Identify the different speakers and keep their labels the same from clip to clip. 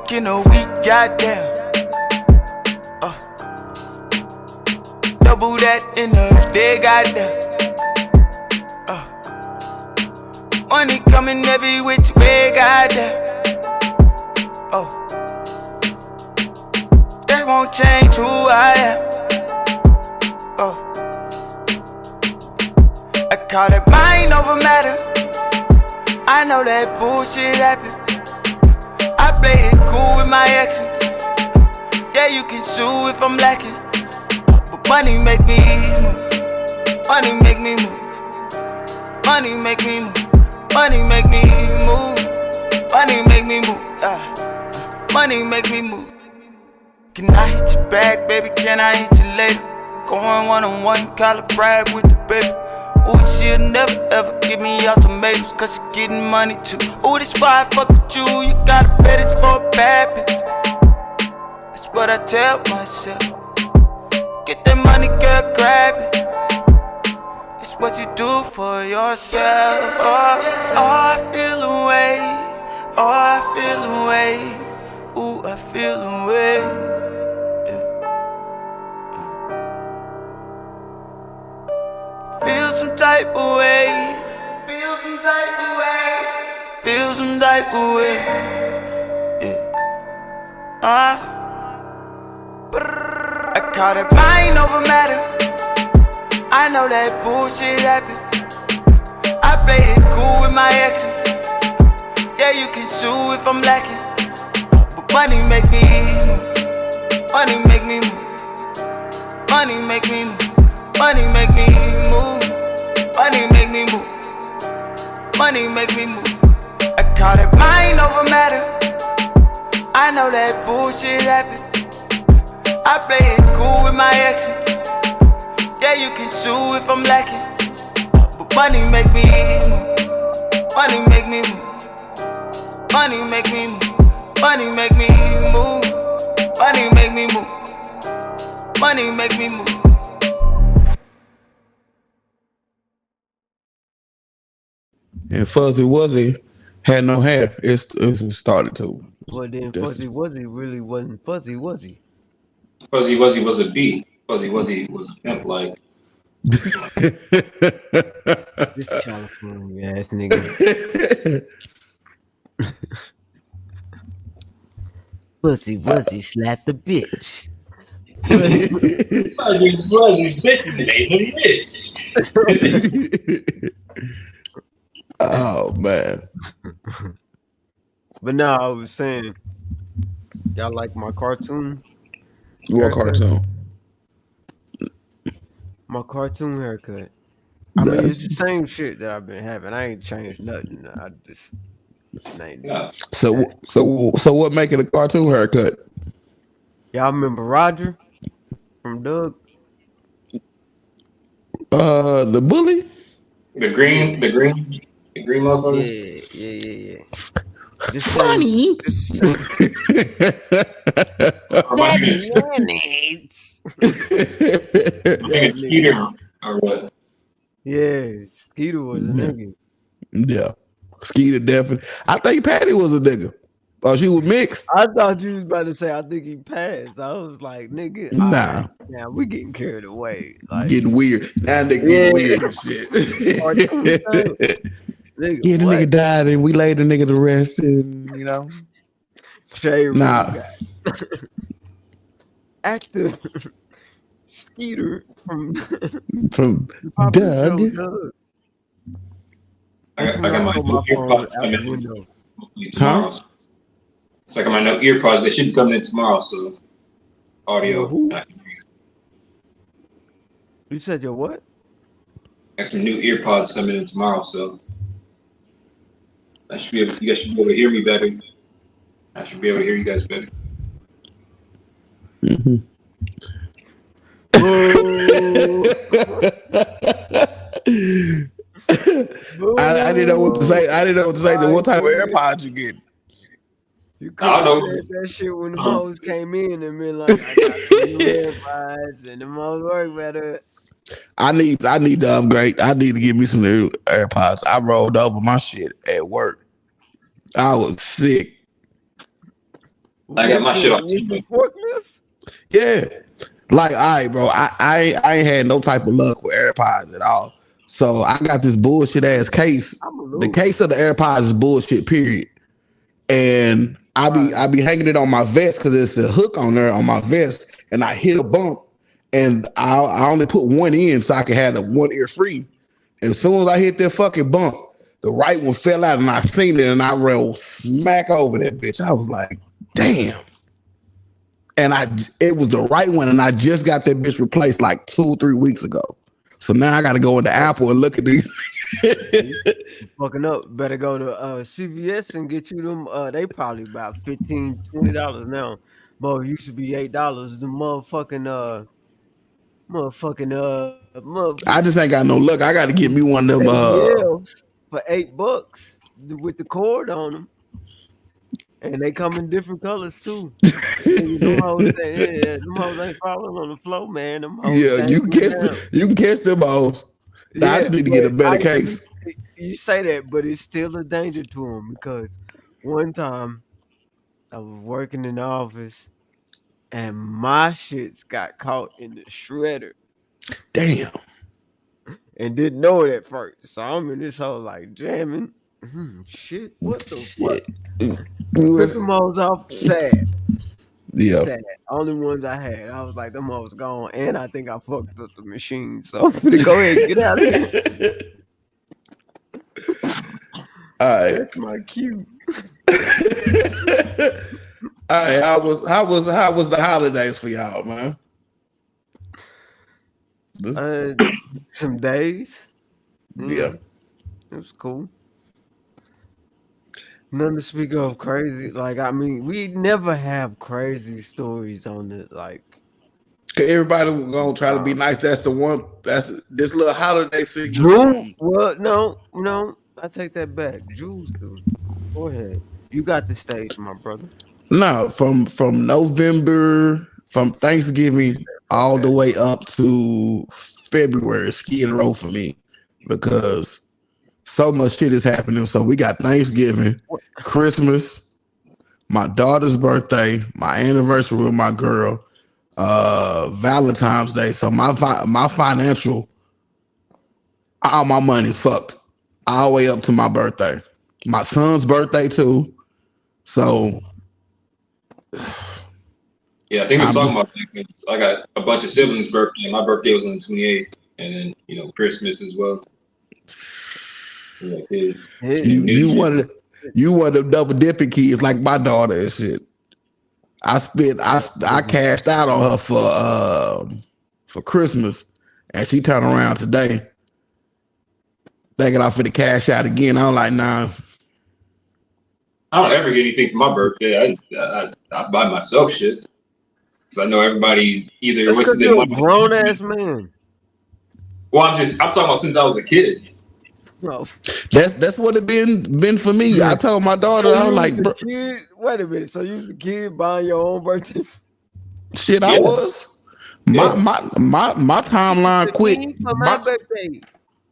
Speaker 1: fuck in a week, goddamn. Double that in a day, goddamn. Money coming every which way, goddamn. That won't change who I am. I call it mind over matter. I know that bullshit happen. I play it cool with my actions. Yeah, you can sue if I'm lacking, but money make me move. Money make me move. Money make me move. Money make me move. Money make me move. Money make me move. Can I hit you back, baby? Can I hit you later? Going one-on-one, call a bribe with the baby. Ooh, she'll never ever give me ultimatums, cause she getting money too. Ooh, this why I fuck with you. You got a fetish for a bad bitch. That's what I tell myself. Get that money, girl, grab it. It's what you do for yourself. Oh, I feel away. Oh, I feel away. Ooh, I feel away. Feel some type of way. Feel some type of way. Feel some type of way. I call it mind over matter. I know that bullshit happen. I play it cool with my actions. Yeah, you can sue if I'm lacking, but money make me move. Money make me move. Money make me move. Money make me move. Money make me move. Money make me move. I call it mind over matter. I know that bullshit happen. I play it cool with my actions. Yeah, you can sue if I'm lacking, but money make me move. Money make me move. Money make me move. Money make me move. Money make me move. Money make me move.
Speaker 2: And Fuzzy Wuzzy had no hair. It started to.
Speaker 3: Well, then Fuzzy Wuzzy really wasn't fuzzy, was he?
Speaker 4: Fuzzy Wuzzy was a bee. Fuzzy Wuzzy was a pimp, like.
Speaker 3: This California ass nigga. Fuzzy Wuzzy slapped the bitch.
Speaker 4: Fuzzy Wuzzy bitch.
Speaker 2: Oh man.
Speaker 3: But now I was saying, y'all like my cartoon?
Speaker 2: What cartoon?
Speaker 3: My cartoon haircut. I mean, it's the same shit that I've been having. I ain't changed nothing. I just named it.
Speaker 2: So what make it a cartoon haircut?
Speaker 3: Y'all remember Roger from Doug?
Speaker 2: The bully?
Speaker 4: The green motherfucker?
Speaker 3: Yeah. This
Speaker 2: Funny.
Speaker 4: Skeeter or what?
Speaker 3: Yeah, Skeeter was a nigga.
Speaker 2: Yeah. Skeeter definitely. I think Patty was a nigga. Oh, she was mixed.
Speaker 3: I thought you was about to say I think he passed. I was like, nigga,
Speaker 2: nah.
Speaker 3: Now we getting carried away. Like
Speaker 2: getting weird. Now they getting weird and shit.
Speaker 3: Nigga,
Speaker 2: yeah, the nigga died and we laid the nigga to rest and you know.
Speaker 3: Nah. Actor Skeeter from
Speaker 2: Doug.
Speaker 4: I got my new earpods coming in tomorrow.
Speaker 2: Huh?
Speaker 4: So I got my new earpods. They should be coming in tomorrow. So audio.
Speaker 3: You said your what?
Speaker 4: I got some new earpods coming in tomorrow. So you guys should be able to hear me better. I should be able to hear you guys better.
Speaker 2: Mm-hmm. I didn't know what to say. What type of AirPods you get?
Speaker 3: You could have said that shit when the hoes came in and been like, I got some new AirPods and the hoes work better.
Speaker 2: I need to upgrade. I need to get me some new AirPods. I rolled over my shit at work. I was sick.
Speaker 4: I got my shit on
Speaker 3: with the
Speaker 4: TV.
Speaker 3: forklift.
Speaker 2: Yeah. Like, all right, bro. I ain't had no type of luck with AirPods at all. So I got this bullshit ass case.
Speaker 3: I'm a
Speaker 2: The
Speaker 3: loser.
Speaker 2: case of the AirPods is bullshit, period. And I be hanging it on my vest because there's a hook on there on my vest, and I hit a bump, and I only put one in so I can have the one ear free. And as soon as I hit that fucking bump, the right one fell out, and I seen it, and I rolled smack over that bitch. I was like, damn. And it was the right one, and I just got that bitch replaced like 2-3 weeks ago. So now I got to go into Apple and look at these.
Speaker 3: Fucking up. Better go to CVS and get you them. They probably about $15-$20 now. But it used to be $8. The
Speaker 2: I just ain't got no luck. I got to get me one of them.
Speaker 3: JBLs for $8 with the cord on them, and they come in different colors too. Them hoes ain't falling on the floor, man. Them hoes
Speaker 2: Yeah, you can catch them hoes. I just need to get a better case.
Speaker 3: You say that, but it's still a danger to them because one time I was working in the office and my shits got caught in the shredder.
Speaker 2: Damn.
Speaker 3: And didn't know it at first. So I'm in this hole like jamming. Shit, what the fuck? Took them hoes off sad.
Speaker 2: Yeah.
Speaker 3: Sad. Only ones I had. I was like, them hoes gone. And I think I fucked up the machine. So I'm gonna go ahead and get out of here.
Speaker 2: All right.
Speaker 3: That's my cue.
Speaker 2: All right. How was the holidays for y'all, man?
Speaker 3: Some days.
Speaker 2: Yeah.
Speaker 3: It was cool. Nothing to speak of crazy. Like, I mean, we never have crazy stories on it. Like,
Speaker 2: everybody gonna try to be nice. That's the one. That's this little holiday season.
Speaker 3: Drew? Well, no. I take that back. Jews do. Go ahead. You got the stage, my brother.
Speaker 2: No, from November, from Thanksgiving all the way up to February, ski in a row for me because so much shit is happening. So we got Thanksgiving, Christmas, my daughter's birthday, my anniversary with my girl, Valentine's Day. So my financial, all my money's fucked all the way up to my birthday. My son's birthday too. So
Speaker 4: yeah, I think we're talking about that. I got a bunch of siblings' birthday. My birthday was on the 28th, and then Christmas as well.
Speaker 2: You wanted them double dipping kids like my daughter and shit. I cashed out on her for Christmas, and she turned around today thinking I'm finna cash out again. I'm like, nah.
Speaker 4: I don't ever get anything for my birthday. I buy myself shit. So I know everybody's either
Speaker 3: That's because you're a grown ass man.
Speaker 4: Well, I'm talking about since I was a kid.
Speaker 3: No.
Speaker 2: That's what it been for me. Yeah. I told my daughter, I was like, bro,
Speaker 3: kid, wait a minute. So you was a kid buying your own birthday?
Speaker 2: Shit, yeah. I was. My timeline quick.
Speaker 3: For my birthday,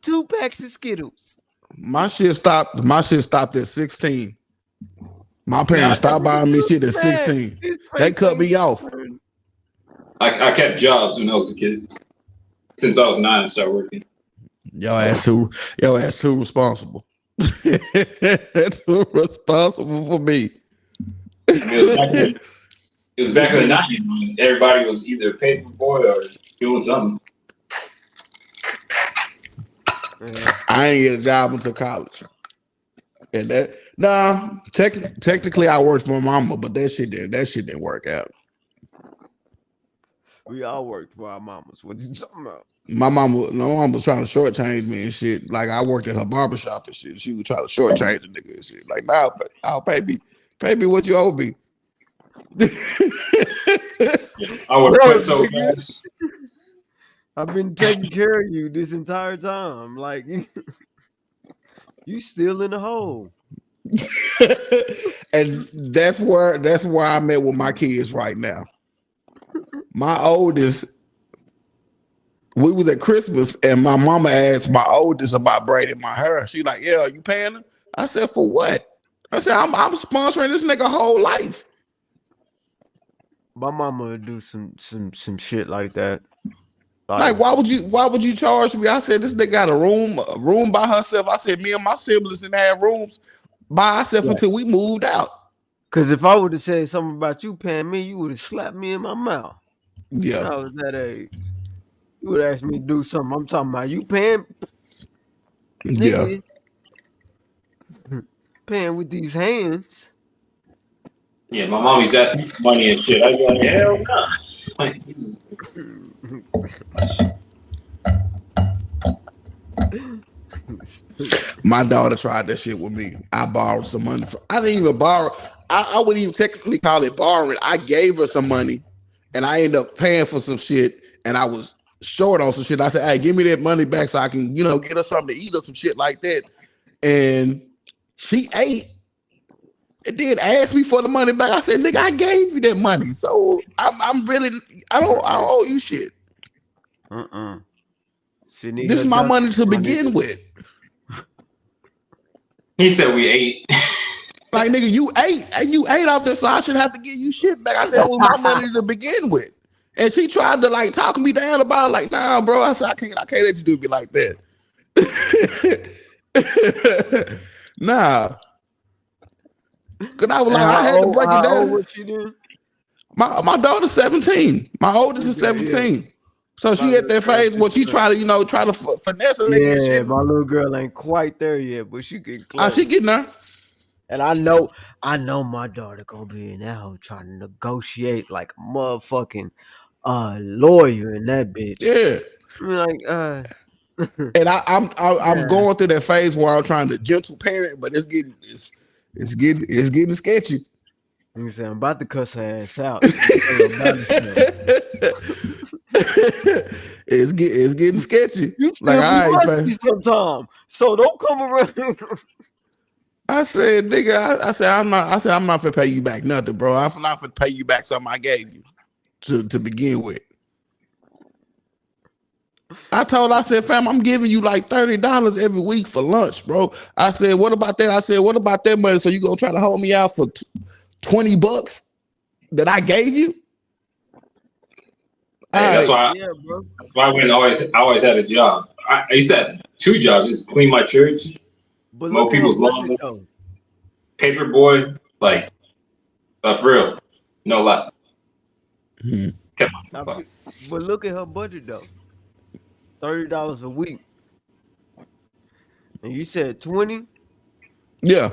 Speaker 3: 2 packs of Skittles.
Speaker 2: My shit stopped at 16. My parents stopped buying me shit at 16. They cut me off.
Speaker 4: I kept jobs when I was a kid. Since I was 9 and started working.
Speaker 2: Your ass too responsible. Too responsible for me.
Speaker 4: It was back in the 90s when everybody was either a paper boy or doing something.
Speaker 2: I ain't get a job until college. And technically I worked for my mama, but that shit didn't work out.
Speaker 3: We all worked for our mamas. What are you talking about?
Speaker 2: My mom was trying to shortchange me and shit. Like I worked at her barbershop and shit. She was trying to shortchange the nigga and shit. Like, nah, I'll pay me what you owe me.
Speaker 4: I would quit so fast.
Speaker 3: I've been taking care of you this entire time. Like you still in the hole.
Speaker 2: And that's where I'm at with my kids right now. My oldest, we was at Christmas and my mama asked my oldest about braiding my hair. She like, yeah, are you paying her? I said, for what? I said, I'm sponsoring this nigga whole life.
Speaker 3: My mama would do some shit like that.
Speaker 2: Like, why would you charge me? I said this nigga got a room by herself. I said me and my siblings didn't have rooms by ourselves until we moved out.
Speaker 3: Cause if I would have said something about you paying me, you would have slapped me in my mouth.
Speaker 2: Yeah.
Speaker 3: When I was that age. You would ask me to do something. I'm talking about you paying. Nigga, paying with these hands.
Speaker 4: Yeah, my mommy's asking for money and shit. I go, hell no.
Speaker 2: My daughter tried that shit with me. I borrowed some money. I didn't even borrow. I wouldn't even technically call it borrowing. I gave her some money, and I ended up paying for some shit, and I was short on some shit. I said, "Hey, give me that money back so I can, get her something to eat or some shit like that." And she ate. And then asked me for the money back. I said, "Nigga, I gave you that money, so I'm really I don't owe you shit. This is my money to begin with."
Speaker 4: He said we ate.
Speaker 2: Like, nigga, you ate off this, so I should have to give you shit back. I said, it was my money to begin with. And she tried to like talk me down about it, like, nah, bro. I said, I can't let you do me like that. Nah. Cause I was like, I had to break it down.
Speaker 3: What you doing?
Speaker 2: My daughter's 17. My oldest is 17. Yeah. So she at that phase where she try to finesse a nigga and shit.
Speaker 3: My little girl ain't quite there yet, but she getting close.
Speaker 2: She getting there.
Speaker 3: And I know my daughter gonna be in that hoe trying to negotiate like a motherfucking lawyer in that bitch.
Speaker 2: Yeah.
Speaker 3: Like
Speaker 2: and I'm going through that phase where I'm trying to gentle parent, but it's getting sketchy.
Speaker 3: You say I'm about to cuss her ass out.
Speaker 2: It's getting sketchy.
Speaker 3: You still like, all right, sometime, so don't come around.
Speaker 2: I said, nigga, I'm not gonna pay you back nothing, bro. I'm not gonna pay you back something I gave you to begin with. I said, fam, I'm giving you like $30 every week for lunch, bro. I said, what about that? I said, what about that money? So you gonna try to hold me out for $20 that I gave you?
Speaker 4: Hey, that's why I always had a job. I used to have 2 jobs. Just clean my church, mow people's lawn, paper boy, like for real, no lie.
Speaker 3: But look at her budget though. $30 a week. And you said 20?
Speaker 2: Yeah.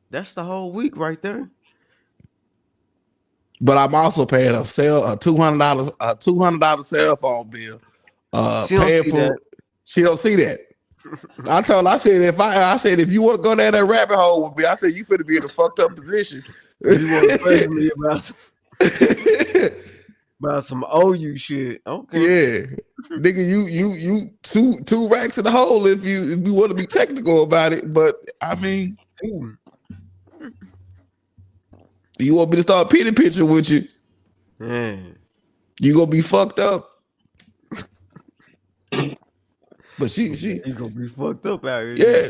Speaker 3: That's the whole week right there.
Speaker 2: But I'm also paying a $200 cell phone bill. She don't see that. I told her, I said if you want to go down that rabbit hole with me, I said you finna be in a fucked up position.
Speaker 3: You want to play with me about some OU shit. Okay.
Speaker 2: Yeah. Nigga, you two racks in the hole if you want to be technical about it. But I mean, you want me to start painting picture with you?
Speaker 3: Man.
Speaker 2: You gonna be fucked up. But she
Speaker 3: gonna be fucked up out here.
Speaker 2: Yeah.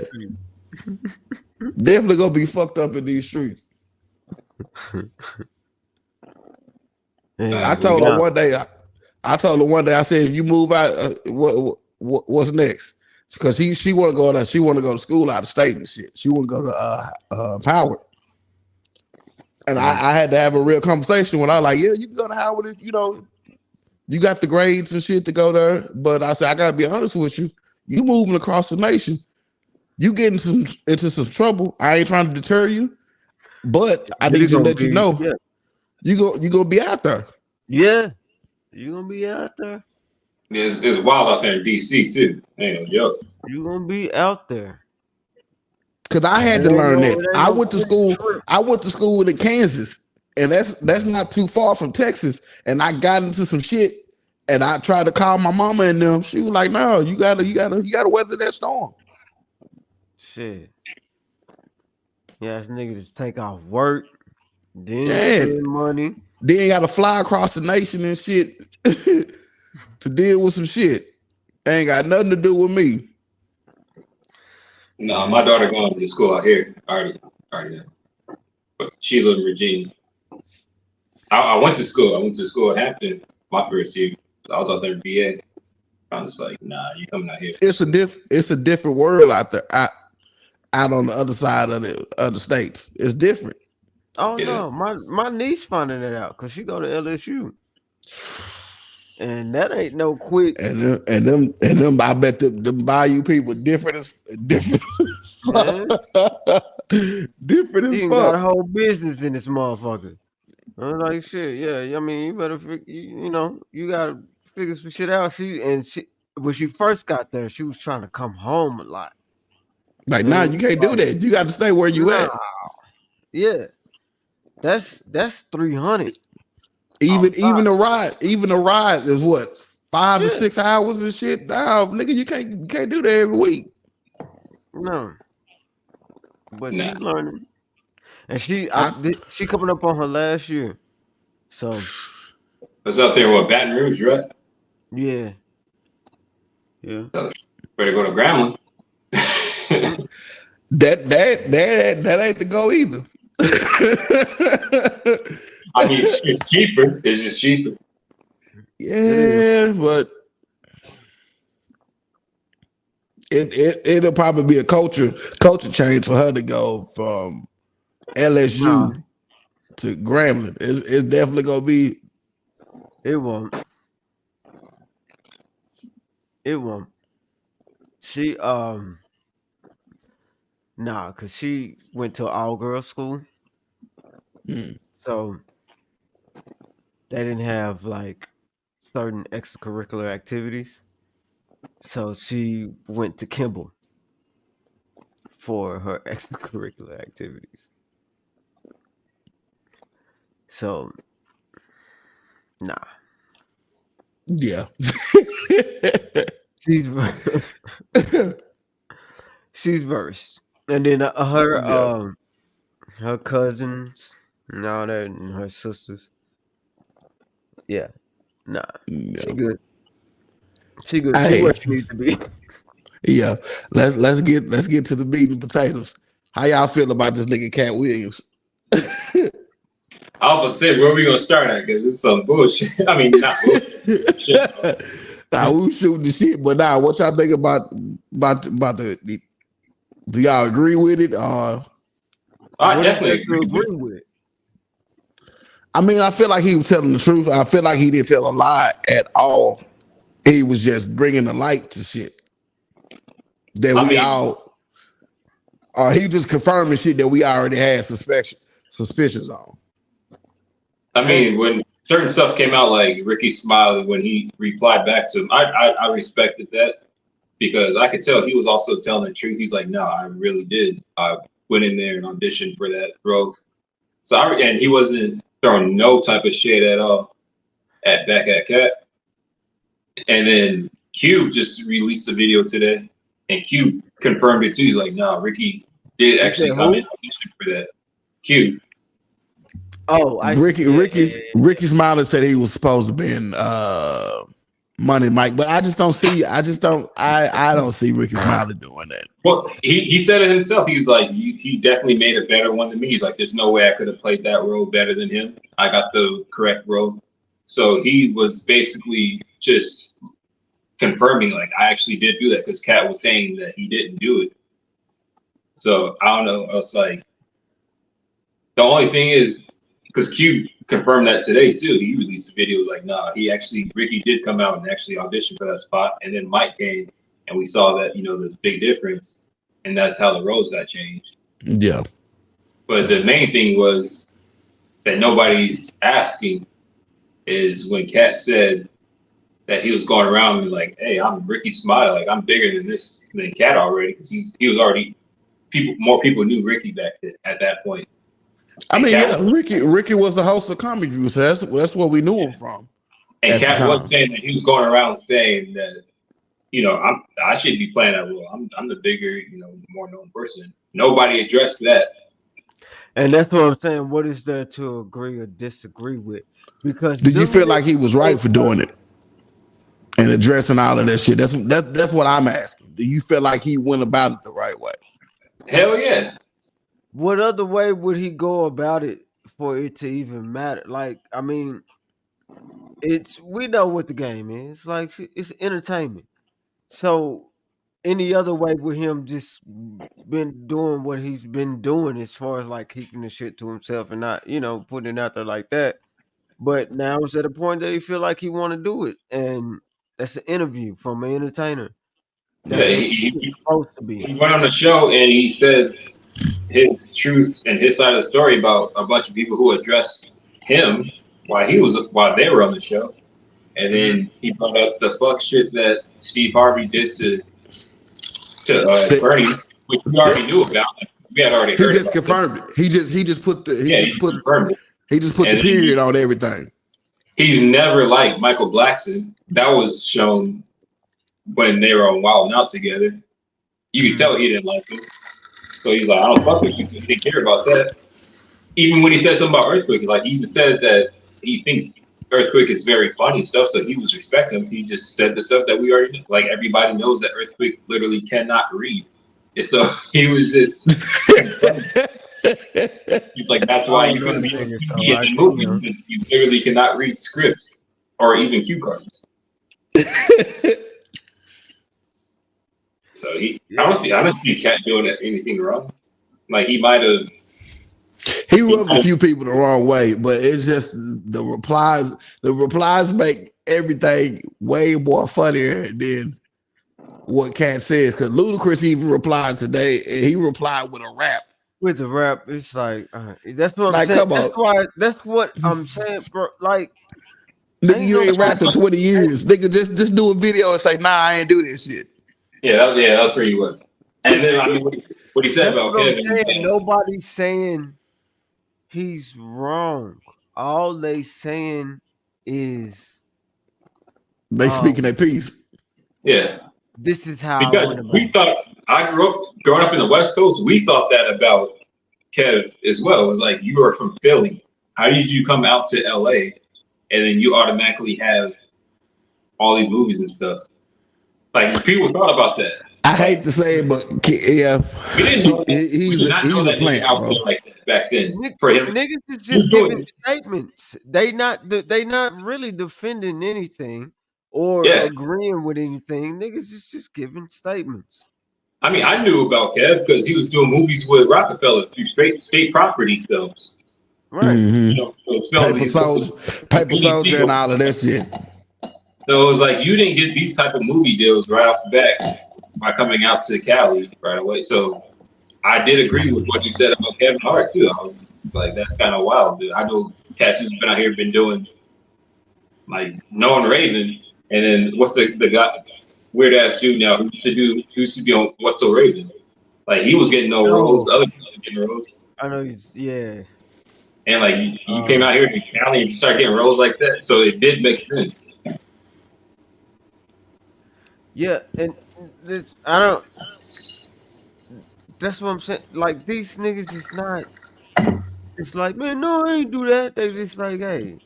Speaker 2: Definitely gonna be fucked up in these streets. I told her one day, I said, if you move out, what's next? Because she want to go to school out of state and shit. She want to go to Howard. And I had to have a real conversation when I was like, yeah, you can go to Howard, you got the grades and shit to go there. But I said, I gotta be honest with you. You moving across the nation, you getting into some trouble. I ain't trying to deter you, but I need to let you know. Yeah. You gonna be out there.
Speaker 3: Yeah. You gonna be out there.
Speaker 4: It's wild out there in DC too. Ain't no joke.
Speaker 3: You gonna be out there.
Speaker 2: Cause I had to learn that. I went to school in Kansas, and that's not too far from Texas. And I got into some shit, and I tried to call my mama and them. She was like, "No, you gotta weather that storm."
Speaker 3: Shit. Yeah, this nigga just take off work, then spend money.
Speaker 2: Then got to fly across the nation and shit to deal with some shit. Ain't got nothing to do with me.
Speaker 4: No, my daughter going to school out here. Already. But she live in Virginia. I went to school. I went to school at Hampton my first year. So I was out there in VA. I was like, nah, you coming out here.
Speaker 2: It's a different world out there. Out on the other side of the states. It's different.
Speaker 3: Oh no, my niece finding it out because she go to LSU. And that ain't no quick.
Speaker 2: And them I bet them Bayou people different as
Speaker 3: different as fuck. Got a whole business in this motherfucker. I'm like, shit, yeah. I mean, you better, you gotta figure some shit out. When she first got there, she was trying to come home a lot.
Speaker 2: Like, nah, you can't do that. You got to stay where you at.
Speaker 3: Yeah, that's 300.
Speaker 2: Even the ride is what 5 to 6 hours and shit. Nah, nigga, you can't do that every week.
Speaker 3: No, but she's learning, and she coming up on her last year. So
Speaker 4: I was out there with Baton Rouge, right?
Speaker 3: Yeah.
Speaker 4: So, better go to Grambling.
Speaker 2: that ain't the go either.
Speaker 4: I mean, it's cheaper. It's just cheaper.
Speaker 2: Yeah, but it'll probably be a culture change for her to go from LSU to Grambling. It's definitely gonna be.
Speaker 3: It won't. She because she went to all girls school. So they didn't have like certain extracurricular activities. So she went to Kimball for her extracurricular activities. So
Speaker 2: yeah.
Speaker 3: She's versed. And then her cousins and all that, and her sisters. Yeah. She good. She good. She where she needs to be.
Speaker 2: Yeah. Let's get to the meat and potatoes. How y'all feel about this nigga Katt Williams?
Speaker 4: I was about to say, where are we gonna start at? Because this is some bullshit. I mean, not bullshit.
Speaker 2: We shooting the shit, but what y'all think about the do y'all agree with it?
Speaker 4: I definitely agree with it.
Speaker 2: I mean, I feel like he was telling the truth. I feel like he didn't tell a lie at all. He was just bringing the light to shit that he just confirming shit that we already had suspicions on.
Speaker 4: I mean, when certain stuff came out, like Ricky Smiley, when he replied back to him, I respected that because I could tell he was also telling the truth. He's like, no, I really did. I went in there and auditioned for that role. So and he wasn't throwing no type of shade at all back at Katt. And then Cube just released a video today, and Cube confirmed it too. He's like, no, Ricky did actually come in audition for that. Cube.
Speaker 3: Oh,
Speaker 2: Ricky Smiley said he was supposed to be in Money Mike, but I don't see Ricky Smiley doing that.
Speaker 4: Well, he said it himself. He's like, he definitely made a better one than me. He's like, there's no way I could have played that role better than him. I got the correct role. So he was basically just confirming, like, I actually did do that because Katt was saying that he didn't do it. So I don't know. It's like, the only thing is, because Q confirmed that today too. He released a video, was like, nah, Ricky did come out and actually audition for that spot. And then Mike came and we saw that, the big difference. And that's how the roles got changed.
Speaker 2: Yeah.
Speaker 4: But the main thing was that nobody's asking is when Katt said that he was going around and like, hey, I'm Ricky Smiley. Like, I'm bigger than Katt already. Because he was already, more people knew Ricky back at that point.
Speaker 2: I mean, Ricky was the host of Comedy View, so that's where we knew him from.
Speaker 4: And Katt was saying that he was going around saying that, I should be playing that role. I'm the bigger, more known person. Nobody addressed that.
Speaker 3: And that's what I'm saying. What is there to agree or disagree with? Because
Speaker 2: did you feel like he was right for doing it and addressing all of that shit? That's what I'm asking. Do you feel like he went about it the right way?
Speaker 4: Hell yeah.
Speaker 3: What other way would he go about it for it to even matter. Like, I mean, we know what the game is. Like, it's entertainment. So any other way with him just been doing what he's been doing as far as like keeping the shit to himself and not, putting it out there like that. But now it's at a point that he feel like he want to do it, and that's an interview from an entertainer. That's
Speaker 4: Yeah,
Speaker 3: what it's supposed to be.
Speaker 4: he went on the show and he said his truth and his side of the story about a bunch of people who addressed him while they were on the show, and then he brought up the fuck shit that Steve Harvey did to Bernie, which we already knew about. We had already heard.
Speaker 2: He just confirmed it. He just put the the period on everything.
Speaker 4: He's never liked Michael Blackson. That was shown when they were on Wild 'N Out together. You could tell he didn't like him. So he's like, I don't fuck with you. He didn't care about that. Even when he said something about Earthquake, like he even said that he thinks Earthquake is very funny stuff, so he was respecting him. He just said the stuff that we already knew. Like everybody knows that Earthquake literally cannot read. And so he was just he's like, that's why you couldn't be in the movie, because you literally cannot read scripts or even cue cards. So I don't see Katt doing anything wrong. Like he might have.
Speaker 2: He rubbed a few people the wrong way, but it's just the replies. The replies make everything way more funnier than what Katt says. Because Ludacris even replied today, and he replied with a rap.
Speaker 3: With the rap, it's like that's what I'm saying. That's what I'm saying, bro. Like,
Speaker 2: nigga, you ain't rapped in 20 years. Nigga, just do a video and say, "Nah, I ain't do this shit."
Speaker 4: Yeah, that's where he was. And then I mean, what he said about Kevin.
Speaker 3: Nobody's saying he's wrong. All they saying is
Speaker 2: they speaking their piece.
Speaker 4: Yeah,
Speaker 3: this is how
Speaker 4: I grew up growing up in the West Coast. We thought that about Kev as well. It was like, you are from Philly. How did you come out to LA and then you automatically have all these movies and stuff? Like people thought about that.
Speaker 2: I hate to say it, but yeah,
Speaker 4: we didn't know that.
Speaker 2: He's a plant, bro.
Speaker 4: Like that back then. For him,
Speaker 3: niggas is just giving statements. They not really defending anything or agreeing with anything. Niggas is just giving statements.
Speaker 4: I mean, I knew about Kev because he was doing movies with Rockefeller through state property films.
Speaker 3: Right.
Speaker 2: Mm-hmm.
Speaker 4: You know,
Speaker 2: Paper Soldier and all of that shit.
Speaker 4: So it was like, you didn't get these type of movie deals right off the bat by coming out to Cali right away. So I did agree with what you said about Kevin Hart too. I was like, that's kind of wild, dude. I know Cats who's been out here been doing like Knowing Raven, and then what's the guy, weird ass dude now who used to be on What's So Raven. Like he was getting no roles, other people were getting roles.
Speaker 3: I know yeah.
Speaker 4: And like you came out here to Cali and you start getting roles like that, so it did make sense.
Speaker 3: Yeah, and that's what I'm saying. Like these niggas is not. It's like, man, no, I ain't do that. They just like, hey,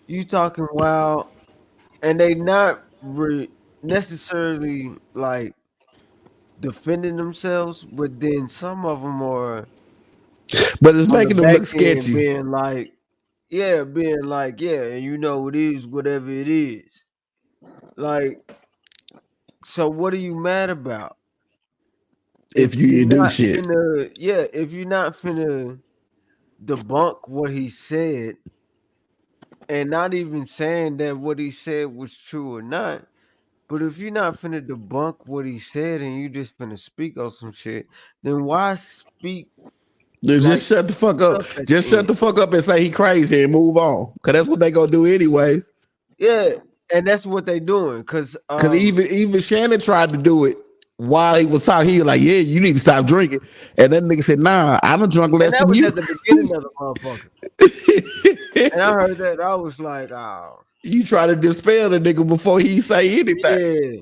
Speaker 3: you talking wild, and they not necessarily like defending themselves, but then some of them are.
Speaker 2: But it's making them look sketchy.
Speaker 3: Being like, yeah, and you know it is whatever it is. Like, so what are you mad about?
Speaker 2: If you didn't do shit.
Speaker 3: If you're not finna debunk what he said, and not even saying that what he said was true or not, but if you're not finna debunk what he said and you just finna speak on some shit, then why speak?
Speaker 2: Just shut the fuck up. Just shut the fuck up and say he crazy and move on. Cause that's what they gonna do anyways.
Speaker 3: Yeah, and that's what they doing. Cause
Speaker 2: even Shannon tried to do it while he was talking. He was like, "Yeah, you need to stop drinking." And then nigga said, "Nah, I done drunk less than you."
Speaker 3: At the beginning of the motherfucker. And I heard that. I was like, "Oh."
Speaker 2: You try to dispel the nigga before he say anything.
Speaker 3: Yeah.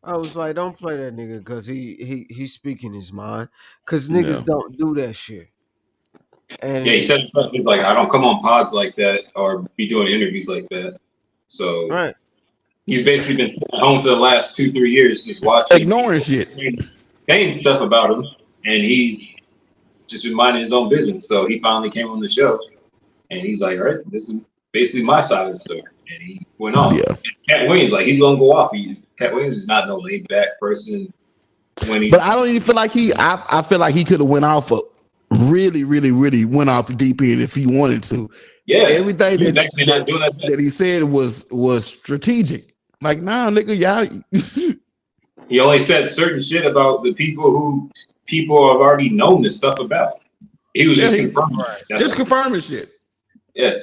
Speaker 3: I was like, "Don't play that nigga because he's speaking his mind. Cause niggas don't do that shit." And
Speaker 4: he said he's like, I don't come on pods like that or be doing interviews like that. So
Speaker 3: right.
Speaker 4: He's basically been sitting at home for the last 2-3 years just watching,
Speaker 2: ignoring shit,
Speaker 4: saying stuff about him, and he's just been minding his own business. So he finally came on the show, and he's like, all right, this is basically my side of the story. And he went off.
Speaker 2: Yeah.
Speaker 4: And Katt Williams, like, he's gonna go off. Katt Williams is not no laid back person.
Speaker 2: But I don't even feel like I feel like he could have went off really went off the deep end if he wanted to.
Speaker 4: Yeah.
Speaker 2: Everything that he said was strategic. Like, nah, nigga, y'all.
Speaker 4: He only said certain shit about the people who people have already known this stuff about. He was just confirming.
Speaker 2: Just confirming shit.
Speaker 4: Yeah.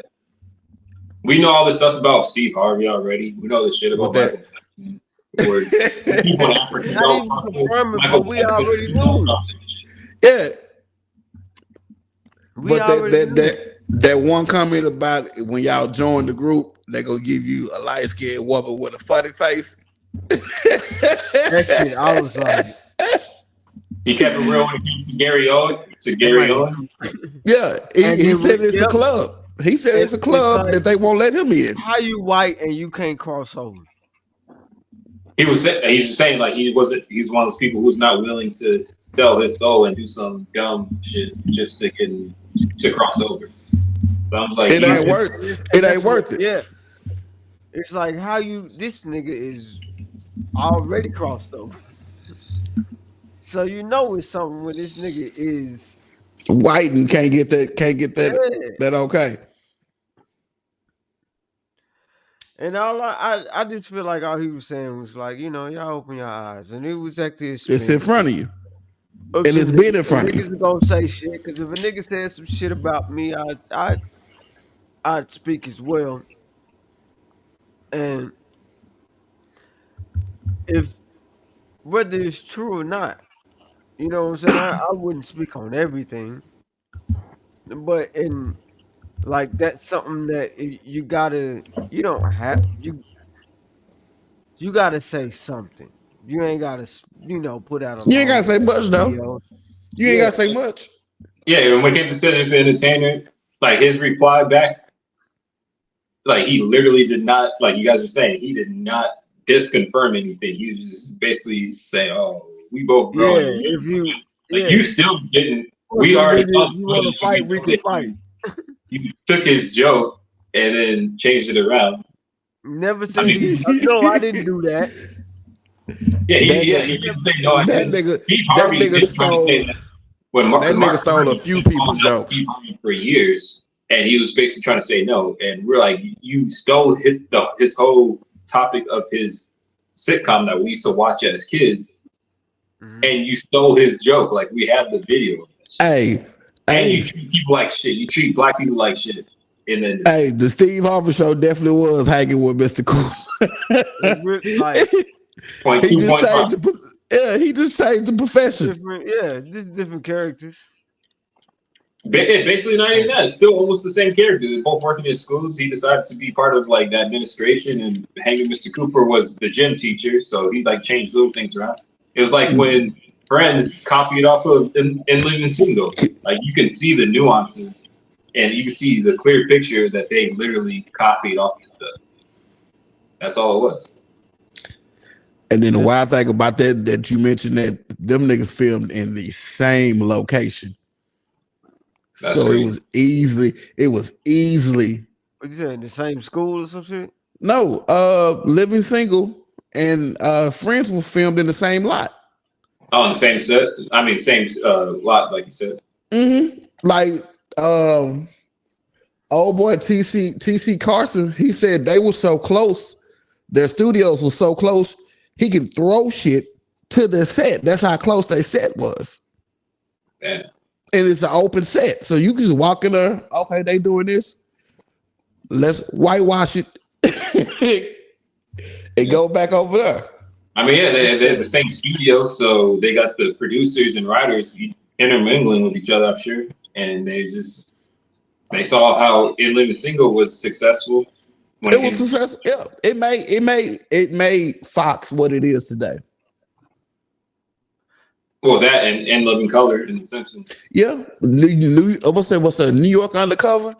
Speaker 4: We know all this stuff about Steve Harvey already. We know this shit about Michael Jackson. People in Africa
Speaker 3: but we already knew.
Speaker 2: Yeah. But that one comment about when y'all join the group, they gonna give you a light skinned woman with a funny face.
Speaker 3: That shit, I was like,
Speaker 4: he kept it real when it came to Gary Owen.
Speaker 2: Yeah, he said it's a club. He said it's a club like, that they won't let him in.
Speaker 3: How you white and you can't cross over?
Speaker 4: He's just saying like he's one of those people who's not willing to sell his soul and do some dumb shit just to cross over. So I'm like,
Speaker 2: it ain't worth it.
Speaker 3: Yeah, it's like this nigga is already crossed over. So you know it's something when this nigga is
Speaker 2: white and can't get that okay.
Speaker 3: And all I just feel like all he was saying was like, you know, y'all open your eyes, and it was actually
Speaker 2: it's in front of you, and it's been in front of you.
Speaker 3: Niggas gonna say shit because if a nigga said some shit about me, I'd speak as well. And if whether it's true or not, you know what I'm saying, I wouldn't speak on everything, but in like that's something that you gotta say something. You ain't gotta put out
Speaker 2: you ain't gotta say much though. You ain't gotta say much.
Speaker 4: Yeah, when it came to Cedric the Entertainer, like his reply back, like he literally did not, like you guys are saying, he did not disconfirm anything. He was just basically saying, "Oh, we both grown."
Speaker 3: Yeah, if you
Speaker 4: you still didn't. We already talked.
Speaker 3: You want to fight? We can fight.
Speaker 4: You took his joke and then changed it around.
Speaker 3: Never said no, I didn't do that.
Speaker 4: Yeah, he didn't say no.
Speaker 2: That nigga stole a few people's jokes
Speaker 4: for years, and he was basically trying to say no. And we're like, you stole his whole topic of his sitcom that we used to watch as kids, and you stole his joke. Like we have the video.
Speaker 2: Hey,
Speaker 4: you treat people like shit. You treat black people like shit. And then
Speaker 2: the Steve Harvey show definitely was hanging with Mr. Cool. He just changed the profession.
Speaker 3: Different characters.
Speaker 4: Basically, not even that. It's still almost the same character. They're both working in schools. He decided to be part of like the administration, and hanging Mr. Cooper was the gym teacher, so he like changed little things around. It was like when Friends copied off of In Living Single. Like you can see the nuances, and you can see the clear picture that they literally copied off of stuff. That's all it was.
Speaker 2: And then the wild thing about that you mentioned that them niggas filmed in the same location. That's so crazy. It was easily.
Speaker 3: What you saying? The same school or some shit?
Speaker 2: No, Living Single and Friends was filmed in the same lot.
Speaker 4: Oh, in the same set? I mean, same lot, like you said.
Speaker 2: Mm-hmm. Like, old boy TC Carson, he said they were so close, their studios were so close, he can throw shit to their set. That's how close their set was.
Speaker 4: Yeah.
Speaker 2: And it's an open set. So you can just walk in there, okay, they doing this. Let's whitewash it and go back over there.
Speaker 4: I mean, yeah, they're the same studio, so they got the producers and writers intermingling with each other, I'm sure. And they saw how In Living Single was successful.
Speaker 2: It was successful. Yeah, it made Fox what it is today.
Speaker 4: Well, that and In Living Color and The Simpsons.
Speaker 2: Yeah, what's the New York Undercover?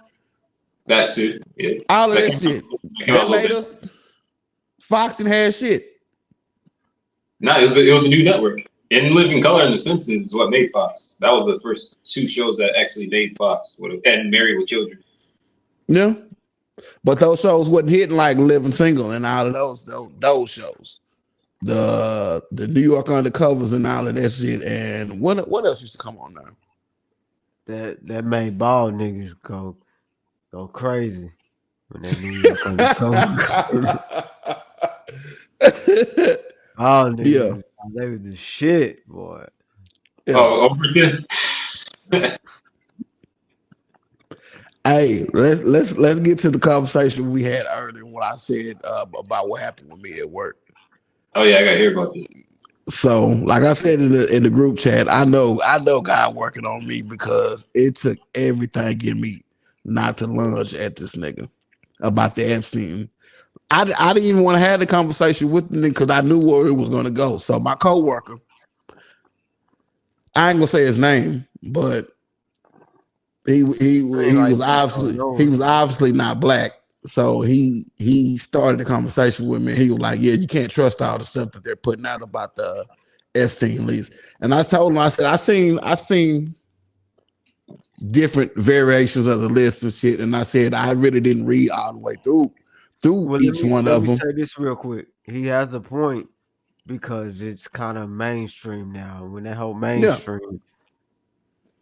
Speaker 4: That too. Yeah.
Speaker 2: All of that shit. That made us. Fox and had shit.
Speaker 4: No, it was a new network. In Living Color and The Simpsons is what made Fox. That was the first two shows that actually made Fox. And Married with Children.
Speaker 2: Yeah. But those shows wasn't hitting like Living Single and all of those shows. The New York Undercovers and all of that shit. And what else used to come on now?
Speaker 3: That made bald niggas go crazy when that New York Undercover. Bald niggas, they was the shit, boy.
Speaker 4: Yeah. Oh, Overton.
Speaker 2: Hey, let's get to the conversation we had earlier. What I said about what happened with me at work.
Speaker 4: Oh yeah, I gotta hear about this.
Speaker 2: So, like I said in the group chat, I know God working on me because it took everything getting me not to lunge at this nigga about the Epstein. I didn't even want to have the conversation with him because I knew where it was going to go. So my coworker, I ain't gonna say his name, but he was obviously not black. So he started the conversation with me. He was like, "Yeah, you can't trust all the stuff that they're putting out about the Epstein list." And I told him, I said, I seen different variations of the list and shit. And I said, I really didn't read all the way through each one of them.
Speaker 3: Let me say this real quick. He has a point because it's kind of mainstream now. When that whole mainstream,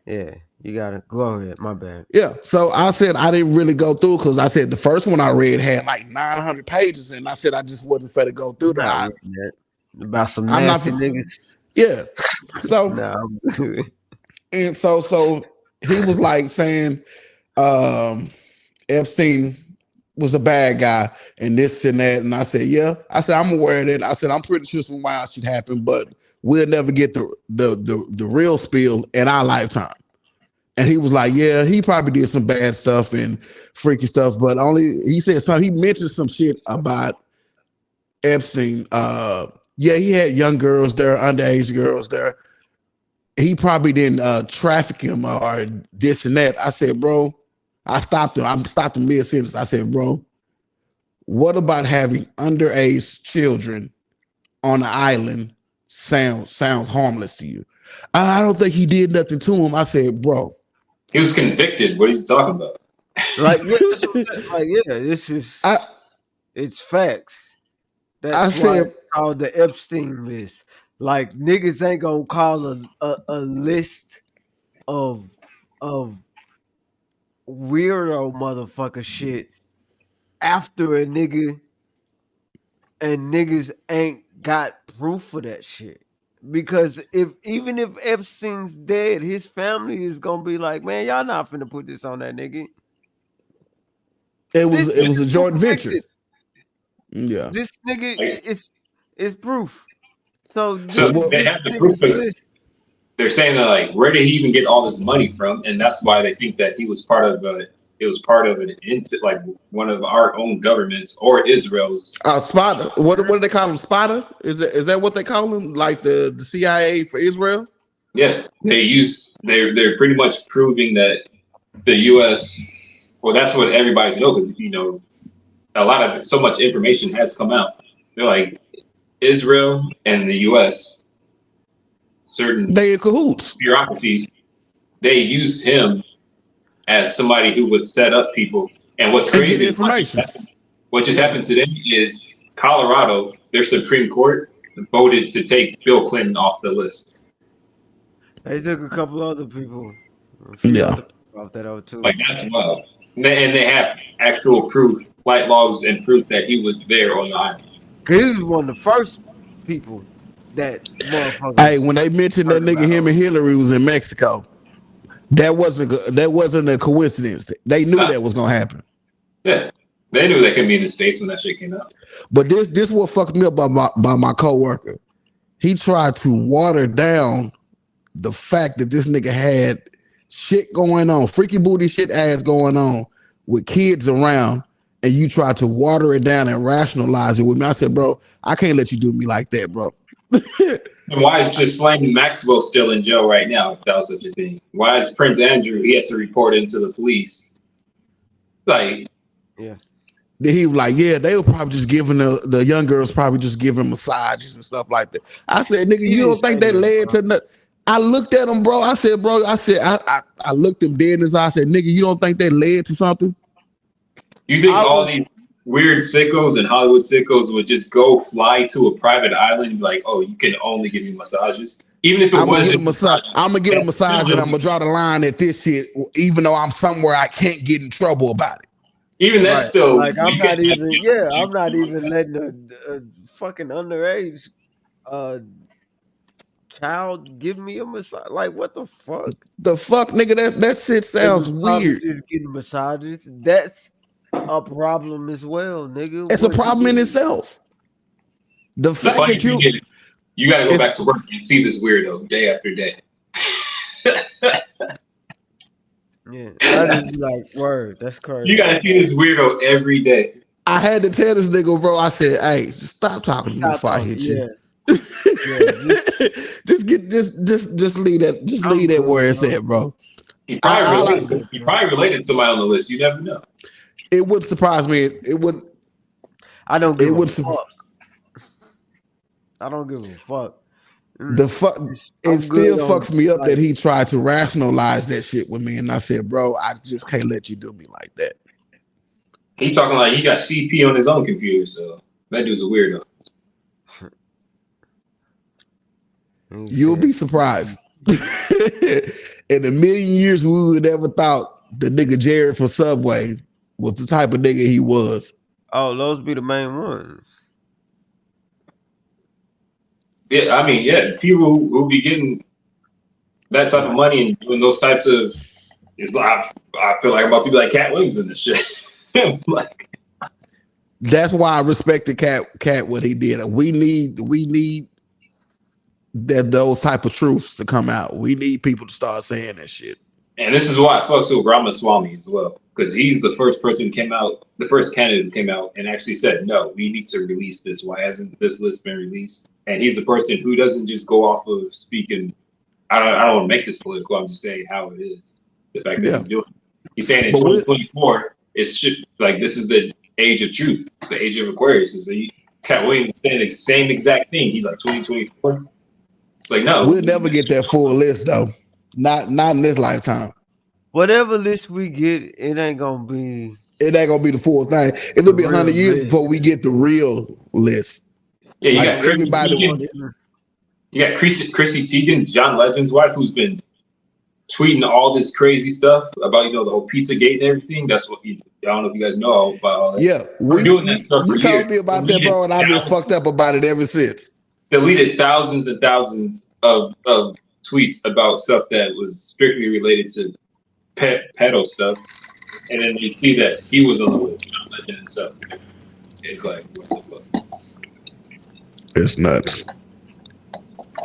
Speaker 3: yeah, you gotta go ahead. My bad.
Speaker 2: Yeah. So I said I didn't really go through because I said the first one I read had like 900 pages, and I said I just wasn't fair to go through that.
Speaker 3: About some nasty niggas.
Speaker 2: Yeah. So and so he was like saying Epstein was a bad guy and this and that. And I said, yeah. I said, I'm aware of that. I said, I'm pretty sure some wild shit happened, but we'll never get the real spill in our lifetime. And he was like, yeah, he probably did some bad stuff and freaky stuff, but he said something. He mentioned some shit about Epstein. Yeah, he had young girls there, underage girls there. He probably didn't traffic him or this and that. I said, bro, I stopped him. I stopped him mid-sentence. I said, bro, what about having underage children on an island sounds harmless to you? I don't think he did nothing to him. I said, bro.
Speaker 4: He was convicted. What are you talking about?
Speaker 3: It's facts. That's why it's called the Epstein list. Like, niggas ain't gonna call a list of weirdo motherfucker shit after a nigga, and niggas ain't got proof of that shit. Because even if Epstein's dead, his family is gonna be like, man, y'all not finna put this on that nigga.
Speaker 2: It was a joint venture. Yeah,
Speaker 3: this nigga is proof. So
Speaker 4: they have the proof. They're saying that, like, where did he even get all this money from? And that's why they think that he was part of like one of our own governments or Israel's.
Speaker 2: Spotter. What do they call him? Spotter? Is that what they call him? Like the CIA for Israel?
Speaker 4: Yeah, they're pretty much proving that the U.S. Well, that's what everybody's know because so much information has come out. They're like Israel and the U.S.
Speaker 2: They in cahoots.
Speaker 4: Bureaucracies, they use him as somebody who would set up people. And what's crazy, what just happened today is Colorado, their Supreme Court voted to take Bill Clinton off the list.
Speaker 3: They took a couple other people. Off that too.
Speaker 4: Like, that's wild. And they have actual proof, flight logs, and proof that he was there on the island.
Speaker 3: Cause he was one of the first people that motherfuckers.
Speaker 2: Hey, when they mentioned that nigga, him and Hillary was in Mexico, that wasn't a coincidence. They knew that was gonna happen.
Speaker 4: Yeah, they knew they could be in the States when that shit came out.
Speaker 2: But this what fucked me up by my coworker. He tried to water down the fact that this nigga had shit going on, freaky booty shit ass going on with kids around. And you try to water it down and rationalize it with me. I said, bro, I can't let you do me like that, bro.
Speaker 4: And why is just Ghislaine Maxwell still in jail right now, if that was such a thing? Why is Prince Andrew, he had to report into the police? Like,
Speaker 3: yeah.
Speaker 2: Then he was like, yeah, they were probably just giving the young girls probably just giving massages and stuff like that. I said, nigga, you don't think that led to nothing? I looked at him, bro. I said, I looked him dead in his eye. I said, nigga, you don't think that led to something?
Speaker 4: You think all these weird sickos and Hollywood sickos would just go fly to a private island and be like, oh, you can only give me massages? Even if it
Speaker 2: I'm
Speaker 4: was
Speaker 2: gonna get a massage and I'm gonna draw the line at this shit, even though I'm somewhere I can't get in trouble about it.
Speaker 4: Even that's still
Speaker 3: like I'm not even letting a fucking underage child give me a massage. Like what the fuck?
Speaker 2: The fuck, nigga, that shit sounds weird.
Speaker 3: Just getting massages. That's a problem as well, nigga.
Speaker 2: It's a problem in itself. The fact that
Speaker 4: you gotta go back to work and see this weirdo day after day.
Speaker 3: Yeah, that is like word. That's crazy.
Speaker 4: You gotta see this weirdo every day.
Speaker 2: I had to tell this nigga, bro. I said, "Hey, just stop talking to me before I hit you." Just leave that where it's at, bro.
Speaker 4: He probably related to somebody on the list. You never know.
Speaker 2: It wouldn't surprise me. It wouldn't.
Speaker 3: I don't give a fuck. I don't give a fuck.
Speaker 2: The fuck, it still fucks me up that he tried to rationalize that shit with me, and I said, bro, I just can't let you do me like that.
Speaker 4: He talking like he got CP on his own computer, so that dude's a weirdo.
Speaker 2: You'll be surprised. In a million years, we would ever thought the nigga Jared from Subway was the type of nigga he was.
Speaker 3: Oh, those be the main ones.
Speaker 4: Yeah, I mean, yeah, people who be getting that type of money and doing those types of, I feel like I'm about to be like Katt Williams in this shit. Like,
Speaker 2: that's why I respected Katt what he did. We need that those type of truths to come out. We need people to start saying that shit.
Speaker 4: And this is why I fucks with Ramaswamy as well, because he's the first person who came out, the first candidate who came out and actually said, no, we need to release this. Why hasn't this list been released? And he's the person who doesn't just go off of speaking. I don't want to make this political. I'm just saying how it is. The fact that he's doing it. He's saying in 2024, it's like this is the age of truth. It's the age of Aquarius. Katt Williams saying the same exact thing. He's like 2024. It's like, no.
Speaker 2: We'll never get that full list, though. Not in this lifetime.
Speaker 3: Whatever list we get, it ain't gonna be
Speaker 2: the full thing. It'll be 100 years before we get the real list.
Speaker 4: Yeah, you
Speaker 2: like
Speaker 4: got everybody. You got Chrissy Teigen, John Legend's wife, who's been tweeting all this crazy stuff about the whole Pizzagate and everything. That's what I don't know if you guys know about all that.
Speaker 2: Yeah,
Speaker 4: we're doing that stuff.
Speaker 2: You told me about that, bro, and I've been fucked up about it ever since.
Speaker 4: Deleted thousands and thousands of tweets about stuff that was strictly related to pedo stuff, and then you see that he was on the list, John Legend and stuff. It's like, what the fuck?
Speaker 2: It's nuts.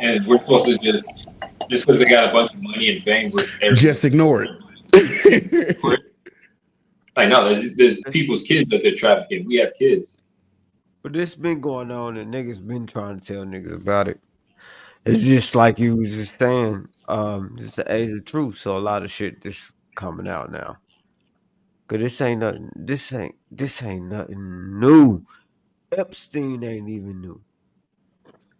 Speaker 4: And we're supposed to just because they got a bunch of money and fame,
Speaker 2: just ignore it.
Speaker 4: I know there's people's kids that they're trafficking. We have kids.
Speaker 3: But this been going on and niggas been trying to tell niggas about it. It's just like you was just saying, it's the age of truth. So a lot of shit just coming out now. Cause this ain't nothing new. Epstein ain't even new.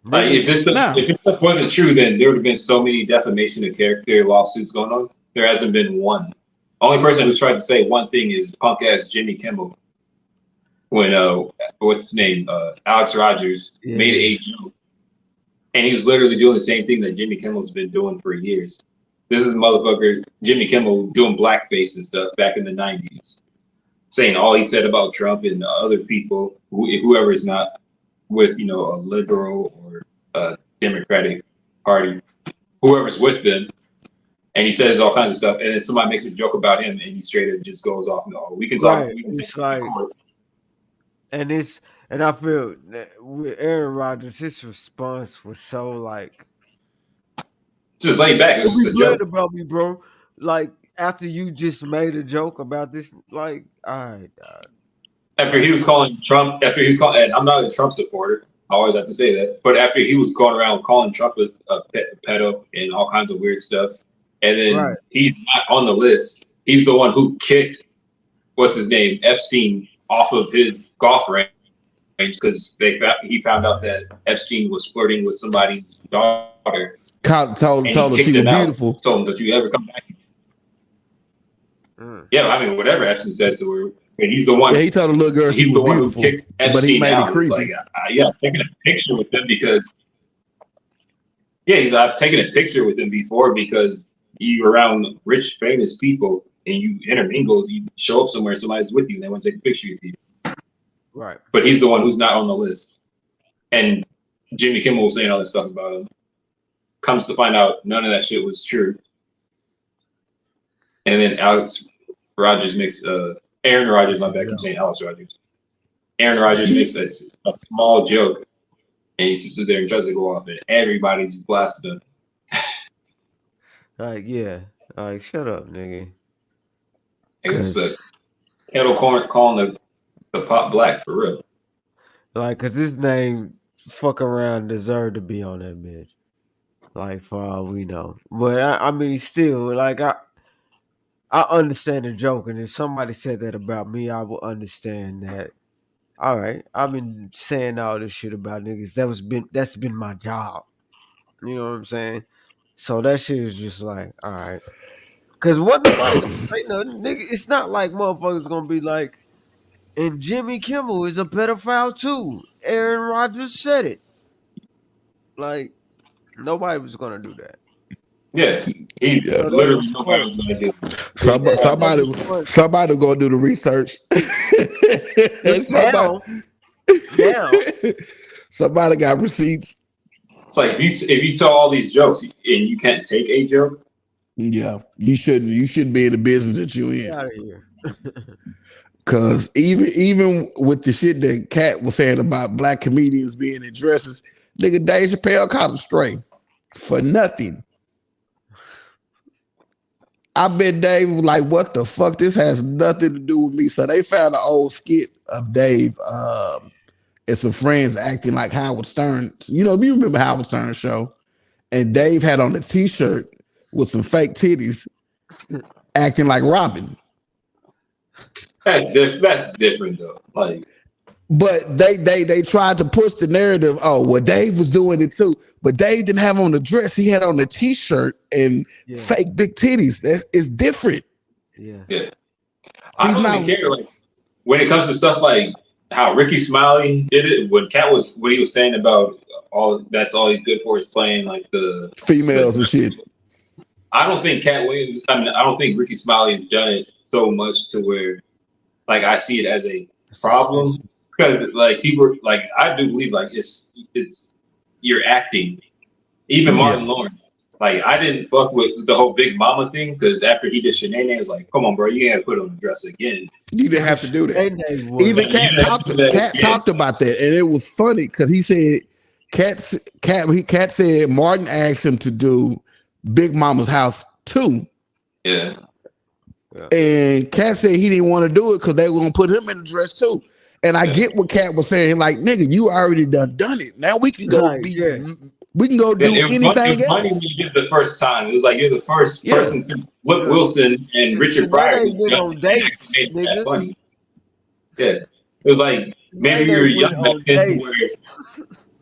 Speaker 4: Like if this stuff wasn't true, then there would have been so many defamation of character lawsuits going on. There hasn't been one. Only person who's tried to say one thing is punk ass Jimmy Kimmel. When what's his name? Alex Rogers made a joke. And he was literally doing the same thing that Jimmy Kimmel's been doing for years. This is the motherfucker, Jimmy Kimmel, doing blackface and stuff back in the 90s. Saying all he said about Trump and other people, whoever is not with, a liberal or a Democratic Party, whoever's with them. And he says all kinds of stuff. And then somebody makes a joke about him and he straight up just goes off. No, we can talk.
Speaker 3: Right. It's like, and I feel that with Aaron Rodgers, his response was so like
Speaker 4: just laid back. It was just a joke
Speaker 3: about me, bro. Like after you just made a joke about this, like, all right,
Speaker 4: after he was calling Trump, and I'm not a Trump supporter. I always have to say that. But after he was going around calling Trump a pedo and all kinds of weird stuff, and then he's not on the list. He's the one who kicked what's his name, Epstein, off of his golf range because he found out that Epstein was flirting with somebody's daughter.
Speaker 2: Told her she was beautiful.
Speaker 4: Told him, "Don't you ever come back?" Yeah, I mean, whatever Epstein said to her, and he's the one.
Speaker 2: Yeah, he told the little girl
Speaker 4: he's
Speaker 2: she
Speaker 4: the
Speaker 2: was
Speaker 4: one
Speaker 2: beautiful,
Speaker 4: who kicked Epstein
Speaker 2: but he made
Speaker 4: out.
Speaker 2: it creepy.
Speaker 4: Like, yeah, I've taken a picture with him because. Yeah, I've taken a picture with him before because you're around rich, famous people and you intermingle. You show up somewhere, somebody's with you, and they want to take a picture with you.
Speaker 3: Right.
Speaker 4: But he's the one who's not on the list. And Jimmy Kimmel was saying all this stuff about him. Comes to find out, none of that shit was true. And then Aaron Rodgers, my bad, I'm saying Alex Rodgers. Aaron Rodgers makes a small joke. And he sits there and tries to go off, and everybody's blasting him.
Speaker 3: Like, yeah. Like, shut up, nigga.
Speaker 4: It's the kettle corn calling the pot black for real.
Speaker 3: Like, cause his name fuck around deserved to be on that bitch. Like, for all we know. But I mean, still, like I understand the joke, and if somebody said that about me, I would understand that. All right, I've been saying all this shit about niggas. That's been my job. You know what I'm saying? So that shit is just like, all right. Cause what nobody gonna say nothing, nigga. It's not like motherfuckers gonna be like, and Jimmy Kimmel is a pedophile too. Aaron Rodgers said it. Like, nobody was gonna do that.
Speaker 4: Yeah, literally nobody was gonna do it.
Speaker 2: Somebody gonna do the research. Somebody got receipts.
Speaker 4: It's like if you tell all these jokes and you can't take a joke.
Speaker 2: Yeah, you shouldn't be in the business that you in.
Speaker 3: Get out of here.
Speaker 2: Cause even with the shit that Katt was saying about black comedians being in dresses, nigga Dave Chappelle caught a stray for nothing. I bet Dave was like, what the fuck? This has nothing to do with me. So they found an old skit of Dave and some friends acting like Howard Stern. You remember Howard Stern's show? And Dave had on a t-shirt with some fake titties acting like Robin.
Speaker 4: That's different though. Like,
Speaker 2: but they tried to push the narrative. Oh, well, Dave was doing it too. But Dave didn't have on the dress. He had on a t-shirt and fake big titties. It's different.
Speaker 4: Yeah. I don't even care. Like when it comes to stuff like how Ricky Smiley did it, what he was saying about that's all he's good for is playing like the
Speaker 2: females and shit.
Speaker 4: I don't think Katt Williams. I don't think Ricky Smiley has done it so much to where, like, I see it as a problem because, like, people like I do believe like it's you're acting. Even Martin Lawrence, like I didn't fuck with the whole Big Mama thing because after he did Shenanigans, I was like, come on, bro, you ain't gotta put on the dress again.
Speaker 2: You didn't have to do that. Even Katt talked about that, and it was funny because he said Katt said Martin asked him to do Big Mama's House 2.
Speaker 4: Yeah.
Speaker 2: And Katt said he didn't want to do it because they were gonna put him in the dress too. And I get what Katt was saying, like, nigga, you already done it. Now we can go we can go do anything else.
Speaker 4: Funny when you did the first time. It was like you're the first person since Flip Wilson and Richard Pryor
Speaker 3: went on dates,
Speaker 4: nigga. Funny. Yeah. It was like maybe you're young back then where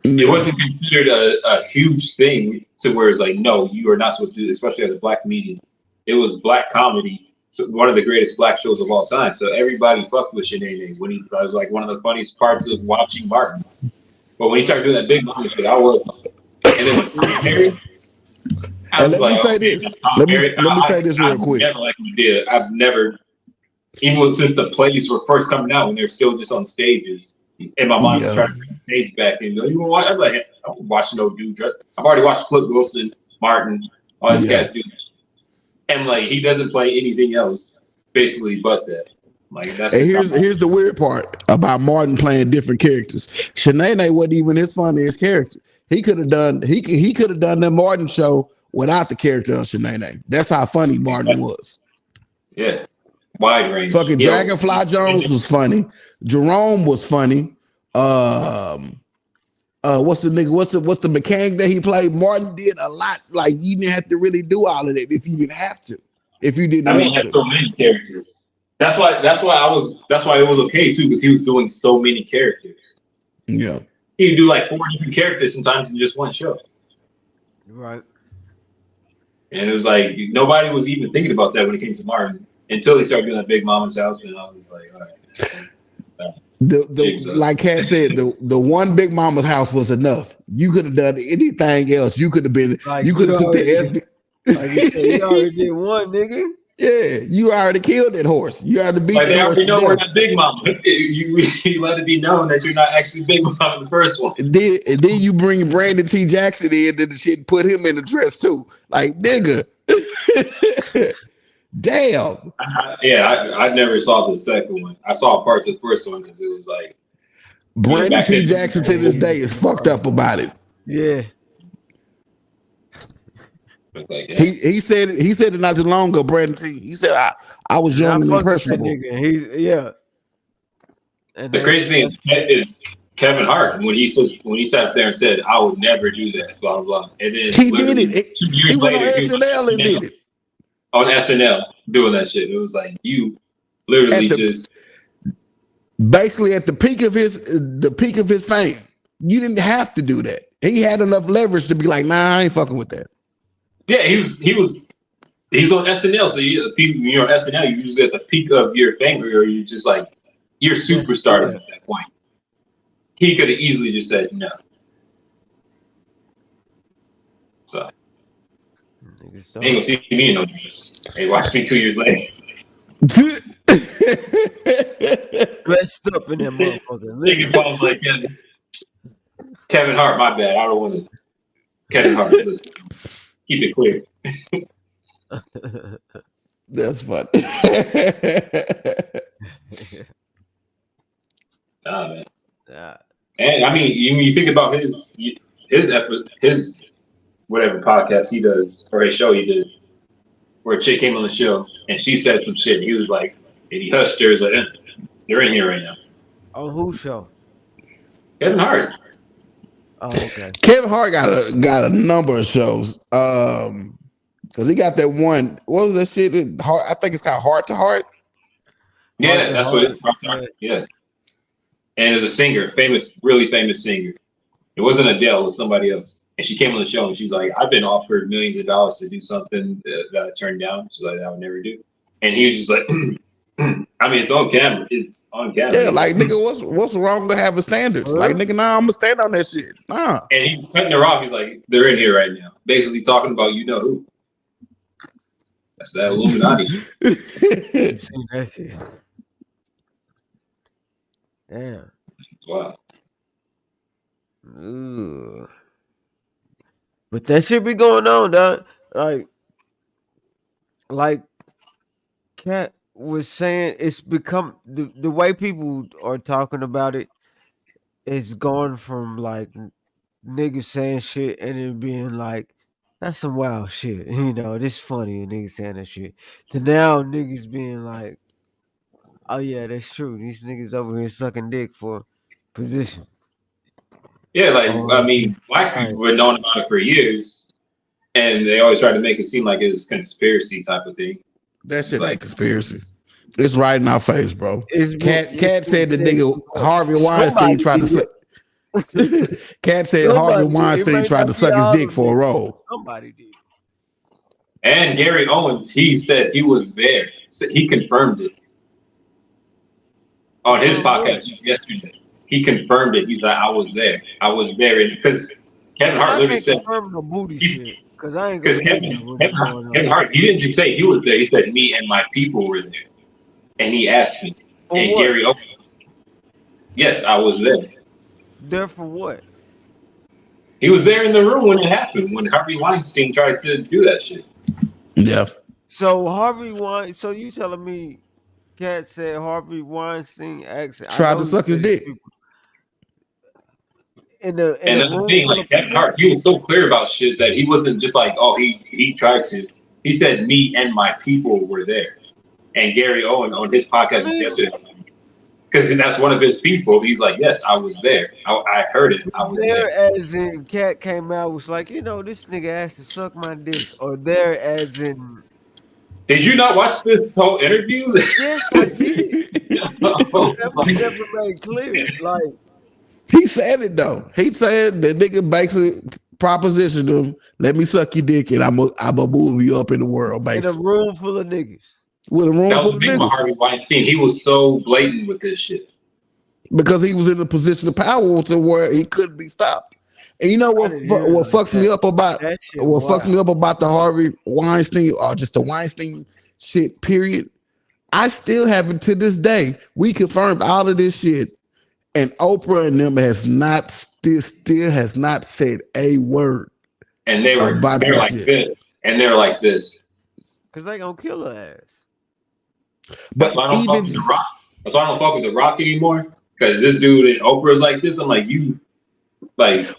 Speaker 4: it wasn't considered a huge thing to where it's like, no, you are not supposed to do it, especially as a black comedian. It was black comedy, so one of the greatest black shows of all time. So everybody fucked with Sinead when he was like one of the funniest parts of watching Martin. But when he started doing that Big Mama shit, I was and then when Tom Perry,
Speaker 2: let me say this real quick.
Speaker 4: Never like we did. I've never, even since the plays were first coming out when they're still just on stages. And my mom's trying to bring the stage back and you know what? I'm like, I'm watching no dude. I've already watched Flip Wilson, Martin, all these guys do that. And like he doesn't play anything else basically but that. Like that's
Speaker 2: and here's the weird part about Martin playing different characters. Shanae wasn't even his funniest character. He could have done the Martin show without the character of Shanae. That's how funny Martin was.
Speaker 4: Yeah. Wide range.
Speaker 2: Fucking Dragonfly Jones was funny. Jerome was funny. What's the mechanic that he played? Martin did a lot. Like you didn't have to really do all of that if you didn't have to. If you didn't want to.
Speaker 4: So many characters. That's why it was okay too, because he was doing so many characters.
Speaker 2: Yeah.
Speaker 4: He'd do like 4 different characters sometimes in just one show.
Speaker 3: Right.
Speaker 4: And it was like nobody was even thinking about that when it came to Martin until he started doing that Big Mama's House, and I was like, all right.
Speaker 2: Like Katt said, the one Big Mama's House was enough. You could have done anything else. You could have been.
Speaker 3: Like
Speaker 2: you could have took the FBI.
Speaker 3: Like you said, you already did one, nigga.
Speaker 2: Yeah, you already killed that horse. You already beat
Speaker 4: like
Speaker 2: that horse.
Speaker 4: They already know we're not Big Mama. You let it be known that you're not actually Big Mama in the first one.
Speaker 2: And then you bring Brandon T. Jackson in, then the shit and put him in the dress too. Like, nigga. Damn.
Speaker 4: I never saw the second one. I saw parts of the first one because it was like
Speaker 2: Brandon T. Jackson to this day is fucked up about it.
Speaker 3: Yeah.
Speaker 4: Like,
Speaker 2: he said it not too long ago. Brandon T. He said I was young and impressionable.
Speaker 4: And the crazy thing is Kevin Hart when he sat there and said I would never do that, blah blah blah, and then
Speaker 2: he did it. He went on SNL and did it
Speaker 4: on SNL doing that shit. It was like you literally just
Speaker 2: basically at the peak of his fame. You didn't have to do that. He had enough leverage to be like, nah, I ain't fucking with that.
Speaker 4: Yeah, he's on SNL. So you're on SNL, you're usually at the peak of your fame, or you're just like you're superstar at that point. He could have easily just said no. So ain't gonna see me in no news. Hey, watch me 2 years later.
Speaker 3: Dressed up in that motherfucker.
Speaker 4: Thinking bombs like Kevin Hart, my bad. I don't want to. Kevin Hart, listen. Keep it clear.
Speaker 2: That's funny.
Speaker 4: Man. And I mean, when you think about his effort, his whatever podcast he does or his show he did, where a chick came on the show and she said some shit, and he was like, and he hushed her, like, they're in here right now.
Speaker 3: On whose show?
Speaker 4: Kevin Hart.
Speaker 3: Oh, okay.
Speaker 2: Kevin Hart got a number of shows. Because he got that one. What was that shit? I think it's called Heart to Heart.
Speaker 4: Yeah, that's what it is. Yeah. And as a singer, really famous singer. It wasn't Adele, it was somebody else. And she came on the show and she's like, I've been offered millions of dollars to do something that I turned down. She's like, I would never do. And he was just like, I mean, it's on camera. It's on camera.
Speaker 2: Yeah, like, nigga, what's wrong with having standards? Like, nigga, nah, I'm gonna stand on that shit. Nah.
Speaker 4: And he's cutting her off. He's like, they're in here right now. Basically talking about you know who. That's that Illuminati.
Speaker 3: Seen that shit. Damn.
Speaker 4: Wow.
Speaker 3: Ooh. But that shit be going on, dog. Like Katt was saying, it's become the way people are talking about it. It's gone from like niggas saying shit and it being like, that's some wild shit. You know, this funny and niggas saying that shit. To now niggas being like, oh yeah, that's true. These niggas over here sucking dick for position.
Speaker 4: Yeah, like I mean, black people have known about it for years, and they always try to make it seem like it was conspiracy type of thing.
Speaker 2: That shit ain't conspiracy. It's right in our face, bro. Katt said the nigga Harvey Weinstein tried to suck. Katt said Harvey Weinstein tried to suck his dick for a role.
Speaker 3: Somebody did.
Speaker 4: And Gary Owens, he said he was there. He confirmed it on his podcast yesterday. He confirmed it. He's like, I was there. I was there. Because Kevin Hart literally said,
Speaker 3: no booty shit. Because I ain't
Speaker 4: Kevin Hart, he didn't just say he was there. He said, me and my people were there. And he asked me.
Speaker 3: For
Speaker 4: and
Speaker 3: what?
Speaker 4: Gary Owens, yes, I was there.
Speaker 3: There for what?
Speaker 4: He was there in the room when it happened, when Harvey Weinstein tried to do that shit.
Speaker 2: Yeah.
Speaker 3: So so you telling me Katt said Harvey Weinstein
Speaker 2: tried to suck his dick.
Speaker 4: And that's the thing, like Kevin Hart, he was so clear about shit that he wasn't just like, oh, he tried to. He said me and my people were there. And Gary Owen on his podcast just yesterday, because that's one of his people. He's like, yes, I was there. I heard it. I was there.
Speaker 3: As in Katt came out was like, this nigga asked to suck my dick. Or there as in
Speaker 4: Did you not watch this whole interview?
Speaker 3: Yes, I did. That was never made clear. Like
Speaker 2: he said it though. He said the nigga basically propositioned him, let me suck your dick and I'm gonna move you up in the world, basically.
Speaker 3: In a room full of niggas.
Speaker 2: With a room
Speaker 4: that was
Speaker 2: full
Speaker 4: the
Speaker 2: of
Speaker 4: thing
Speaker 2: niggas.
Speaker 4: about Harvey Weinstein. He was so blatant with this shit.
Speaker 2: Because he was in a position of power to where he couldn't be stopped. And you know what fucks me up about the Harvey Weinstein or just the Weinstein shit, period. I still haven't to this day. We confirmed all of this shit, and Oprah and them still has not said a word.
Speaker 4: And they're like this. And they're like this.
Speaker 3: Because they gonna kill her ass.
Speaker 4: That's why I don't fuck with The Rock. That's why I don't fuck with The Rock anymore. Because this dude and Oprah is like this. I'm like,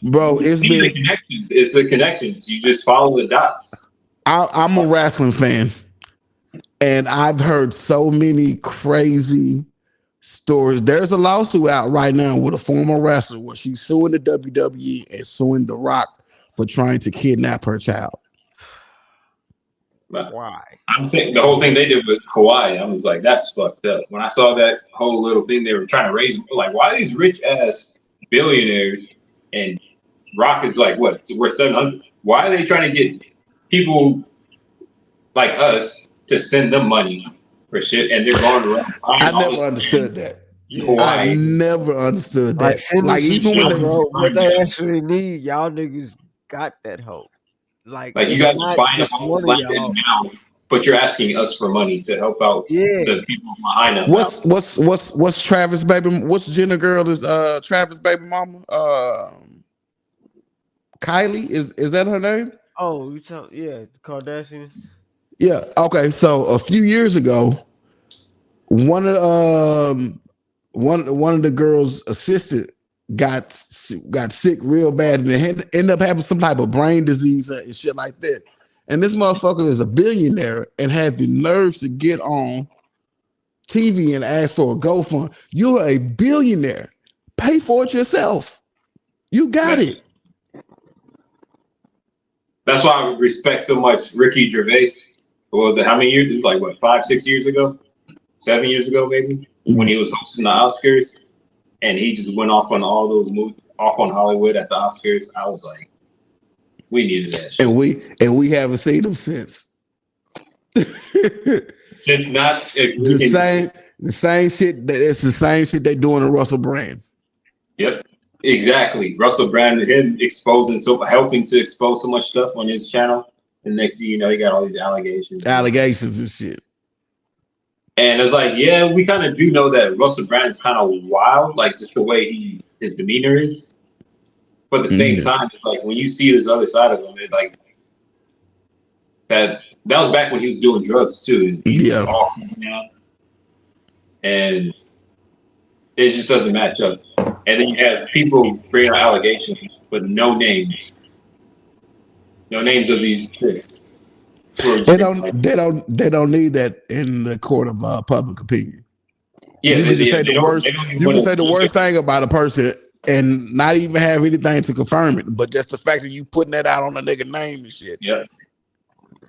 Speaker 2: bro,
Speaker 4: it's the connections. It's the connections. You just follow the dots.
Speaker 2: I'm a wrestling fan, and I've heard so many crazy stories. There's a lawsuit out right now with a former wrestler where she's suing the WWE and suing The Rock for trying to kidnap her child.
Speaker 3: Why?
Speaker 4: I'm saying the whole thing they did with Hawaii, I was like, that's fucked up. When I saw that whole little thing they were trying to raise, like, why are these rich ass billionaires and Rock is like, what? We're 700. Why are they trying to get people like us to send them money for shit? And they're going around.
Speaker 2: I never understood that. I never understood that.
Speaker 3: Like even when what they actually need, y'all niggas got that hope. Like
Speaker 4: you got to find up all this land now, but you're asking us for money to help out the people behind us.
Speaker 2: What's Travis baby? What's Jenna girl is Travis baby mama? Kylie is that her name?
Speaker 3: Oh, the Kardashians.
Speaker 2: Yeah. Okay. So a few years ago, one of the girls' assistant got sick real bad and ended up having some type of brain disease and shit like that. And this motherfucker is a billionaire and had the nerves to get on TV and ask for a GoFund. You're a billionaire. Pay for it yourself. You got it.
Speaker 4: That's why I respect so much Ricky Gervais. What was it? How many years? It was like, what, 5, 6 years ago? 7 years ago, maybe? When he was hosting the Oscars. And he just went off on all those movies, off on Hollywood at the Oscars. I was like, we needed that shit.
Speaker 2: And we haven't seen him since.
Speaker 4: It's not
Speaker 2: the same shit. It's the same shit they doing to Russell Brand.
Speaker 4: Yep, exactly. Russell Brand, him helping to expose so much stuff on his channel. And next thing you know, he got all these allegations
Speaker 2: and shit.
Speaker 4: And it's like, yeah, we kind of do know that Russell Brand is kind of wild, like just the way his demeanor is. But at the same time, it's like when you see this other side of him, it's like that was back when he was doing drugs too. And and it just doesn't match up. And then you have people bringing out allegations, but no names of these chicks.
Speaker 2: They don't need that in the court of public opinion.
Speaker 4: Yeah,
Speaker 2: you can just say the worst. You can say the worst thing about a person and not even have anything to confirm it, but just the fact that you putting that out on a nigga name and shit.
Speaker 4: Yeah,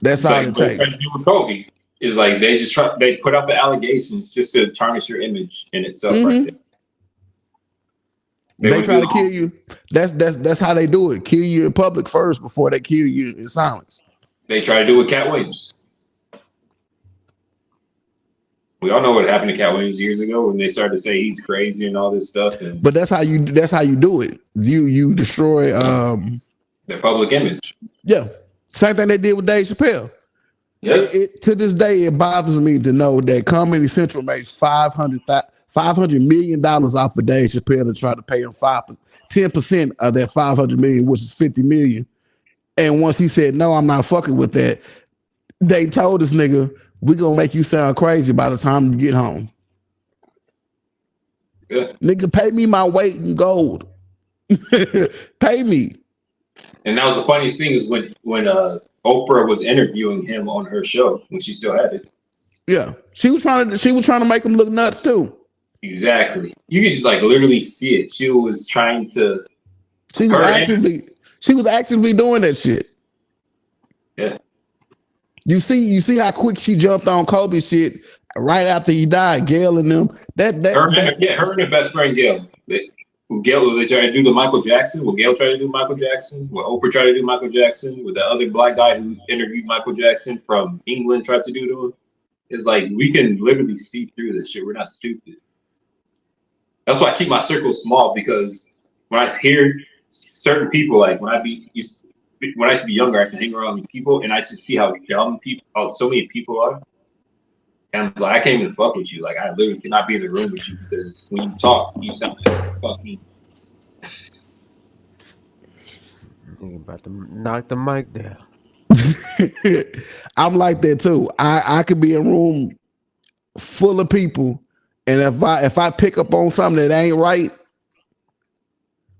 Speaker 2: that's all it takes.
Speaker 4: Kobe is like they put up the allegations just to tarnish your image in itself. Right there.
Speaker 2: They try to kill you. That's how they do it. Kill you in public first before they kill you in silence.
Speaker 4: They try to do with Katt Williams. We all know what happened to Katt Williams years ago when they started to say he's crazy and all this stuff.
Speaker 2: But that's how you do it. You destroy
Speaker 4: their public image.
Speaker 2: Yeah, same thing they did with Dave Chappelle.
Speaker 4: Yeah.
Speaker 2: To this day, it bothers me to know that Comedy Central makes $500 million off of Dave Chappelle to try to pay him 10% of that $500 million, which is $50 million. And once he said, no, I'm not fucking with that, they told this nigga, we're going to make you sound crazy by the time you get home.
Speaker 4: Yeah.
Speaker 2: Nigga, pay me my weight in gold. Pay me.
Speaker 4: And that was the funniest thing is when Oprah was interviewing him on her show when she still had it.
Speaker 2: Yeah. She was trying to make him look nuts too.
Speaker 4: Exactly. You could just like literally see it. She was trying to
Speaker 2: She was actively doing that shit.
Speaker 4: Yeah.
Speaker 2: You see how quick she jumped on Kobe shit right after he died. Gail and them.
Speaker 4: Her and her best friend Gail. Gail, they tried to do the Michael Jackson. Will Gail try to do Michael Jackson? Will Oprah try to do Michael Jackson? Will the other black guy who interviewed Michael Jackson from England try to do to him? It's like we can literally see through this shit. We're not stupid. That's why I keep my circle small, because when I hear certain people, like when I used to be younger, I used to hang around with people, and I just see how dumb so many people are. And I was like, I can't even fuck with you. Like, I literally cannot be in the room with you, because when you talk, you sound like fucking.
Speaker 3: You're about to knock the mic down.
Speaker 2: I'm like that too. I could be in a room full of people, and if I pick up on something that ain't right,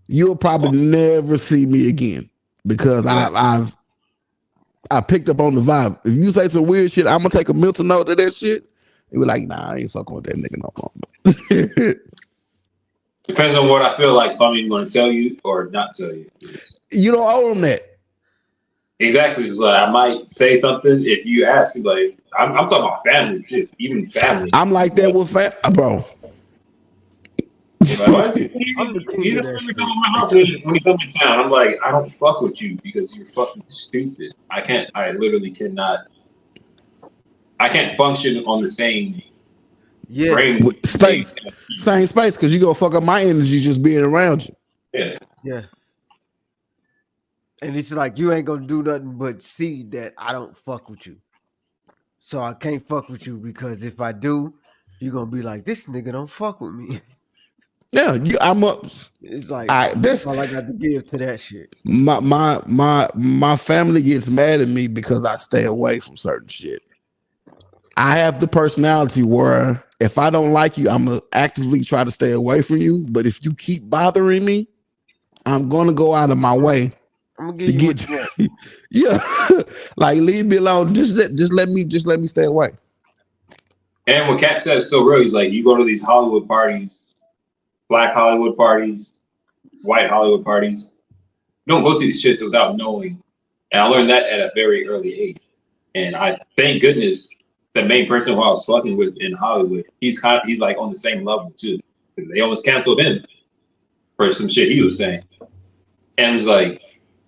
Speaker 2: you'll probably never see me again, because I picked up on the vibe. If you say some weird shit, I'm gonna take a mental note of that shit. And be like, nah, I ain't fucking with that nigga no more.
Speaker 4: Depends on what I feel like, if I'm even gonna tell you or not tell you.
Speaker 2: You don't owe him that.
Speaker 4: Exactly. It's like I might say something if you ask. Like I'm talking about family too, even family.
Speaker 2: I'm like that with bro.
Speaker 4: When you come in town, I'm like, I don't fuck with you because you're fucking stupid. I literally cannot. I can't function on the same brain
Speaker 2: space, same space, because you gonna fuck up my energy just being around you.
Speaker 3: Yeah. And it's like, you ain't gonna do nothing but see that I don't fuck with you. So I can't fuck with you, because if I do, you're gonna be like, this nigga don't fuck with me.
Speaker 2: Yeah, I'm up.
Speaker 3: It's like,
Speaker 2: that's
Speaker 3: all I got to give to that shit.
Speaker 2: My family gets mad at me because I stay away from certain shit. I have the personality where if I don't like you, I'm gonna actively try to stay away from you. But if you keep bothering me, I'm gonna go out of my way.
Speaker 3: I'm gonna give you what you want.
Speaker 2: Yeah, like leave me alone. Just let me stay away.
Speaker 4: And what Katt says so real. He's like, you go to these Hollywood parties, black Hollywood parties, white Hollywood parties. You don't go to these shits without knowing. And I learned that at a very early age. And I thank goodness the main person who I was fucking with in Hollywood, he's like on the same level too, because they almost canceled him for some shit he was saying. And it's like,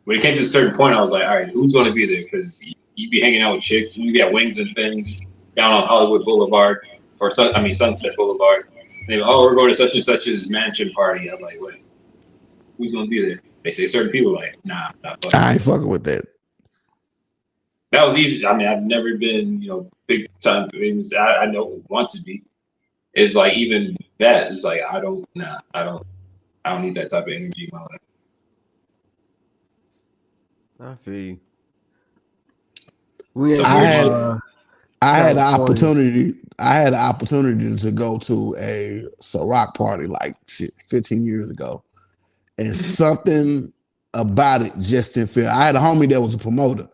Speaker 4: when it came to a certain point, I was like, all right, who's going to be there? Because you'd be hanging out with chicks, you got wings and things down on Hollywood Boulevard, or Sunset Boulevard. And they go, oh, we're going to such and such's mansion party. I was like, wait, who's going to be there? They say certain people, like, nah, not fucking.
Speaker 2: I ain't fucking with that.
Speaker 4: That was even. I mean, I've never been, big time famous. I don't want to be. It's like even that. It's like I don't need that type of energy in my life.
Speaker 3: I feel you.
Speaker 2: I had an opportunity to go to a Ciroc party like 15 years ago, and something about it just didn't feel. I had a homie that was a promoter,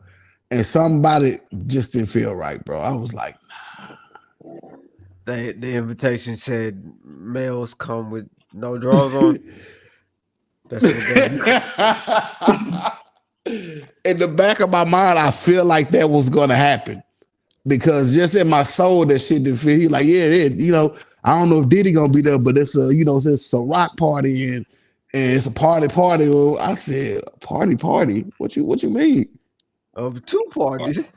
Speaker 2: and somebody just didn't feel right, bro. I was like, nah.
Speaker 3: The invitation said males come with no drawers on. That's what
Speaker 2: in the back of my mind, I feel like that was gonna happen, because just in my soul, that shit didn't feel. He like, yeah, I don't know if Diddy gonna be there, but it's it's a rock party and it's a party. Well, I said, party. What you mean?
Speaker 3: Of 2 parties.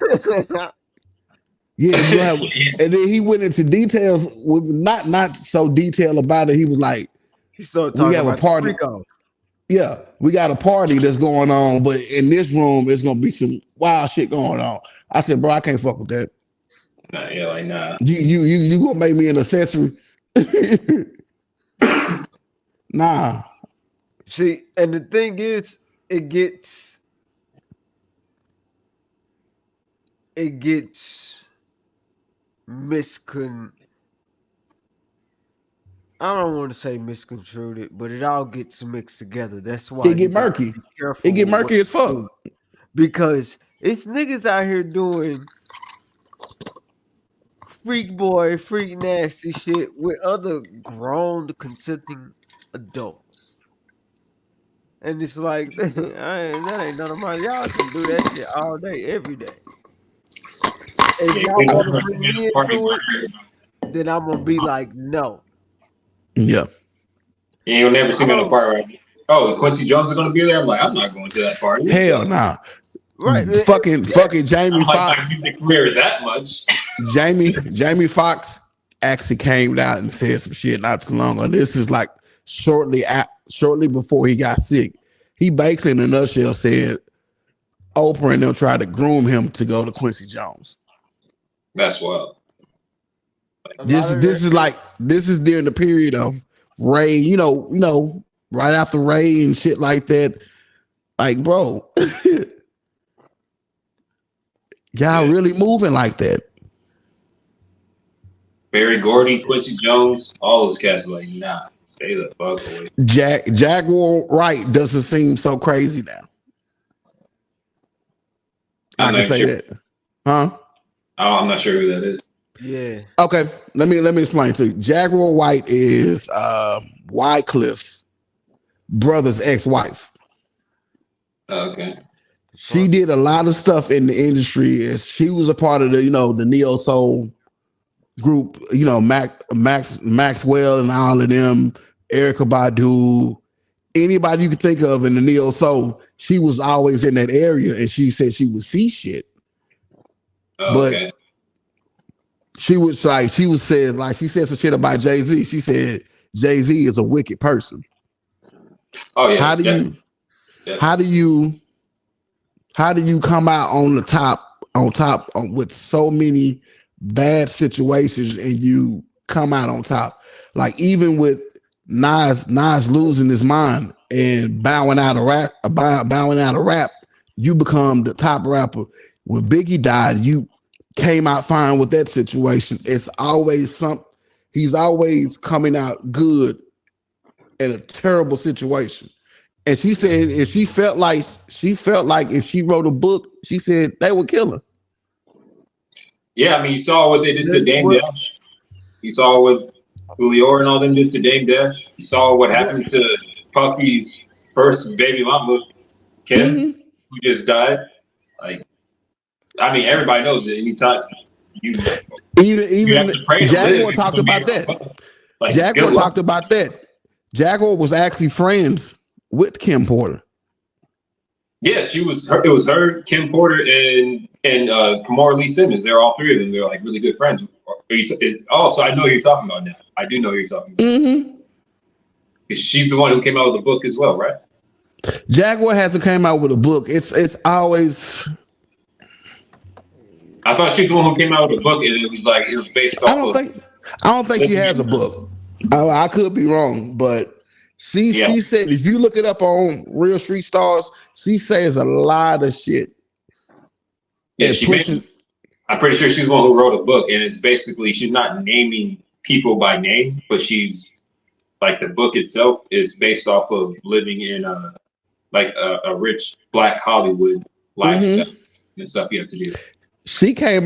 Speaker 2: Yeah, and then he went into details with not so detailed about it. He was like,
Speaker 3: he started talking about a party.
Speaker 2: Yeah, we got a party that's going on, but in this room, it's gonna be some wild shit going on. I said, bro, I can't fuck with that.
Speaker 4: Nah, yeah, like nah.
Speaker 2: You gonna make me an accessory? Nah.
Speaker 3: See, and the thing is, it gets I don't want to say misconstrued, but it all gets mixed together. That's why
Speaker 2: it get murky. It get murky as fuck.
Speaker 3: Because it's niggas out here doing freak nasty shit with other grown consenting adults. And it's like, that ain't none of mine. Y'all can do that shit all day, every day. if y'all want to bring me into it, then I'm gonna be like, no.
Speaker 2: Yeah.
Speaker 4: You'll never see me in a party, right? Oh, Quincy Jones is gonna be there. I'm like, I'm not going to that party.
Speaker 2: Hell nah.
Speaker 3: Right.
Speaker 2: Fucking Jamie Foxx.
Speaker 4: My music career that much.
Speaker 2: Jamie Foxx actually came out and said some shit not too long ago. This is like shortly before he got sick. He basically, in a nutshell, said Oprah and them tried to groom him to go to Quincy Jones.
Speaker 4: That's wild.
Speaker 2: This is during the period of Ray, you know, right after Ray and shit like that. Like, bro, y'all really moving like that.
Speaker 4: Barry Gordy, Quincy Jones, all those cats like, nah, stay the fuck away.
Speaker 2: Jaguar Wright doesn't seem so crazy now. I can say that. Huh?
Speaker 4: Oh, I'm not sure who that is.
Speaker 3: Yeah.
Speaker 2: Okay, let me explain to you. Jaguar White is Wycliffe's brother's ex-wife.
Speaker 4: Okay.
Speaker 2: She did a lot of stuff in the industry. She was a part of the, the neo soul group, Maxwell and all of them, Erykah Badu, anybody you could think of in the neo soul. She was always in that area, and she said she would see shit.
Speaker 4: Okay.
Speaker 2: But she said some shit about Jay-Z. She said Jay-Z is a wicked person.
Speaker 4: Oh yeah.
Speaker 2: How do you come out on top with so many bad situations and you come out on top? Like even with Nas losing his mind and bowing out of rap, you become the top rapper. When Biggie died, you came out fine with that situation. It's always he's always coming out good in a terrible situation. And she said if she felt like if she wrote a book, she said they would kill her.
Speaker 4: Yeah, I mean, you saw what they did to Dame Dash. You saw what Julio and all them did to Dame Dash. You saw what happened to Puffy's first baby mama, Kim, who just died. Like, I mean, everybody knows that anytime you have to pray
Speaker 2: Jaguar talked about that.
Speaker 4: Like,
Speaker 2: Jaguar talked about that. Jaguar was actually friends with Kim Porter.
Speaker 4: Yeah, it was her, Kim Porter, and Kamora Lee Simmons. They're all three of them. They're like really good friends. So I know who you're talking about now. I do know who you're talking about. Mm-hmm. She's the one who came out with the book as well, right?
Speaker 2: Jaguar hasn't came out with a book. It's always.
Speaker 4: I thought she's the one who came out with a book, and it was based off.
Speaker 2: I don't think she has a book. I could be wrong, but she said if you look it up on Real Street Stars, she says a lot of shit.
Speaker 4: Yeah, I'm pretty sure she's the one who wrote a book, and it's basically she's not naming people by name, but she's like the book itself is based off of living in a rich Black Hollywood lifestyle and stuff you have to do.
Speaker 2: She came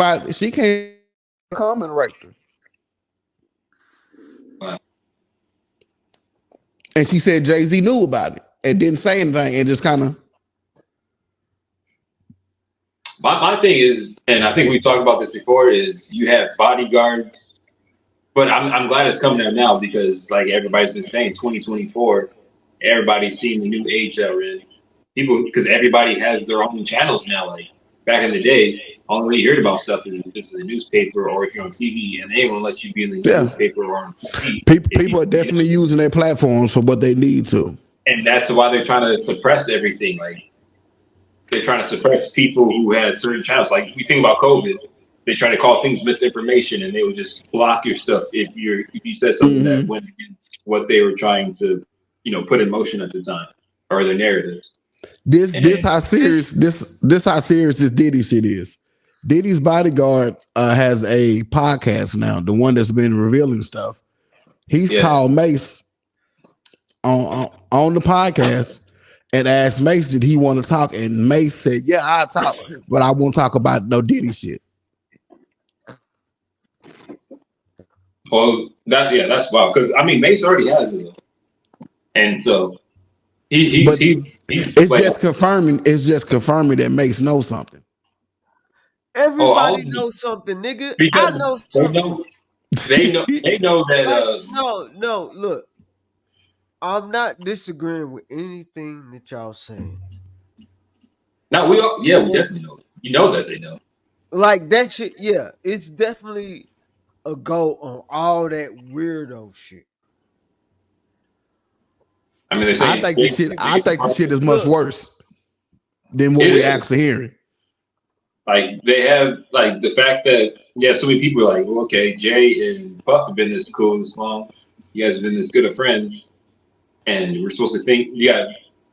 Speaker 2: comment writer.
Speaker 4: Wow.
Speaker 2: And she said Jay-Z knew about it and didn't say anything and just kind of.
Speaker 4: My thing is, and I think we've talked about this before, is you have bodyguards, but I'm glad it's coming out now because like everybody's been saying 2024, everybody's seeing the new age that we're in. People, because everybody has their own channels now. Like back in the day, all you heard about stuff is just in the newspaper or if you're on TV, and they won't let you be in the newspaper or on TV.
Speaker 2: People are definitely using their platforms for what they need to.
Speaker 4: And that's why they're trying to suppress everything. Like they're trying to suppress people who had certain channels. Like we think about COVID, they try to call things misinformation, and they would just block your stuff if you said something that went against what they were trying to, put in motion at the time or their narratives.
Speaker 2: This how serious this Diddy shit is. Diddy's bodyguard has a podcast now, the one that's been revealing stuff. He's called Mace on the podcast and asked Mace, did he want to talk? And Mace said, yeah, I'll talk, but I won't talk about no Diddy shit.
Speaker 4: Well, that's wild. Because I mean, Mace already has it, and so
Speaker 2: it's just confirming that Mace knows something.
Speaker 3: Everybody knows something, nigga.
Speaker 4: Because
Speaker 3: I know something.
Speaker 4: They know that.
Speaker 3: No. Look, I'm not disagreeing with anything that y'all saying.
Speaker 4: No, we definitely know. You know that they know.
Speaker 3: Like that shit, yeah. It's definitely a go on all that weirdo shit.
Speaker 4: I mean,
Speaker 2: I think the shit is much worse than what we actually hearing.
Speaker 4: Like they have like the fact that so many people are like, well, okay, Jay and Puff have been this cool this long. You guys have been this good of friends, and we're supposed to think you got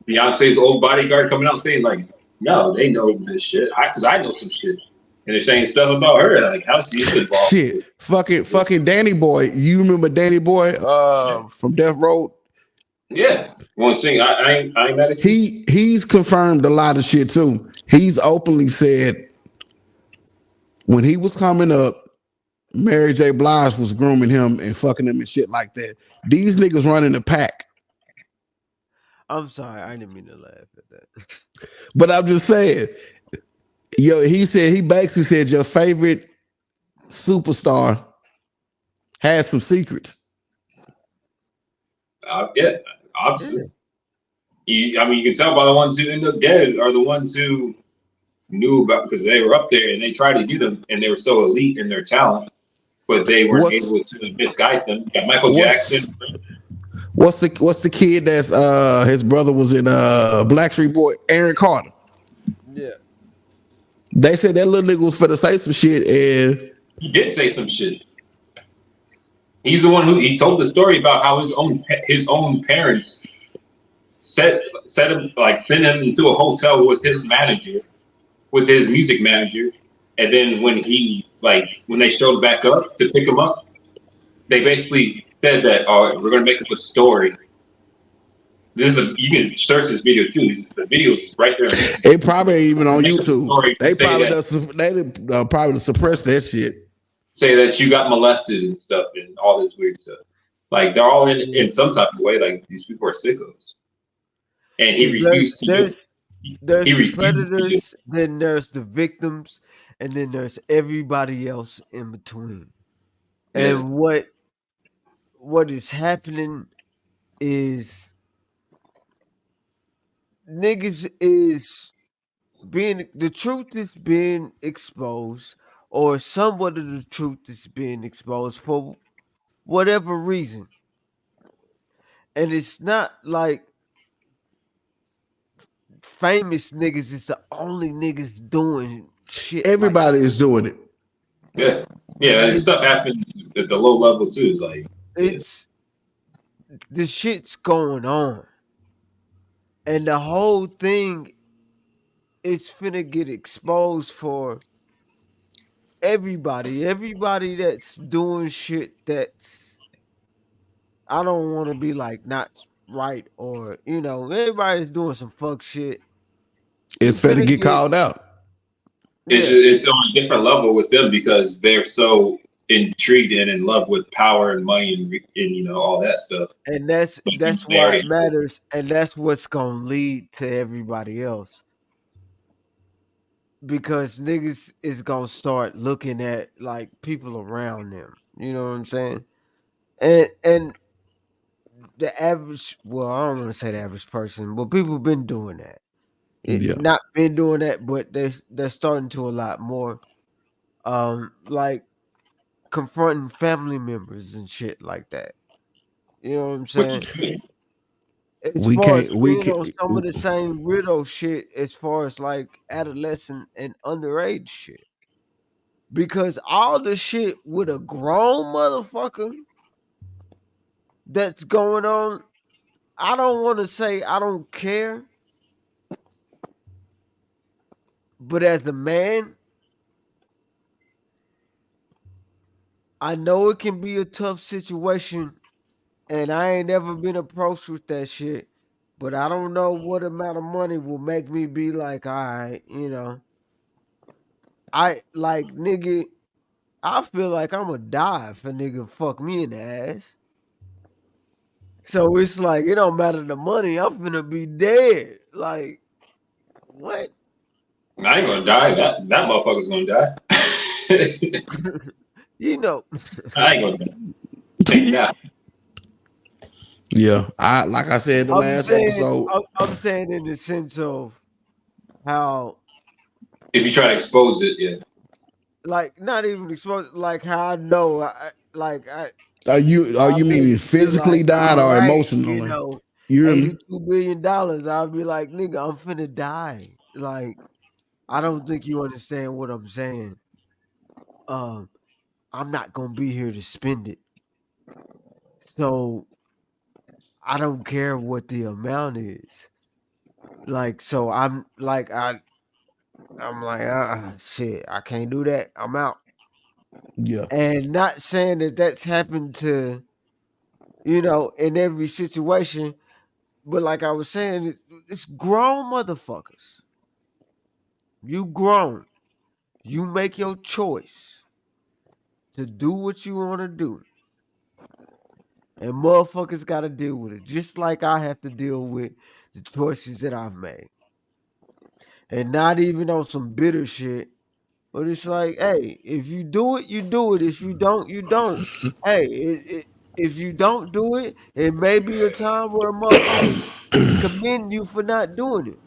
Speaker 4: Beyonce's old bodyguard coming out saying like, no, they know this shit. Because I know some shit. And they're saying stuff about her, like how she's involved.
Speaker 2: Shit, fucking Danny Boy. You remember Danny Boy from Death Row?
Speaker 4: Yeah, one thing I ain't mad at you.
Speaker 2: He's confirmed a lot of shit too. He's openly said when he was coming up, Mary J. Blige was grooming him and fucking him and shit like that. These niggas running the pack.
Speaker 3: I'm sorry, I didn't mean to laugh at that.
Speaker 2: But I'm just saying, he basically said your favorite superstar has some secrets.
Speaker 4: Yeah, obviously. You can tell by the ones who end up dead are the ones who knew about because they were up there and they tried to get them and they were so elite in their talent, but they weren't able to misguide them. You got Michael Jackson.
Speaker 2: What's the kid that's his brother was in Blackstreet Boy, Aaron Carter?
Speaker 3: Yeah.
Speaker 2: They said that little nigga was finna say some shit and
Speaker 4: he did say some shit. He's the one who he told the story about how his own parents sent him into a hotel with his manager, with his music manager, and then when they showed back up to pick him up, they basically said that we're gonna make up a story. You can search this video too. The video's right there.
Speaker 2: It probably ain't even on YouTube. They probably suppress that shit.
Speaker 4: Say that you got molested and stuff and all this weird stuff. Like they're all in some type of way. Like these people are sickos. And he refused to.
Speaker 3: There's predators, then there's the victims, and then there's everybody else in between. Yeah. And what is happening is niggas is the truth is being exposed, or somewhat of the truth is being exposed for whatever reason. And it's not like famous niggas is the only niggas doing shit.
Speaker 2: Everybody is doing it.
Speaker 4: Yeah. Yeah, stuff happens at the low level too. It's like
Speaker 3: the shit's going on. And the whole thing is finna get exposed for everybody. Everybody that's doing shit that's, I don't want to be like not right, or everybody's doing some fuck shit.
Speaker 2: It's finna get called out.
Speaker 4: It's on a different level with them because they're so intrigued and in love with power and money and all that stuff.
Speaker 3: And that's why it matters, and that's what's gonna lead to everybody else. Because niggas is gonna start looking at like people around them. You know what I'm saying? And the average, well, I don't want to say the average person, but people been doing that. Not been doing that, but they're starting to a lot more. Like confronting family members and shit like that. You know what I'm saying? We can't some of the same weirdo shit as far as like adolescent and underage shit. Because all the shit with a grown motherfucker that's going on, I don't want to say I don't care. But as a man, I know it can be a tough situation, and I ain't ever been approached with that shit. But I don't know what amount of money will make me be like, all right, I like nigga. I feel like I'm gonna die if a nigga fuck me in the ass. So it's like it don't matter the money. I'm gonna be dead. Like what?
Speaker 4: I ain't gonna die. That motherfucker's gonna die.
Speaker 3: You know.
Speaker 4: I ain't gonna die. Take that.
Speaker 2: Yeah, like I said the last episode.
Speaker 3: I'm saying in the sense of how,
Speaker 4: if you try to expose it, yeah.
Speaker 3: Like not even expose, like how I know,
Speaker 2: Are you meaning physically
Speaker 3: like,
Speaker 2: died
Speaker 3: all
Speaker 2: or
Speaker 3: right,
Speaker 2: emotionally? You hear me?
Speaker 3: $82 billion. I'll be like, nigga, I'm finna die. Like, I don't think you understand what I'm saying. I'm not gonna be here to spend it. So I don't care what the amount is. Like, so I'm like, shit, I can't do that. I'm out.
Speaker 2: Yeah.
Speaker 3: And not saying that that's happened to, in every situation, but like I was saying, it's grown motherfuckers. You grown. You make your choice to do what you want to do. And motherfuckers got to deal with it. Just like I have to deal with the choices that I've made. And not even on some bitter shit. But it's like, hey, if you do it, you do it. If you don't, you don't. Hey, if you don't do it, it may be a time where a motherfucker commend you for not doing it.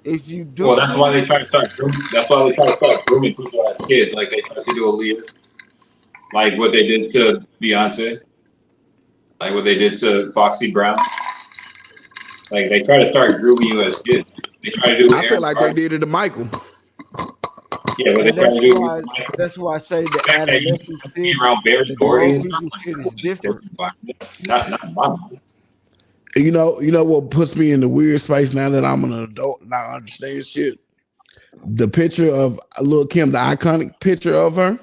Speaker 3: If you
Speaker 4: Well,
Speaker 3: do
Speaker 4: that's why
Speaker 3: it,
Speaker 4: they try to start. That's why they try to start grooming people as kids, like they tried to do Aaliyah, like what they did to Beyonce, like what they did to Foxy Brown. Like they try to start grooming you as kids. They try to do
Speaker 2: I feel
Speaker 4: Aaron
Speaker 2: like they
Speaker 4: Carter.
Speaker 2: did it to Michael.
Speaker 4: Yeah, what they
Speaker 3: and
Speaker 4: try to do with Michael.
Speaker 3: that's why I say
Speaker 4: The
Speaker 3: the
Speaker 4: fact that you
Speaker 3: adolescent
Speaker 4: have to be
Speaker 3: shit
Speaker 4: around Bears
Speaker 3: and the
Speaker 4: Gordy
Speaker 3: grown
Speaker 4: and stuff
Speaker 3: people
Speaker 4: like
Speaker 3: shit
Speaker 4: that
Speaker 3: is
Speaker 4: was just
Speaker 3: different.
Speaker 4: different environment. Not in my mind.
Speaker 2: You know what puts me in the weird space now that I'm an adult and I understand shit. The picture of Lil Kim, the iconic picture of her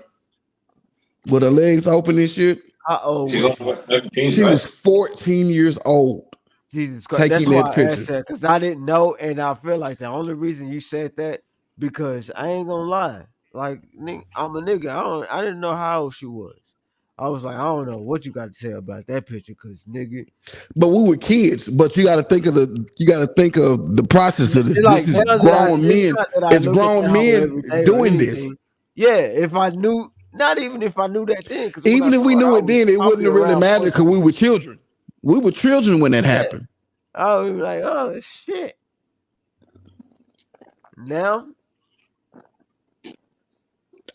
Speaker 2: with her legs open and shit.
Speaker 3: How old
Speaker 4: She's
Speaker 3: was
Speaker 4: only
Speaker 3: she?
Speaker 4: what 17,
Speaker 2: She
Speaker 4: right?
Speaker 2: was 14 years old
Speaker 3: Jesus Christ. That's
Speaker 2: taking
Speaker 3: why
Speaker 2: that
Speaker 3: I
Speaker 2: picture.
Speaker 3: asked that, because I didn't know, and I feel like the only reason you said that, because I ain't gonna lie. Like, I'm a nigga. I didn't know how old she was. I was like, I don't know what you got to say about that picture, because nigga.
Speaker 2: But we were kids. But you got to think of the process of this.
Speaker 3: Like
Speaker 2: This is
Speaker 3: now that
Speaker 2: grown
Speaker 3: it's
Speaker 2: men.
Speaker 3: not that I
Speaker 2: It's
Speaker 3: look at
Speaker 2: grown
Speaker 3: that hoe
Speaker 2: men
Speaker 3: every day or
Speaker 2: doing this.
Speaker 3: anything. Yeah, if I knew, not even if I knew that then, because when I
Speaker 2: Even if
Speaker 3: saw
Speaker 2: we
Speaker 3: it,
Speaker 2: knew
Speaker 3: I
Speaker 2: it
Speaker 3: was
Speaker 2: then, it
Speaker 3: probably
Speaker 2: wouldn't have really
Speaker 3: around
Speaker 2: mattered because
Speaker 3: 14.
Speaker 2: we were children. We were children when that
Speaker 3: Yeah,
Speaker 2: happened.
Speaker 3: I was like, oh shit. Now,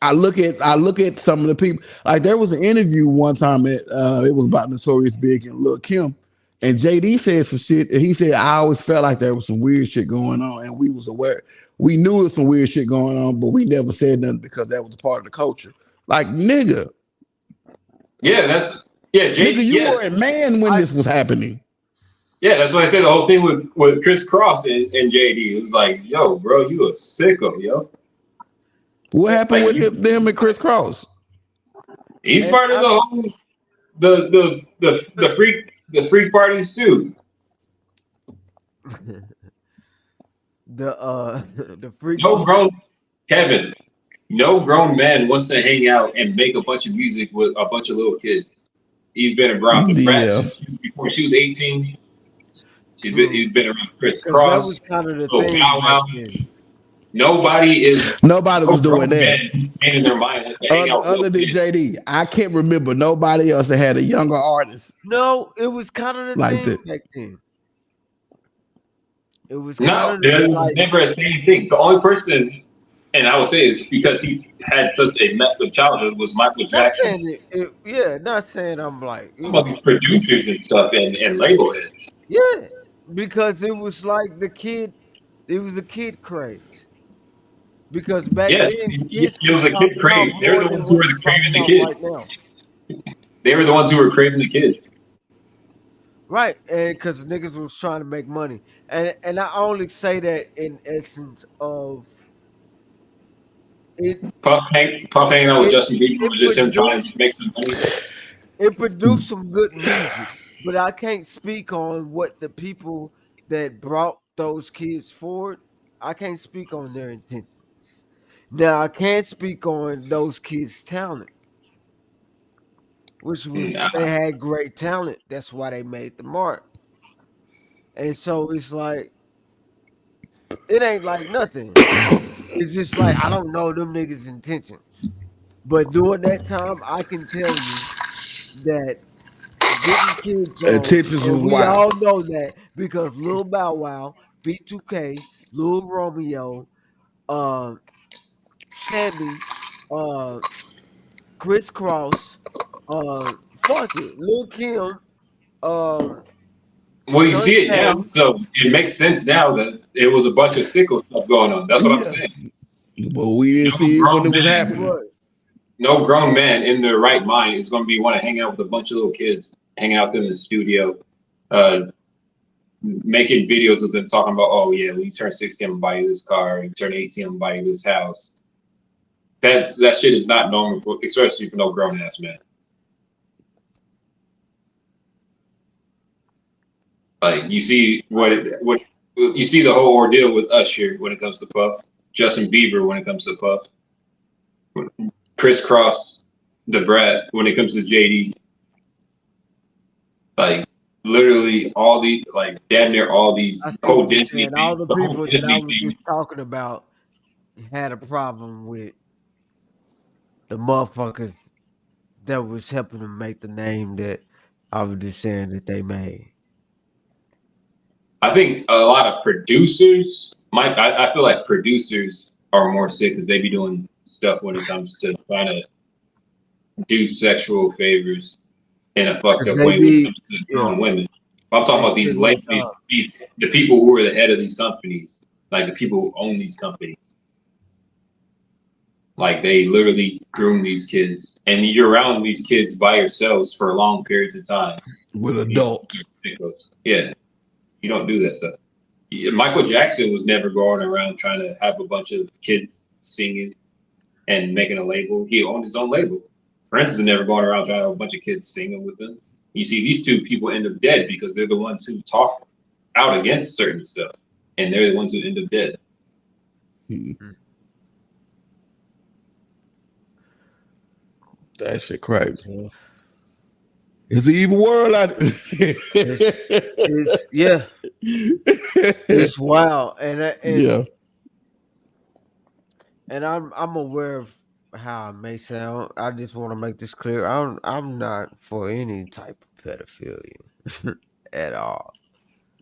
Speaker 2: I look at some of the people. Like there was an interview one time at it was about Notorious Big and Lil Kim, and JD said some shit, and he said I always felt like there was some weird shit going on, and we was aware. We knew there was some weird shit going on, but we never said nothing because that was a part of the culture. Like nigga,
Speaker 4: Yeah,
Speaker 2: nigga,
Speaker 4: JD.
Speaker 2: you were
Speaker 4: Yes,
Speaker 2: a man when this was happening.
Speaker 4: yeah, that's why I said the whole thing with Chris Cross and JD. It was like, yo, bro, you a sicko, yo.
Speaker 2: What happened
Speaker 4: Like
Speaker 2: with them and Chris Cross?
Speaker 4: he's
Speaker 3: and
Speaker 4: part of the whole the freak parties too.
Speaker 3: the freak
Speaker 4: No
Speaker 3: offs.
Speaker 4: grown Kevin, no grown man wants to hang out and make a bunch of music with a bunch of little kids. He's been around the brat
Speaker 2: Yeah.
Speaker 4: since before she was 18.
Speaker 3: True,
Speaker 4: He's been around Chris
Speaker 3: because that was
Speaker 4: Cross,
Speaker 3: kind of the
Speaker 4: Lil
Speaker 3: thing
Speaker 4: Bow
Speaker 3: back
Speaker 4: Wow.
Speaker 3: then.
Speaker 2: Nobody
Speaker 4: No
Speaker 2: was doing
Speaker 4: grown
Speaker 2: that.
Speaker 4: man in their mind wants to hang out with
Speaker 2: Other
Speaker 4: little
Speaker 2: than
Speaker 4: kids.
Speaker 2: JD, I can't remember nobody else that had a younger artist
Speaker 3: No, it was kind of the
Speaker 2: like
Speaker 3: thing
Speaker 2: that.
Speaker 3: back then. It was kind
Speaker 4: No,
Speaker 3: of
Speaker 4: there was
Speaker 3: like,
Speaker 4: never a same thing. The only person, and I would say is because he had such a messed up childhood, was Michael
Speaker 3: not
Speaker 4: Jackson.
Speaker 3: saying yeah, not saying I'm like,
Speaker 4: Some of these producers and stuff and label heads.
Speaker 3: yeah, because it was like it was a kid craze. Because back
Speaker 4: Yes,
Speaker 3: then, kids
Speaker 4: it
Speaker 3: was
Speaker 4: was a kid
Speaker 3: popping off
Speaker 4: craze. They were
Speaker 3: more
Speaker 4: the
Speaker 3: than
Speaker 4: ones who
Speaker 3: what
Speaker 4: were
Speaker 3: is
Speaker 4: craving
Speaker 3: popping
Speaker 4: the
Speaker 3: off right
Speaker 4: kids.
Speaker 3: now.
Speaker 4: They were the ones who were craving the kids.
Speaker 3: Right, and because niggas was trying to make money, and I only say that in essence of it.
Speaker 4: Puff hanging out with
Speaker 3: It
Speaker 4: Justin Bieber
Speaker 3: it
Speaker 4: was just him trying to
Speaker 3: produced
Speaker 4: make some money.
Speaker 3: it produced some good music, but I can't speak on what the people that brought those kids forward. I can't speak on their intentions. Now I can't speak on those kids' talent, which was
Speaker 4: Nah.
Speaker 3: they had great talent. That's why they made the mark. And so it's like it ain't like nothing. It's just like I don't know them niggas' intentions. But during that time, I can tell you that getting kids on,
Speaker 2: Intentions
Speaker 3: and
Speaker 2: was
Speaker 3: we
Speaker 2: wild.
Speaker 3: all know that because Lil Bow Wow, B2K, Lil Romeo, Sammy, uh, Chris Cross, fuck it, Lil Kim, um,
Speaker 4: Well, you see it now,
Speaker 3: Stuntae.
Speaker 4: so it makes sense now that it was a bunch of sickle stuff going on. That's what I'm
Speaker 2: Yeah,
Speaker 4: saying.
Speaker 2: but we didn't
Speaker 4: No
Speaker 2: see it when
Speaker 4: grown
Speaker 2: it was
Speaker 4: man,
Speaker 2: happening.
Speaker 4: no grown man in their right mind is going to be want to hang out with a bunch of little kids, hanging out there in the studio, making videos of them talking about, oh yeah, when you turn 16, I'm gonna buy you this car. When you turn 18, I'm gonna buy you this house. That shit is not normal, for, especially for no grown ass man. Like you see what you see the whole ordeal with Usher when it comes to Puff, Justin Bieber when it comes to Puff, Criss Cross, the Brat when it comes to JD. Like literally all these, like damn near all these
Speaker 3: I see
Speaker 4: whole
Speaker 3: what you're
Speaker 4: Disney
Speaker 3: saying. All
Speaker 4: things,
Speaker 3: the
Speaker 4: the whole
Speaker 3: people that I
Speaker 4: Disney
Speaker 3: was
Speaker 4: thing.
Speaker 3: just talking about had a problem with the motherfuckers that was helping them make the name that I was just saying that they made.
Speaker 4: I think a lot of producers I feel like producers are more sick because they be doing stuff when it comes to trying to do sexual favors in a fucked
Speaker 3: Cause
Speaker 4: up
Speaker 3: they
Speaker 4: way when it
Speaker 3: be,
Speaker 4: comes to
Speaker 3: yeah,
Speaker 4: grown women. I'm talking
Speaker 3: they
Speaker 4: about these
Speaker 3: spend their
Speaker 4: late
Speaker 3: time.
Speaker 4: these the people who are the head of these companies, like the people who own these companies. Like they literally groom these kids, and you're around these kids by yourselves for long periods of time.
Speaker 2: With adults.
Speaker 4: Yeah, you don't do that stuff. Michael Jackson was never going around trying to have a bunch of kids singing and making a label. He owned his own label. Prince was never going around trying to have a bunch of kids singing with him. You see, these two people end up dead because they're the ones who talk out against certain stuff, and they're the ones who end up dead.
Speaker 2: That shit crazy. Yeah. It's an evil world out there.
Speaker 3: It's yeah. It's wild. And
Speaker 2: yeah.
Speaker 3: And I'm aware of how it may sound. I just want to make this clear. I'm not for any type of pedophilia at all.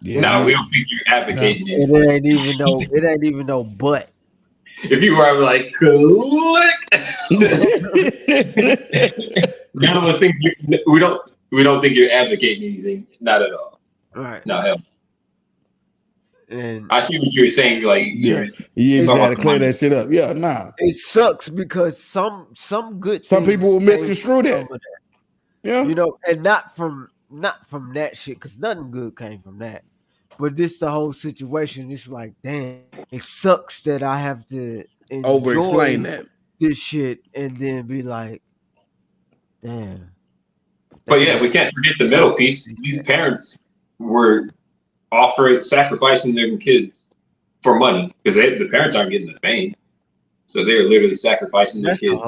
Speaker 2: Yeah,
Speaker 4: now we don't think you're advocating it.
Speaker 3: It ain't even no but.
Speaker 4: If you were like click, none of those things. We don't think you're advocating anything. Not at all.
Speaker 3: Right.
Speaker 4: No hell.
Speaker 3: And
Speaker 4: I see what you're saying. Like
Speaker 2: you just gotta clear that shit up. Yeah, nah.
Speaker 3: It sucks because some good
Speaker 2: some people will misconstrue that. Yeah,
Speaker 3: you know, and not from that shit because nothing good came from that. But this the whole situation. It's like, damn, it sucks that I have to
Speaker 2: over-explain that
Speaker 3: this shit and then be like, damn.
Speaker 4: But yeah, we can't forget the middle piece. These parents were sacrificing their kids for money because the parents aren't getting the fame, so they're literally sacrificing their kids.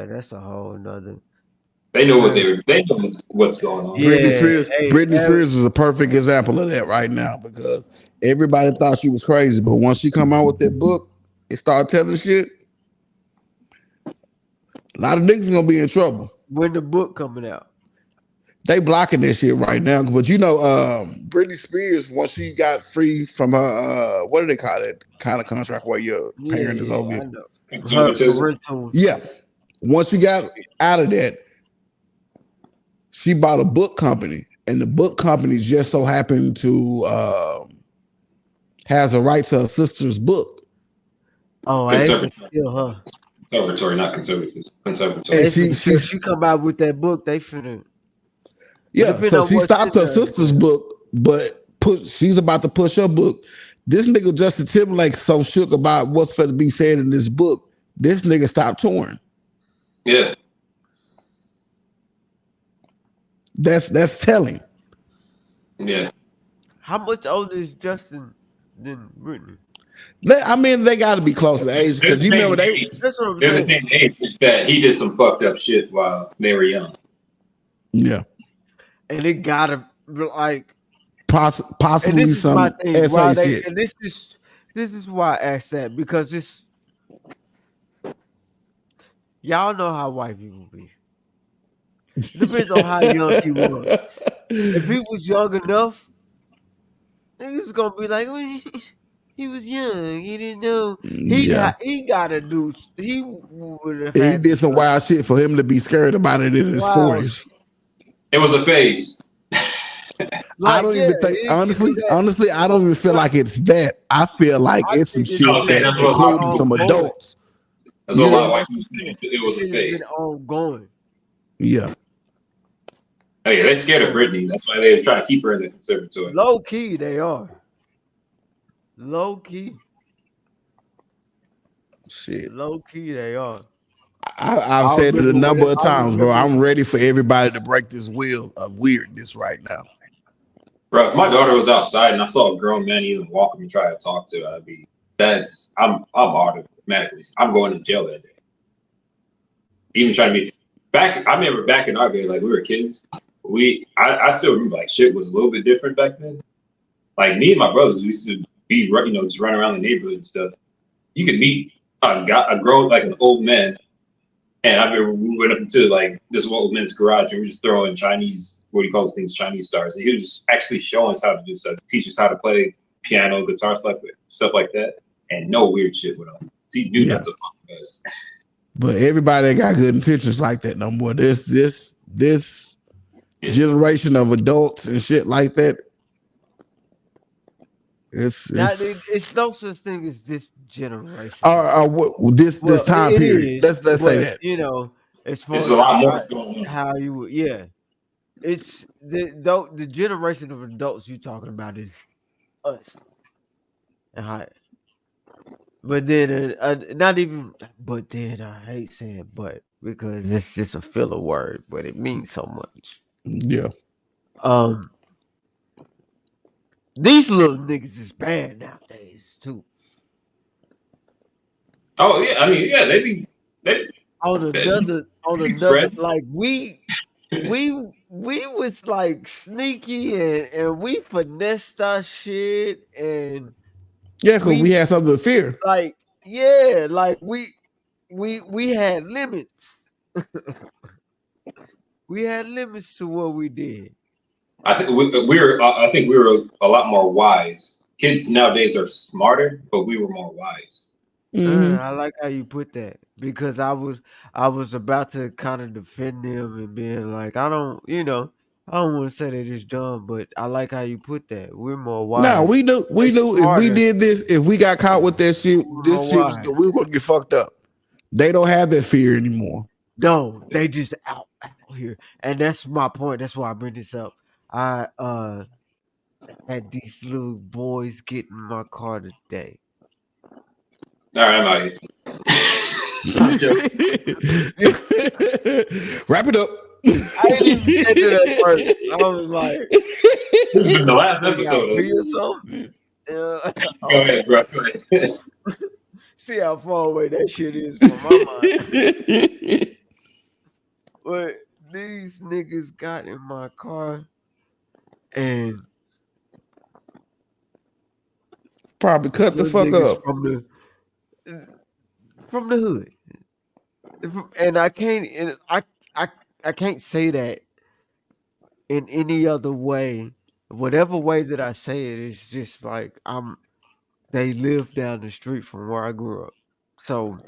Speaker 3: That's a whole nother.
Speaker 4: They know they know what's going on.
Speaker 2: Britney Spears is a perfect example of that right now because everybody thought she was crazy, but once she come out with that book and start telling shit, a lot of niggas gonna be in trouble.
Speaker 3: When the book coming out?
Speaker 2: They blocking that shit right now. But you know, Britney Spears, once she got free from her what do they call it? Kind of contract where your parent is over you. Yeah. Once she got out of that, she bought a book company, and the book company just so happened to has the rights to her sister's book.
Speaker 3: Oh, I didn't kill her.
Speaker 4: Conservatory, not conservative. Conservatory.
Speaker 2: And
Speaker 3: she come out with that book, they finna.
Speaker 2: Yeah, so she stopped her sister's book, but she's about to push her book. This nigga Justin Timberlake so shook about what's for to be said in this book. This nigga stopped touring.
Speaker 4: Yeah.
Speaker 2: That's telling.
Speaker 4: Yeah.
Speaker 3: How much older is Justin than Britney?
Speaker 2: I mean, they got to be close to age because you remember
Speaker 3: That's what I'm
Speaker 4: they're
Speaker 3: saying.
Speaker 4: the same age. It's that he did some fucked up shit while they were young.
Speaker 2: Yeah.
Speaker 3: And it gotta like
Speaker 2: possibly some
Speaker 3: essay
Speaker 2: shit.
Speaker 3: And this is why I asked that because it's Y'all know how white people be. Depends on how young he was. If he was young enough, niggas gonna be like, well, he was young. He didn't know.
Speaker 2: Yeah.
Speaker 3: He gotta do. He would have
Speaker 2: He
Speaker 3: had
Speaker 2: did some wild shit for him to be scared about it in his
Speaker 3: wild
Speaker 2: 40s.
Speaker 4: It was a phase.
Speaker 2: I don't even think, honestly, I don't even feel like it's that. I feel like it's some shit that including some adults.
Speaker 4: That's what a lot of white people think. It was a phase.
Speaker 3: Been ongoing.
Speaker 2: Yeah.
Speaker 4: Oh yeah, they're scared of Britney. That's why they're trying to keep her in the conservatory.
Speaker 3: Low key, they are. Low key.
Speaker 2: Shit.
Speaker 3: Low key, they are.
Speaker 2: I've said it a number of times, bro. I'm ready for everybody to break this wheel of weirdness right now.
Speaker 4: Bro, if my daughter was outside and I saw a grown man even walk up and try to talk to her, I'm automatically. I'm going to jail that day. Even trying to be back. I remember back in our day, like we were kids. I still remember like shit was a little bit different back then. Like me and my brothers, we used to be, just running around the neighborhood and stuff. You could meet a grown, like an old man. And I remember we went up into like this old man's garage and we were just throwing Chinese, what do you call those things, Chinese stars. And he was just actually showing us how to do stuff, teach us how to play piano, guitar, stuff like that. And no weird shit went on. So he knew that's a fucking mess.
Speaker 2: But everybody ain't got good intentions like that no more. This generation of adults and shit like that. It's
Speaker 3: no such thing as this generation.
Speaker 2: This time period. Let's say that.
Speaker 3: You know, it's
Speaker 4: a lot more going on.
Speaker 3: How you it's the generation of adults you talking about is us. But then not even. But then I hate saying "but" because it's just a filler word, but it means so much.
Speaker 2: Yeah.
Speaker 3: These little niggas is bad nowadays too.
Speaker 4: Oh yeah, I mean they be
Speaker 3: on another like we was like sneaky and we finessed our shit and
Speaker 2: because we had something to fear.
Speaker 3: Like like we had limits. We had limits to what we did.
Speaker 4: I think we were a lot more wise. Kids nowadays are smarter, but we were more wise.
Speaker 3: I like how you put that because I was about to kind of defend them and being like, I don't want to say that it's dumb, but I like how you put that. We're more wise.
Speaker 2: No, we knew if we did this, if we got caught with that shit, we were gonna get fucked up. They don't have that fear anymore.
Speaker 3: No, they just out here, and that's my point. That's why I bring this up. I had these little boys get in my car today.
Speaker 4: All right, I'm out here.
Speaker 2: Wrap it up.
Speaker 3: I didn't even get to that first. I was like,
Speaker 4: the last episode
Speaker 3: or something.
Speaker 4: Go ahead, bro. Go ahead.
Speaker 3: See how far away that shit is from my mind. But these niggas got in my car and
Speaker 2: probably cut the fuck up
Speaker 3: from the hood. And I can't say that in any other way. Whatever way that I say it, it's just like they live down the street from where I grew up. So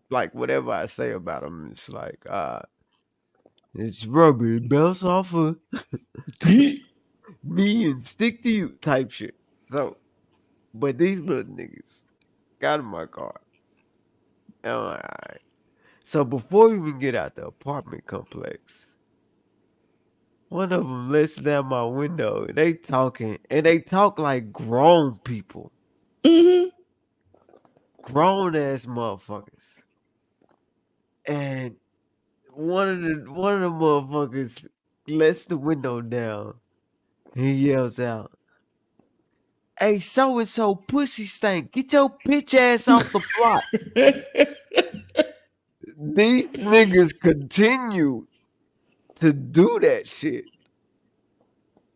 Speaker 3: like whatever I say about them, it's like it's rubber, it bounce off of me and stick to you type shit. So but these little niggas got in my car. And I'm like, all right. So before we even get out the apartment complex, one of them lets down my window and they talking, and they talk like grown people. Grown ass motherfuckers. And one of the motherfuckers lets the window down. He yells out, "Hey, so and so pussy stank. Get your bitch ass off the block." These niggas continue to do that shit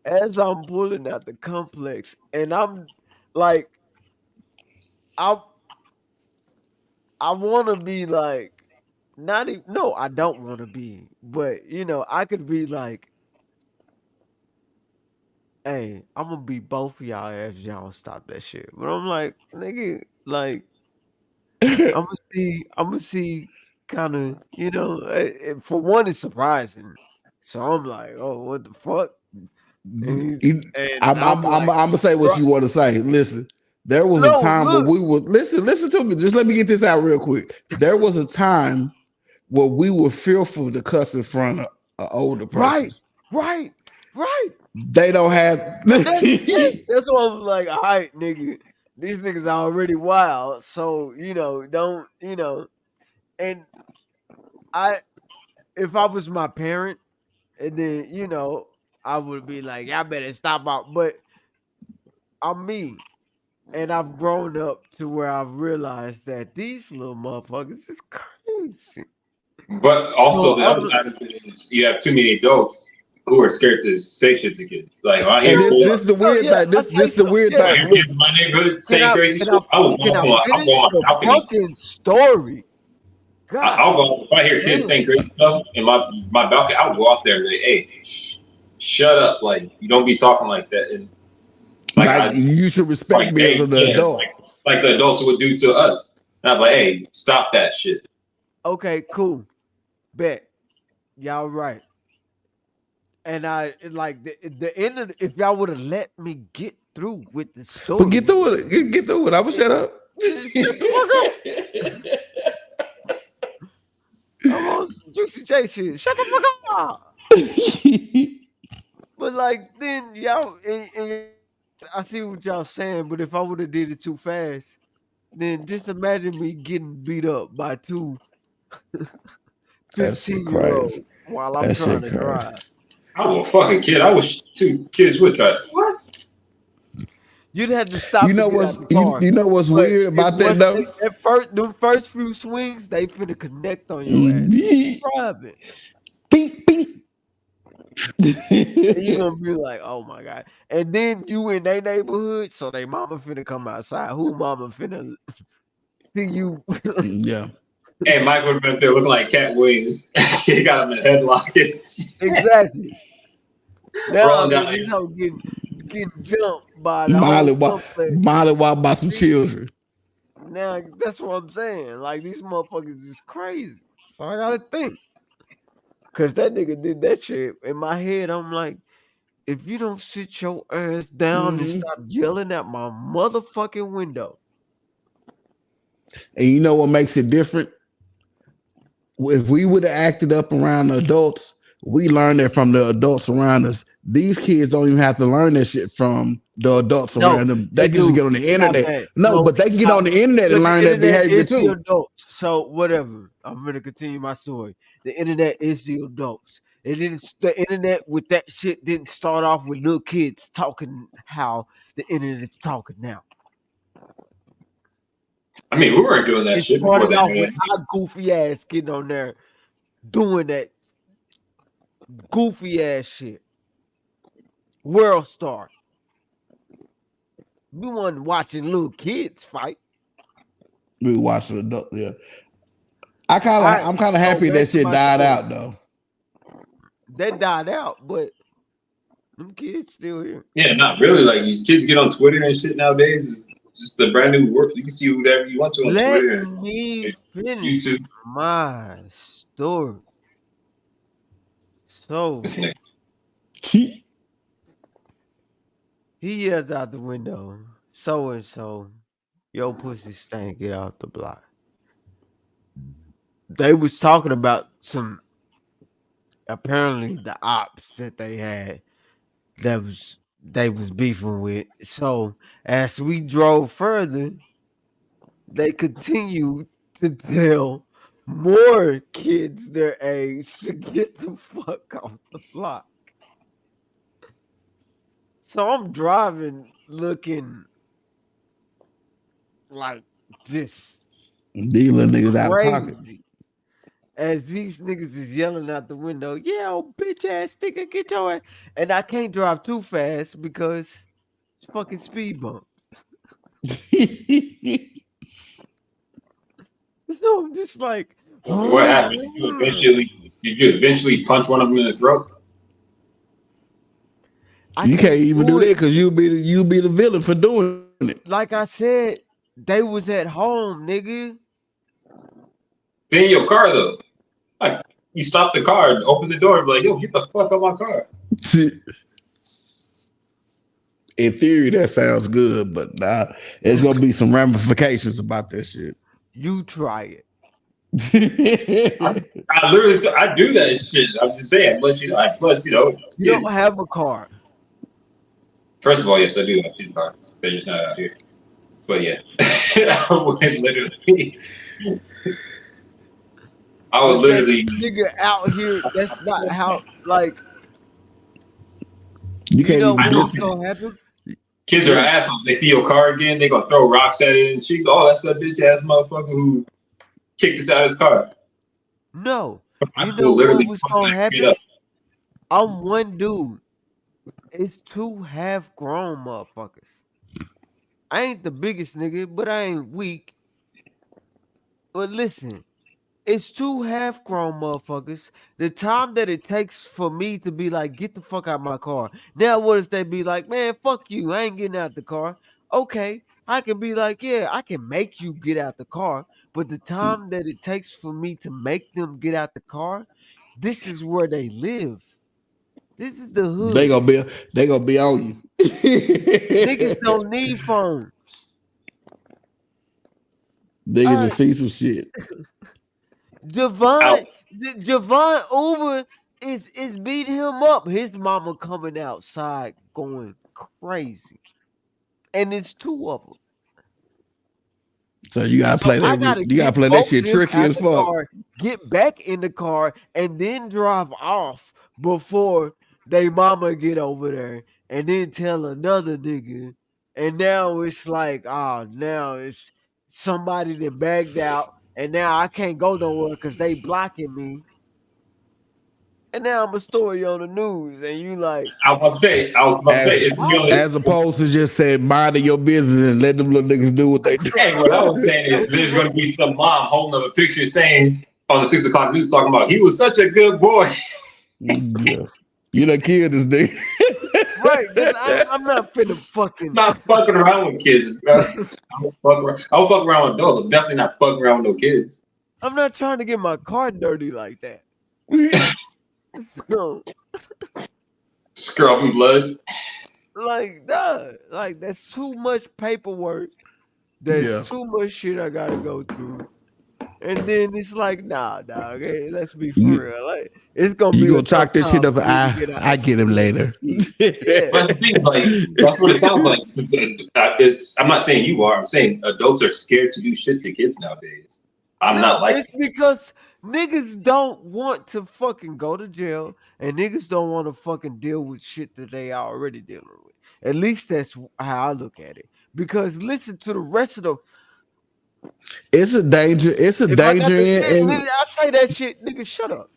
Speaker 3: as I'm pulling out the complex, and I'm like, I want to be like, not even, no, I don't want to be, but I could be like, hey, I'm gonna beat both of y'all if y'all don't stop that shit. But I'm like, nigga, like, I'm gonna see, kind of, for one, it's surprising. So I'm like, oh, what the fuck? And I'm
Speaker 2: I'm
Speaker 3: like,
Speaker 2: gonna say what you want to say. Listen, there was a
Speaker 3: no,
Speaker 2: time where
Speaker 3: look,
Speaker 2: we would listen to me. Just let me get this out real quick. There was a time where we were fearful to cuss in front of an older person.
Speaker 3: right.
Speaker 2: They don't have.
Speaker 3: That's why I was like, all right, nigga, these niggas are already wild. So, don't, and if I was my parent, and then, I would be like, y'all better stop out. But I'm me. And I've grown up to where I've realized that these little motherfuckers is crazy.
Speaker 4: But also the other side of it is you have too many adults who are scared to say shit to kids. Like I hear
Speaker 2: this is the weird thing. This is the weird
Speaker 4: I
Speaker 2: thing.
Speaker 4: hear kids in my neighborhood saying crazy shit. I will go on my balcony.
Speaker 3: Fucking story. God,
Speaker 4: I'll go if I hear kids saying crazy stuff in my balcony. I'll go out there and say, "Hey, shut up! Like you don't be talking like that." And
Speaker 2: like you should respect me as an adult,
Speaker 4: like the adults would do to us. And I'm like, "Hey, stop that shit."
Speaker 3: Okay, cool. Bet. Y'all right. And I like the end of if y'all would have let me get through with the story.
Speaker 2: But get through it. Get through it. I would shut up.
Speaker 3: Shut the fuck up. I'm on Juicy J shit. Shut the fuck up. But like then y'all and I see what y'all saying, but if I would have did it too fast, then just imagine me getting beat up by two 15-year-olds while I'm trying to drive.
Speaker 4: I was a fucking kid. I was 2 kids with that. What?
Speaker 3: You'd have to stop.
Speaker 2: You know what's weird about that though?
Speaker 3: Them first few swings, they finna connect on your ass. Driving.
Speaker 2: Beep beep.
Speaker 3: And you're gonna be like, oh my god. And then you in their neighborhood, so they mama finna come outside. Who mama finna see you?
Speaker 2: Yeah.
Speaker 4: Hey, Mike would have been there looking like Katt Williams. He got him in a headlock.
Speaker 3: Exactly. Now he's getting jumped by the
Speaker 2: Molly walked by some children.
Speaker 3: Now that's what I'm saying. Like these motherfuckers is crazy. So I gotta think. Cause that nigga did that shit. In my head, I'm like, if you don't sit your ass down and stop yelling at my motherfucking window.
Speaker 2: And you know what makes it different? If we would have acted up around the adults, we learned it from the adults around us. These kids don't even have to learn that shit from the adults around them. They can just get on the internet. But they can get on the internet and learn that behavior too.
Speaker 3: The adults. So whatever. I'm gonna continue my story. The internet is the adults. The internet with that shit didn't start off with little kids talking how the internet is talking now.
Speaker 4: I mean, we weren't doing that shit before that.
Speaker 3: With our goofy ass getting on there doing that goofy ass shit. World Star. We weren't watching little kids fight.
Speaker 2: We were watching adult. Yeah. I'm kind of happy that shit died out though.
Speaker 3: That died out, but them kids still here.
Speaker 4: Yeah, not really. Like these kids get on Twitter and shit nowadays. It's just a brand new work. You can see whatever you want to on Twitter.
Speaker 3: Let me finish YouTube. My story. So he yells out the window, so and so, yo pussy stank, get out the block. They was talking about some apparently the ops that they had they was beefing with. So as we drove further, they continued to tell more kids their age to get the fuck off the block. So I'm driving looking like this
Speaker 2: dealing niggas out of pocket.
Speaker 3: As these niggas is yelling out the window, yeah, oh, bitch ass nigga, get your ass. And I can't drive too fast because it's fucking speed bump. So I'm just like,
Speaker 4: what happened? Did you eventually punch one of them in the throat?
Speaker 2: You can't even do that because you'll be the villain for doing it.
Speaker 3: Like I said, they was at home, nigga.
Speaker 4: Stay in your car though. Like you stop the car and open the door and be like, yo, get the fuck out of my car.
Speaker 2: In theory, that sounds good, but nah, there's gonna be some ramifications about that shit.
Speaker 3: You try it.
Speaker 4: I literally I do that shit. I'm just saying, plus you
Speaker 3: don't have a car.
Speaker 4: First of all, yes, I do have 2 cars. They're just not out here. But yeah, I would literally
Speaker 3: nigga out here. That's not how. Like
Speaker 2: you can't
Speaker 3: know
Speaker 2: even
Speaker 3: what's gonna happen.
Speaker 4: Kids are assholes. They see your car again, they gonna throw rocks at it and shit. Oh, that's that bitch ass motherfucker who kicked us out of his car.
Speaker 3: No, you know what was gonna happen? I'm one dude. It's 2 half-grown motherfuckers. I ain't the biggest nigga, but I ain't weak. But listen, it's 2 half-grown motherfuckers. The time that it takes for me to be like, get the fuck out of my car. Now, what if they be like, man, fuck you, I ain't getting out the car. Okay, I can be like, yeah, I can make you get out the car. But the time that it takes for me to make them get out the car, this is where they live. This is the hood.
Speaker 2: They gonna be on you.
Speaker 3: Niggas don't need phones.
Speaker 2: Niggas just see some shit.
Speaker 3: Javon Uber is beating him up. His mama coming outside going crazy, and it's 2 of them.
Speaker 2: So you gotta play that. You gotta play that shit tricky as fuck.
Speaker 3: Get back in the car and then drive off before they mama get over there, and then tell another nigga. And now it's like, now it's somebody that bagged out, and now I can't go nowhere because they blocking me. And now I'm a story on the news, and you like,
Speaker 4: I was about to say,
Speaker 2: as opposed to just saying mind your business and let them little niggas do what they do.
Speaker 4: Hey, what I was saying is there's going to be some mom holding up a picture saying on the 6 o'clock news talking about he was such a good boy.
Speaker 2: Yeah. You done killed this nigga.
Speaker 3: Right, I'm not finna fucking
Speaker 4: not fucking around with kids, bro. I'll fuck around with adults. I'm definitely not fucking around with no kids.
Speaker 3: I'm not trying to get my car dirty like that. So,
Speaker 4: scrubbing blood.
Speaker 3: Like, duh. Like, that's too much paperwork. That's too much shit I gotta go through. And then it's like, nah, dog. Hey, let's be for real. Like, it's gonna be.
Speaker 2: You gonna chalk this shit up? I get him later.
Speaker 4: Yeah. But the thing is, like, that's what it sounds like. I'm not saying you are. I'm saying adults are scared to do shit to kids nowadays. It's
Speaker 3: because niggas don't want to fucking go to jail, and niggas don't want to fucking deal with shit that they already dealing with. At least that's how I look at it. Because listen to the rest of the.
Speaker 2: It's a danger. It's a danger.
Speaker 3: I say that shit, nigga. Shut up.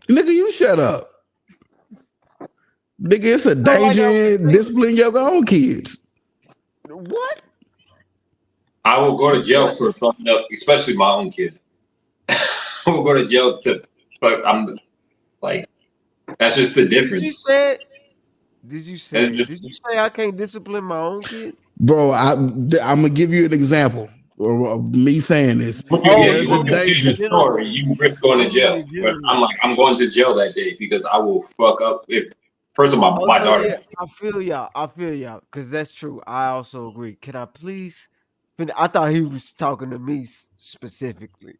Speaker 2: Nigga, you shut up. Nigga, it's a danger in disciplining your own kids.
Speaker 3: What?
Speaker 4: I will go to jail for fucking up, especially my own kid. I will go to jail but I'm like, that's just the difference.
Speaker 3: Did you say I can't discipline my own kids?
Speaker 2: Bro, I'm gonna give you an example. Or me saying this.
Speaker 4: There's a danger. You risk going to jail. But I'm going to jail that day because I will fuck up if first of all my daughter.
Speaker 3: Yeah, I feel y'all. Because that's true. I also agree. Can I please? I thought he was talking to me specifically.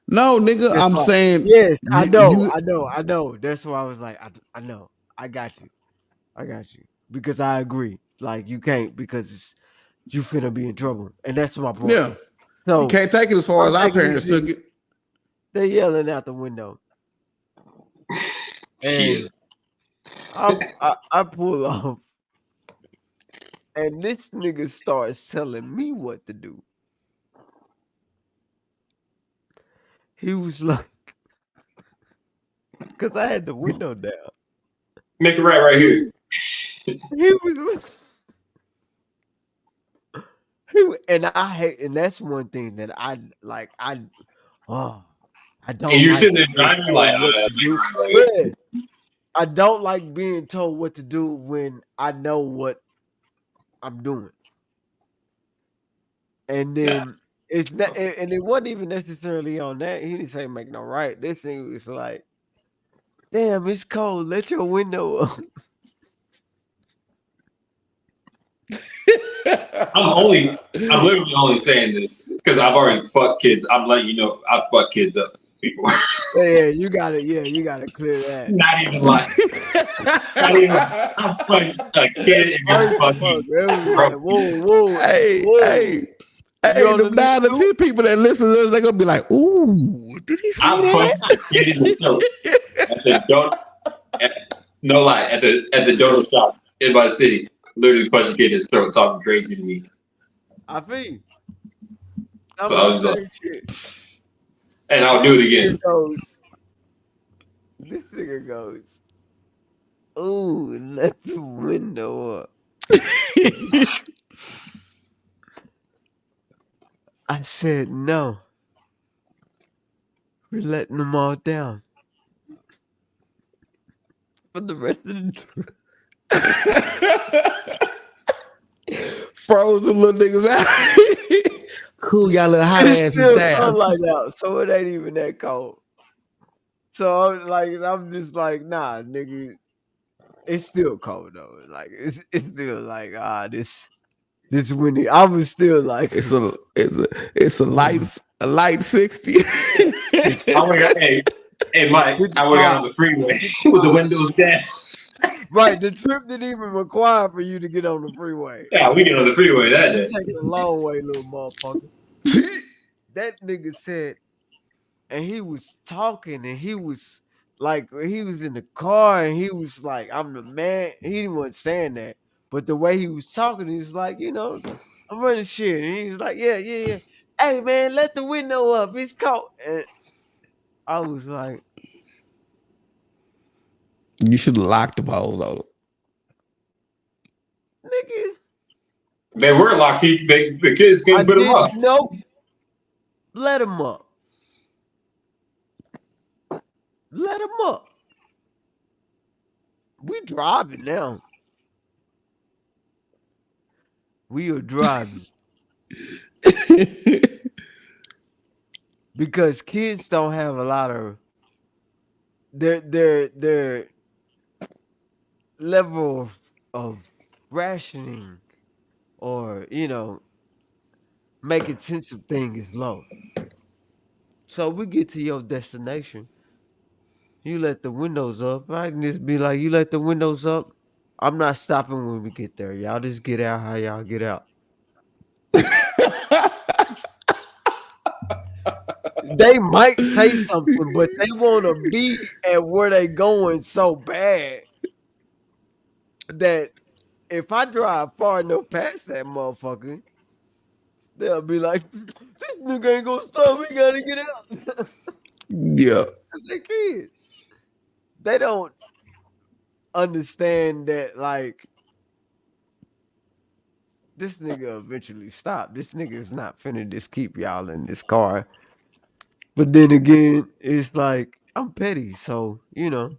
Speaker 2: No, nigga, I'm saying.
Speaker 3: Yes, I know. That's why I was like, I know. I got you. Because I agree. Like, you can't because you finna be in trouble. And that's my point.
Speaker 2: Yeah.
Speaker 3: So
Speaker 2: you can't take it as far as our parents took it.
Speaker 3: They're yelling out the window. And I pull off. And this nigga starts telling me what to do. He was like, because I had the window down.
Speaker 4: Make it right here.
Speaker 3: He was and I hate, and that's one thing that I like. oh, I don't.
Speaker 4: And you're
Speaker 3: like
Speaker 4: sitting there driving like,
Speaker 3: yeah. I don't like being told what to do when I know what I'm doing. And then it's not, and it wasn't even necessarily on that. He didn't say make no right. This thing was like, damn, it's cold. Let your window up.
Speaker 4: I'm literally only saying this because I've already fucked kids. I'm letting you know I've fucked kids up before.
Speaker 3: Yeah, you gotta clear that.
Speaker 4: Not even like, I punched a kid in your fucking.
Speaker 3: Like, whoa.
Speaker 2: Hey, them 9 to 10 people that listen to us, they're gonna be like, "Ooh, did he say that?"
Speaker 4: Punched a kid in the throat at the no lie, at the dodo shop in my city. Literally punched a kid in his throat, talking crazy to me.
Speaker 3: I feel.
Speaker 4: So I was like, and I'll do it again.
Speaker 3: This nigga goes, ooh, let the window up. I said, no. We're letting them all down. For the rest of the trip.
Speaker 2: Froze them little niggas out. Cool, y'all little hot asses down.
Speaker 3: Sunlight out, so it ain't even that cold. So I'm just like, nah, nigga. It's still cold though. Like it's still like this windy. I was still like
Speaker 2: it's a light 60.
Speaker 4: Hey Mike, I would have got on the freeway with the windows down.
Speaker 3: Right, the trip didn't even require for you to get on the freeway.
Speaker 4: Yeah, we get on the freeway that day.
Speaker 3: You're taking a long way, little motherfucker. That nigga said, and he was talking, and he was like, he was in the car, and he was like, I'm the man. He wasn't saying that, but the way he was talking, he was like, you know, I'm running shit. And he was like, yeah. Hey, man, let the window up. It's cold. And I was like,
Speaker 2: you should have locked the balls on.
Speaker 3: Nigga.
Speaker 4: They were locked. The kids can't put them up.
Speaker 3: Nope. Let them up. Let them up. We driving now. We are driving. Because kids don't have a lot of their level of rationing or, you know, making sense of things is low. So we get to your destination. You let the windows up. I can just be like, you let the windows up. I'm not stopping when we get there. Y'all just get out how y'all get out. They might say something, but they want to be at where they going so bad that if I drive far enough past that motherfucker, they'll be like, this nigga ain't gonna stop. We gotta get out.
Speaker 2: Yeah.
Speaker 3: They're kids. They don't understand that, like, this nigga eventually stop. This nigga is not finna just keep y'all in this car. But then again, it's like, I'm petty, so, you know.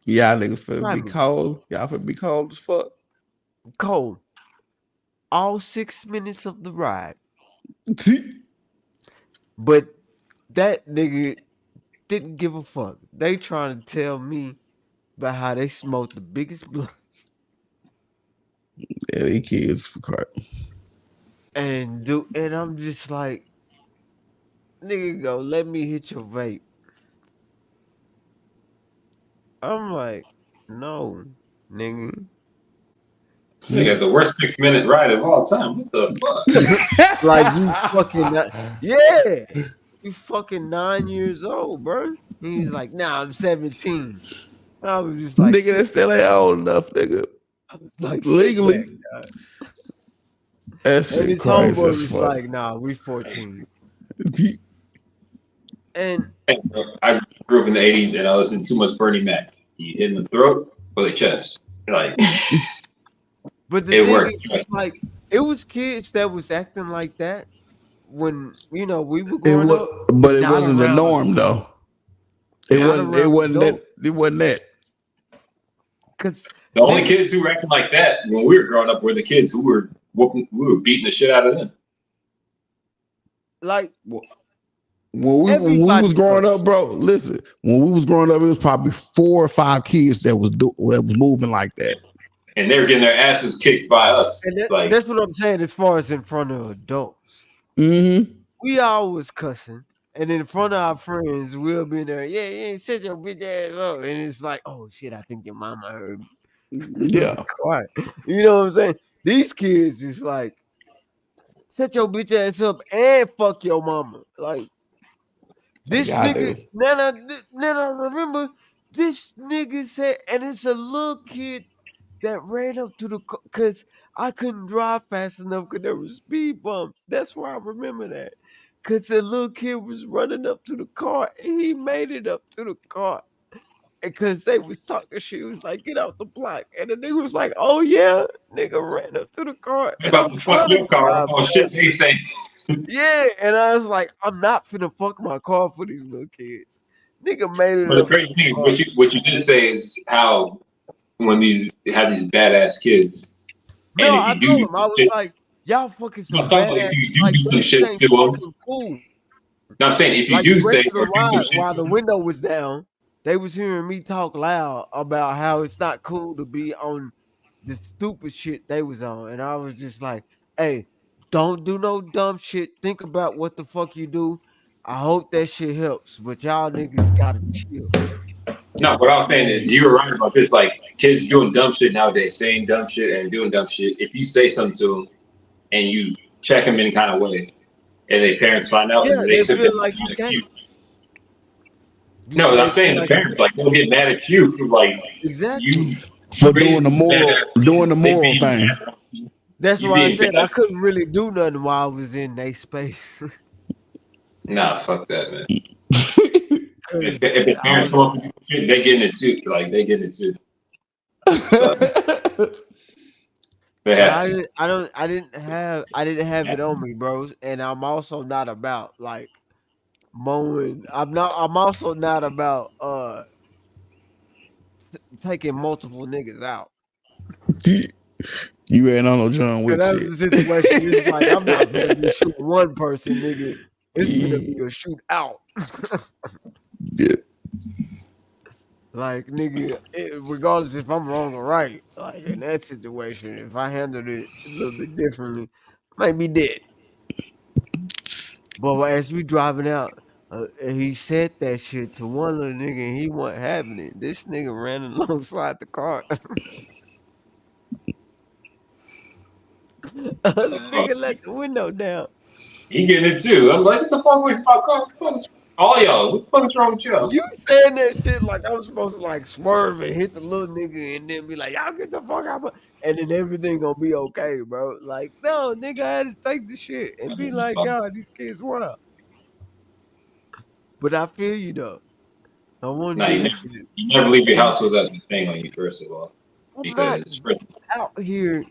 Speaker 2: Y'all niggas finna be cold. Y'all finna be cold as fuck.
Speaker 3: Cold. All 6 minutes of the ride. But that nigga didn't give a fuck. They trying to tell me about how they smoked the biggest blunts.
Speaker 2: Yeah, they kids for crap.
Speaker 3: And I'm just like, nigga, go, let me hit your vape. I'm like, no, nigga.
Speaker 4: You got the worst 6 minute ride of all time. What the fuck?
Speaker 3: Like, you fucking, yeah. You fucking 9 years old, bro. He's like, nah, I'm 17. I was just like,
Speaker 2: nigga, that still ain't old enough, nigga.
Speaker 3: I was like,
Speaker 2: legally. That shit
Speaker 3: and his
Speaker 2: crazy
Speaker 3: homeboy
Speaker 2: as
Speaker 3: was
Speaker 2: fuck.
Speaker 3: like, nah, we 14. And
Speaker 4: I grew up in the 80s and I listened to too much Bernie Mac. He hit in the throat or the chest. Like,
Speaker 3: but the thing is, just like, it was kids that was acting like that when we were
Speaker 2: It
Speaker 3: growing up,
Speaker 2: but it
Speaker 3: not
Speaker 2: wasn't the
Speaker 3: around
Speaker 2: norm
Speaker 3: adults.
Speaker 2: though. It
Speaker 3: Not
Speaker 2: wasn't. It
Speaker 3: around
Speaker 2: wasn't that.
Speaker 3: adults.
Speaker 2: It wasn't that.
Speaker 3: Cause
Speaker 4: The only
Speaker 3: niggas,
Speaker 4: kids who were acting like that when we were growing up were the kids who were beating the shit out of them.
Speaker 3: like
Speaker 2: When we
Speaker 3: everybody
Speaker 2: was growing
Speaker 3: cussed.
Speaker 2: up, bro. Listen, when we was growing up, it was probably 4 or 5 kids that was moving like that.
Speaker 4: And they were getting their asses kicked by us.
Speaker 3: And
Speaker 4: Like,
Speaker 3: that's what I'm saying as far as in front of adults.
Speaker 2: Mm-hmm.
Speaker 3: We always cussing. And in front of our friends, we'll be there, yeah, sit your bitch ass up. And it's like, oh shit, I think your mama heard me.
Speaker 2: Yeah.
Speaker 3: Quiet. You know what I'm saying? These kids is like, set your bitch ass up and fuck your mama. Like, this nigga, then I remember this nigga said, and it's a little kid that ran up to the car because I couldn't drive fast enough because there was speed bumps. That's why I remember that. Because the little kid was running up to the car and he made it up to the car. And because they was talking shit, he was like, get out the block. And the nigga was like, oh yeah, nigga ran up to the car. And
Speaker 4: about
Speaker 3: I'm
Speaker 4: to fuck
Speaker 3: trying
Speaker 4: your
Speaker 3: to
Speaker 4: car.
Speaker 3: drive
Speaker 4: Oh shit,
Speaker 3: fast.
Speaker 4: they say.
Speaker 3: Yeah, and I was like, I'm not finna fuck my car for these little kids. Nigga made it
Speaker 4: But the
Speaker 3: up to
Speaker 4: crazy
Speaker 3: the
Speaker 4: thing
Speaker 3: car.
Speaker 4: is, what you did say is how when these badass kids, and
Speaker 3: No,
Speaker 4: if
Speaker 3: I
Speaker 4: you do
Speaker 3: told
Speaker 4: do
Speaker 3: him, I
Speaker 4: some
Speaker 3: was
Speaker 4: shit,
Speaker 3: like, y'all fucking
Speaker 4: no,
Speaker 3: some
Speaker 4: I'm talking about if
Speaker 3: badass.
Speaker 4: you do
Speaker 3: Like,
Speaker 4: do some
Speaker 3: that shit
Speaker 4: shit
Speaker 3: ain't
Speaker 4: to them.
Speaker 3: fucking cool.
Speaker 4: No, I'm saying if you
Speaker 3: Like,
Speaker 4: do
Speaker 3: the
Speaker 4: say
Speaker 3: rest of the
Speaker 4: or do some
Speaker 3: ride,
Speaker 4: shit
Speaker 3: while
Speaker 4: to
Speaker 3: the
Speaker 4: them,
Speaker 3: window was down, they was hearing me talk loud about how it's not cool to be on the stupid shit they was on. And I was just like, hey, don't do no dumb shit. Think about what the fuck you do. I hope that shit helps, but y'all niggas gotta chill.
Speaker 4: no, what I was saying
Speaker 3: And
Speaker 4: is you were right about this. Like kids doing dumb shit nowadays, saying dumb shit and doing dumb shit. If you say something to them and you check them in any kind of way, and their parents find out
Speaker 3: yeah,
Speaker 4: and they
Speaker 3: they
Speaker 4: sit there
Speaker 3: feel like
Speaker 4: and
Speaker 3: you
Speaker 4: mad at
Speaker 3: can't.
Speaker 4: you. No,
Speaker 3: They
Speaker 4: I'm
Speaker 3: feel
Speaker 4: saying the
Speaker 3: like you
Speaker 4: parents
Speaker 3: can't.
Speaker 4: like they'll get mad at you for like
Speaker 3: Exactly.
Speaker 4: you
Speaker 2: For
Speaker 4: raised these
Speaker 2: doing the
Speaker 4: they
Speaker 2: moral
Speaker 4: being
Speaker 2: thing.
Speaker 4: bad.
Speaker 3: That's
Speaker 4: You
Speaker 3: why I
Speaker 4: being
Speaker 3: said I
Speaker 4: bad.
Speaker 3: couldn't really do nothing while I was in their space.
Speaker 4: Nah, fuck that, man. If,
Speaker 3: Cause
Speaker 4: if the
Speaker 3: I
Speaker 4: parents
Speaker 3: was
Speaker 4: come up with shit, they getting it too. Like they getting it too. So they
Speaker 3: but
Speaker 4: have to.
Speaker 3: I didn't have it on me, bros. And I'm also not about like mowing. I'm also not about taking multiple niggas out.
Speaker 2: You ain't on no John
Speaker 3: Cause
Speaker 2: Wick
Speaker 3: that
Speaker 2: shit.
Speaker 3: was the situation. It's like I'm not gonna just shoot one person, nigga. It's gonna be a shootout.
Speaker 2: Yeah.
Speaker 3: Like, nigga, regardless if I'm wrong or right, like in that situation, if I handled it a little bit differently, might be dead. But as we driving out, he said that shit to one little nigga and he wasn't having it. This nigga ran alongside the car. The nigga let the window down.
Speaker 4: He getting it too. I'm like, what the fuck with my car? All y'all, what the fuck is wrong with y'all?
Speaker 3: You saying that shit like I was supposed to like swerve and hit the little nigga and then be like, y'all get the fuck out, and then everything gonna be okay, bro. Like, no, nigga, I had to take the shit and be like, God, these kids wild. But I feel you though. I want
Speaker 4: Nah,
Speaker 3: to do
Speaker 4: you
Speaker 3: that
Speaker 4: never,
Speaker 3: shit.
Speaker 4: you never leave your house without the thing on you. First of all,
Speaker 3: I'm not
Speaker 4: because first,
Speaker 3: out here.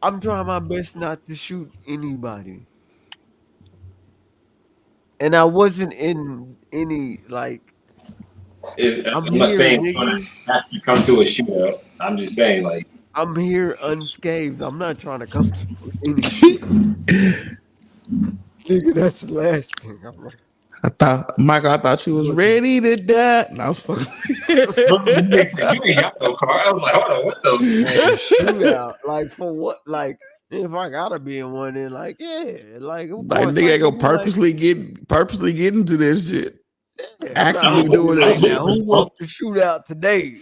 Speaker 3: I'm trying my best not to shoot anybody. And I wasn't in any like I'm
Speaker 4: I'm not
Speaker 3: here,
Speaker 4: saying it's gonna
Speaker 3: nigga.
Speaker 4: have to come to a shootout. I'm just saying like.
Speaker 3: I'm here unscathed. I'm not trying to come to any shit. Nigga, that's the last thing I'm like.
Speaker 2: I thought you was ready to die. No, I was fucking.
Speaker 4: They said, you ain't got no car. I was like, hold on, what the?
Speaker 3: Shootout. Like for what? Like if I gotta be in one, then like yeah, like of
Speaker 2: Like
Speaker 3: course,
Speaker 2: nigga
Speaker 3: like
Speaker 2: ain't gonna
Speaker 3: nigga, like
Speaker 2: purposely get into this shit.
Speaker 3: yeah, I'm not
Speaker 2: Actively
Speaker 3: gonna be
Speaker 2: doing
Speaker 3: like
Speaker 2: this
Speaker 3: now.
Speaker 2: shit.
Speaker 4: For
Speaker 3: Who
Speaker 4: smoke.
Speaker 3: wants to shoot out today?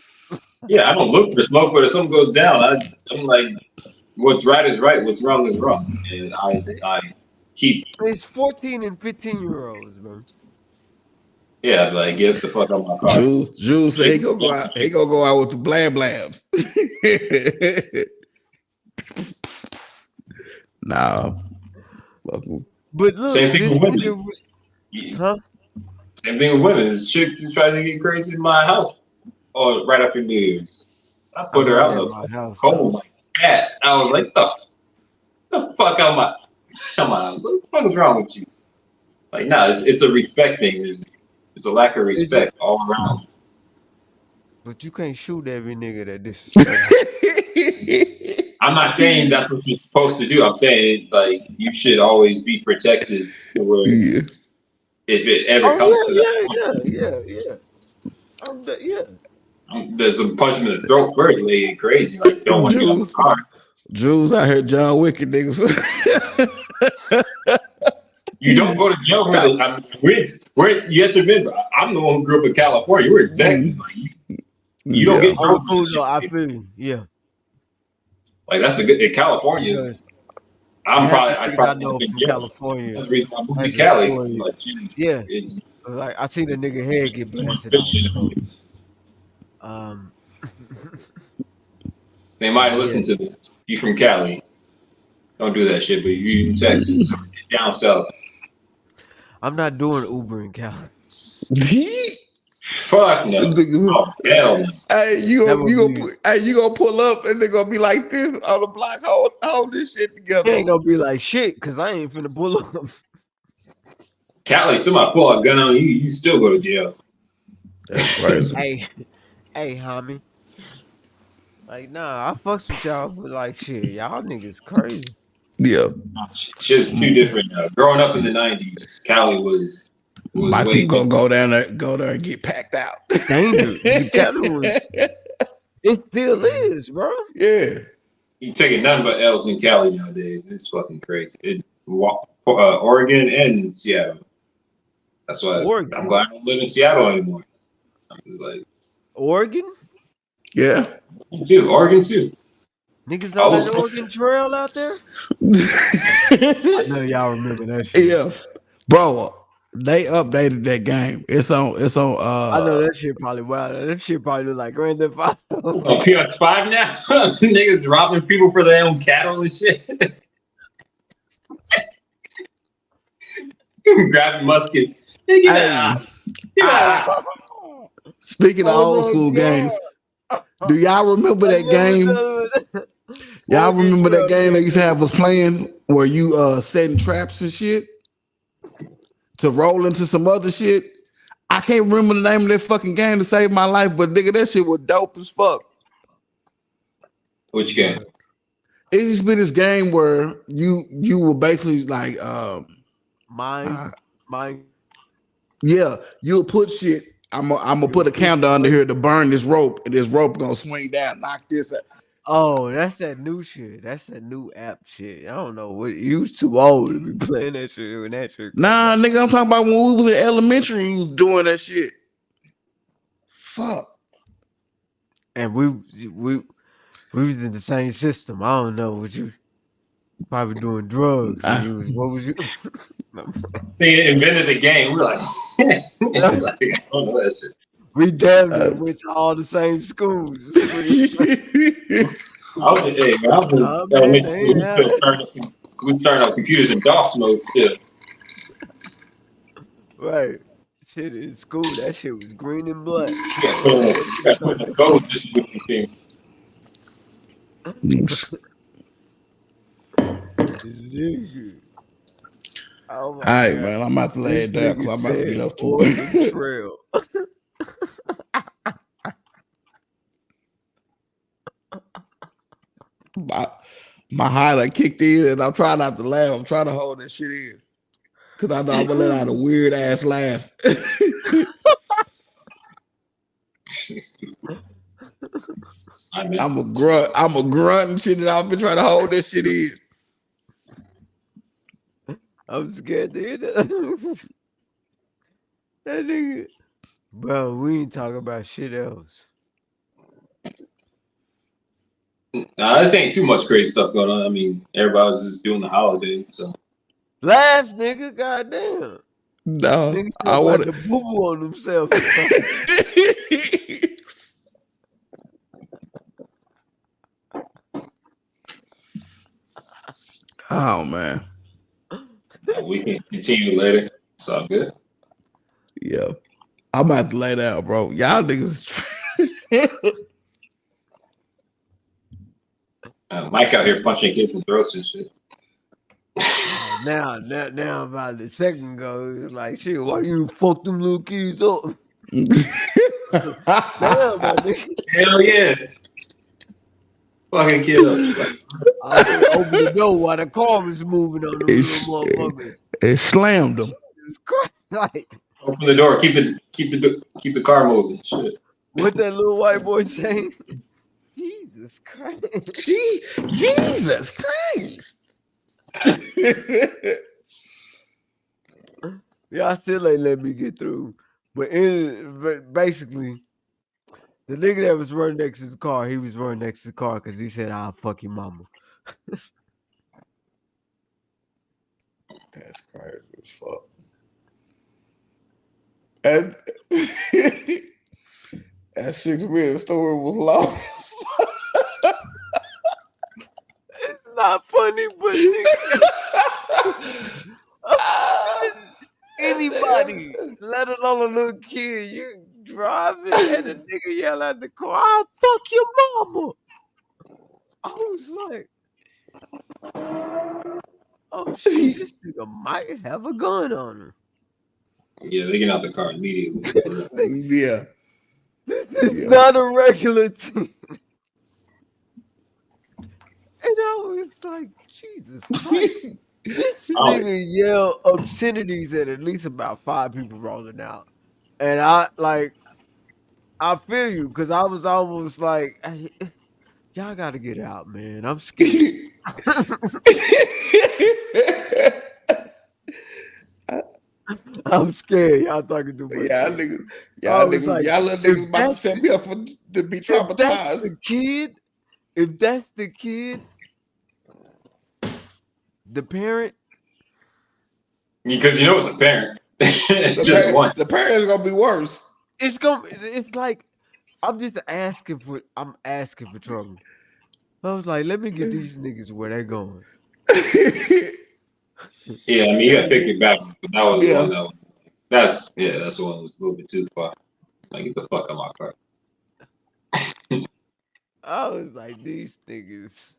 Speaker 4: Yeah, I don't look for smoke, but if something goes down, I'm like, what's right is right, what's wrong is wrong, and I keep
Speaker 3: It's 14 and 15-year-olds, bro.
Speaker 4: yeah, like get the fuck out of my car.
Speaker 2: Jules said he gonna go out. He gonna go out with the blam blams. Nah,
Speaker 3: But look,
Speaker 4: Same thing
Speaker 3: this
Speaker 4: with
Speaker 3: nigga
Speaker 4: women.
Speaker 3: was, huh?
Speaker 4: Same thing with women. This chick just tried to get crazy in my house, or right after New Year's. I
Speaker 3: I
Speaker 4: put her
Speaker 3: wasn't
Speaker 4: out in
Speaker 3: at
Speaker 4: the
Speaker 3: my house though.
Speaker 4: cold like that. I was like, the fuck out my. Come on, what the fuck is wrong with you? Like, no, it's a respect thing. It's a lack of respect all around.
Speaker 3: But you can't shoot every nigga that disrespects.
Speaker 4: I'm not saying that's what you're supposed to do. I'm saying like you should always be protected to where if it ever comes to
Speaker 3: that. Yeah.
Speaker 4: There's a punch him in the throat first, lady crazy. Like don't want to get out the car.
Speaker 2: Jules out here, John Wicked niggas.
Speaker 4: You don't go to jail for the. I mean, you have to remember, I'm the one who grew up in California. We're in Texas. Like, you don't get
Speaker 3: cool. I feel you. Yeah.
Speaker 4: Like that's a good in California. I probably
Speaker 3: know from California.
Speaker 4: That's the reason I moved to Cali. Like,
Speaker 3: yeah. Like I seen a nigga head get blasted off.
Speaker 4: They might listen to this. You from Cali. Don't do that shit, but you in Texas or down south.
Speaker 3: I'm not doing Uber in Cali.
Speaker 4: Fuck no. Oh, hell no.
Speaker 2: Hey, you gonna pull up and they're gonna be like this on the block, hold this shit together.
Speaker 3: It ain't gonna be like shit because I ain't finna pull up.
Speaker 4: Cali, somebody pull a gun on you, you still go to jail.
Speaker 2: That's crazy.
Speaker 3: hey, homie. Like, nah, I fucks with y'all, but like, shit, y'all niggas crazy.
Speaker 2: Yeah.
Speaker 4: Shit's too different now. Growing up in the 90s, Cali was
Speaker 2: my people gonna go there and get packed out.
Speaker 3: Dangerous. Cali was. It still is, bro.
Speaker 2: Yeah.
Speaker 4: You taking nothing but L's in Cali nowadays. It's fucking crazy. Oregon and Seattle. That's why I'm glad I don't live in Seattle anymore. I'm just like
Speaker 3: Oregon?
Speaker 2: Yeah.
Speaker 4: Oregon too.
Speaker 3: Niggas don't have the Oregon Trail out there? I know y'all remember that shit.
Speaker 2: Yeah. Bro, they updated that game. It's on
Speaker 3: I know that shit probably wild. That shit probably look like Grand Theft Auto.
Speaker 4: On PS5 now? Niggas robbing people for their own cattle and shit. Grabbing muskets.
Speaker 2: Speaking of old school games, do y'all remember that game? Y'all remember that game they used to have us playing where you setting traps and shit to roll into some other shit? I can't remember the name of that fucking game to save my life, but nigga, that shit was dope as fuck.
Speaker 4: Which game?
Speaker 2: It used to be this game where you were basically like
Speaker 3: mine.
Speaker 2: Yeah, you'll put shit. I'm gonna put a candle under here to burn this rope, and this rope gonna swing down, knock this out.
Speaker 3: Oh, that's that new shit. That's that new app shit. I don't know what you was too old to be playing that shit when that shit.
Speaker 2: Nah, nigga, I'm talking about when we was in elementary, we was doing that shit. Fuck.
Speaker 3: And we was in the same system. I don't know what you probably doing drugs. What was you?
Speaker 4: They invented the game. We're like, I don't know that shit.
Speaker 3: We damn near went to all the same schools.
Speaker 4: We started our computers in DOS mode still.
Speaker 3: Right. Shit in school, that shit was green and black.
Speaker 4: Yeah, put in the code just with the thing.
Speaker 2: All right, man. I'm about to lay it down because I'm about to get up to it.
Speaker 3: Trail.
Speaker 2: My highlight kicked in, and I'm trying not to laugh. I'm trying to hold that shit in because I know I'm gonna let out a weird ass laugh. I'm a grunt and shit, and I've been trying to hold that shit in.
Speaker 3: I'm scared to hear that. That nigga. Bro, we ain't talking about shit else.
Speaker 4: Nah, this ain't too much crazy stuff going on. I mean, everybody's just doing the holidays, so.
Speaker 3: Laugh, nigga, goddamn.
Speaker 2: No,
Speaker 3: niggas I want to boo-boo on themselves.
Speaker 2: Oh, man.
Speaker 4: We can continue later. It's all good.
Speaker 2: Yeah. I'm about to lay down, bro. Y'all niggas.
Speaker 4: Mike out here punching kids in throats and shit.
Speaker 3: now about the second go, it's like, shit, why you fuck them little kids up? Damn, my nigga.
Speaker 4: Hell yeah. Fucking kid up.
Speaker 3: I would open the door while the car was moving on them little motherfuckers.
Speaker 2: It slammed them.
Speaker 3: Jesus Christ. Like,
Speaker 4: open the door. Keep the car moving. Shit.
Speaker 3: What that little white boy saying? Jesus Christ.
Speaker 2: Jesus Christ.
Speaker 3: Y'all still ain't let me get through. But basically, the nigga that was running next to the car, he was running next to the car because he said, I'll fuck your mama.
Speaker 2: That's crazy as fuck. And that 6 million story was long.
Speaker 3: It's not funny, but anybody, let alone a little kid, you driving and a nigga yell at the car, I'll fuck your mama. I was like, oh shit, this nigga might have a gun on him.
Speaker 4: Yeah, they get out the car immediately.
Speaker 2: Yeah.
Speaker 3: It's not a regular thing. And I was like, Jesus Christ. This nigga yell obscenities at least about 5 people rolling out. And I feel you, because I was almost like, hey, y'all got to get out, man. I'm scared. I'm scared. Y'all talking too much.
Speaker 2: Y'all little niggas about to set me up to be traumatized.
Speaker 3: If that's the kid, the parent.
Speaker 4: Because you know it's a parent. It's just one.
Speaker 2: The parent's gonna be worse.
Speaker 3: It's like I'm asking for trouble. I was like, let me get these niggas where they're going.
Speaker 4: Yeah, I mean, you gotta pick your battle, but that was one though. That's the one that was a little bit too far. Like, get the fuck out of my car.
Speaker 3: I was like, these niggas,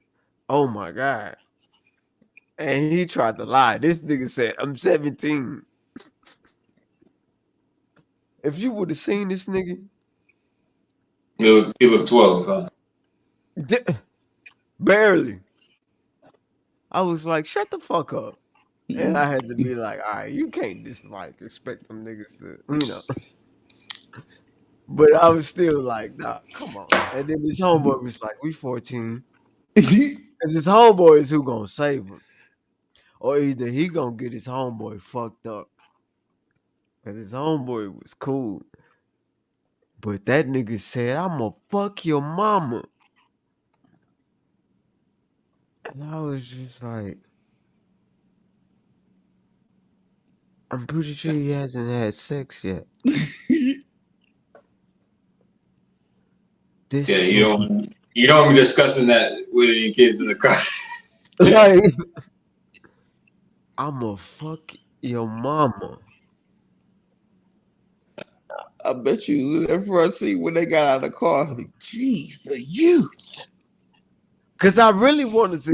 Speaker 3: oh my God. And he tried to lie. This nigga said, I'm 17. If you would have seen this nigga.
Speaker 4: He looked 12, huh?
Speaker 3: Barely. I was like, shut the fuck up. And I had to be like, all right, you can't just like expect them niggas to, you know. But I was still like, nah, come on. And then his homeboy was like, we 14. And his homeboy is who gonna save him. Or either he gonna get his homeboy fucked up. Because his homeboy was cool. But that nigga said, I'm gonna fuck your mama. And I was just like, I'm pretty sure he hasn't had sex yet.
Speaker 4: You don't be discussing that with any kids in the car.
Speaker 3: Like, I'ma fuck your mama.
Speaker 2: I bet you that front seat when they got out of the car, like, geez, the youth.
Speaker 3: Cause I really wanted to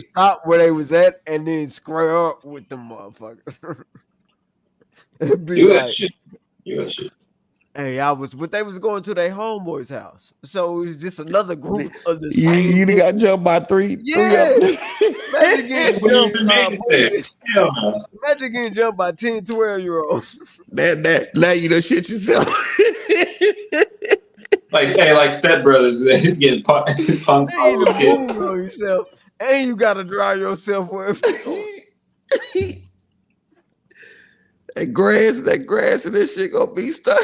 Speaker 3: stop where they was at and then square up with them motherfuckers. And be like,
Speaker 4: You got shit.
Speaker 3: Hey, they was going to their homeboy's house. So it was just another group of the same.
Speaker 2: You got jumped by three.
Speaker 3: Yeah. Imagine getting jumped by 10, 12-year-olds.
Speaker 2: Now you done shit yourself.
Speaker 4: like Step Brothers, he's getting punked.
Speaker 3: You move on yourself, and you gotta drive yourself wherever you going.
Speaker 2: That grass and this shit gonna be stuck.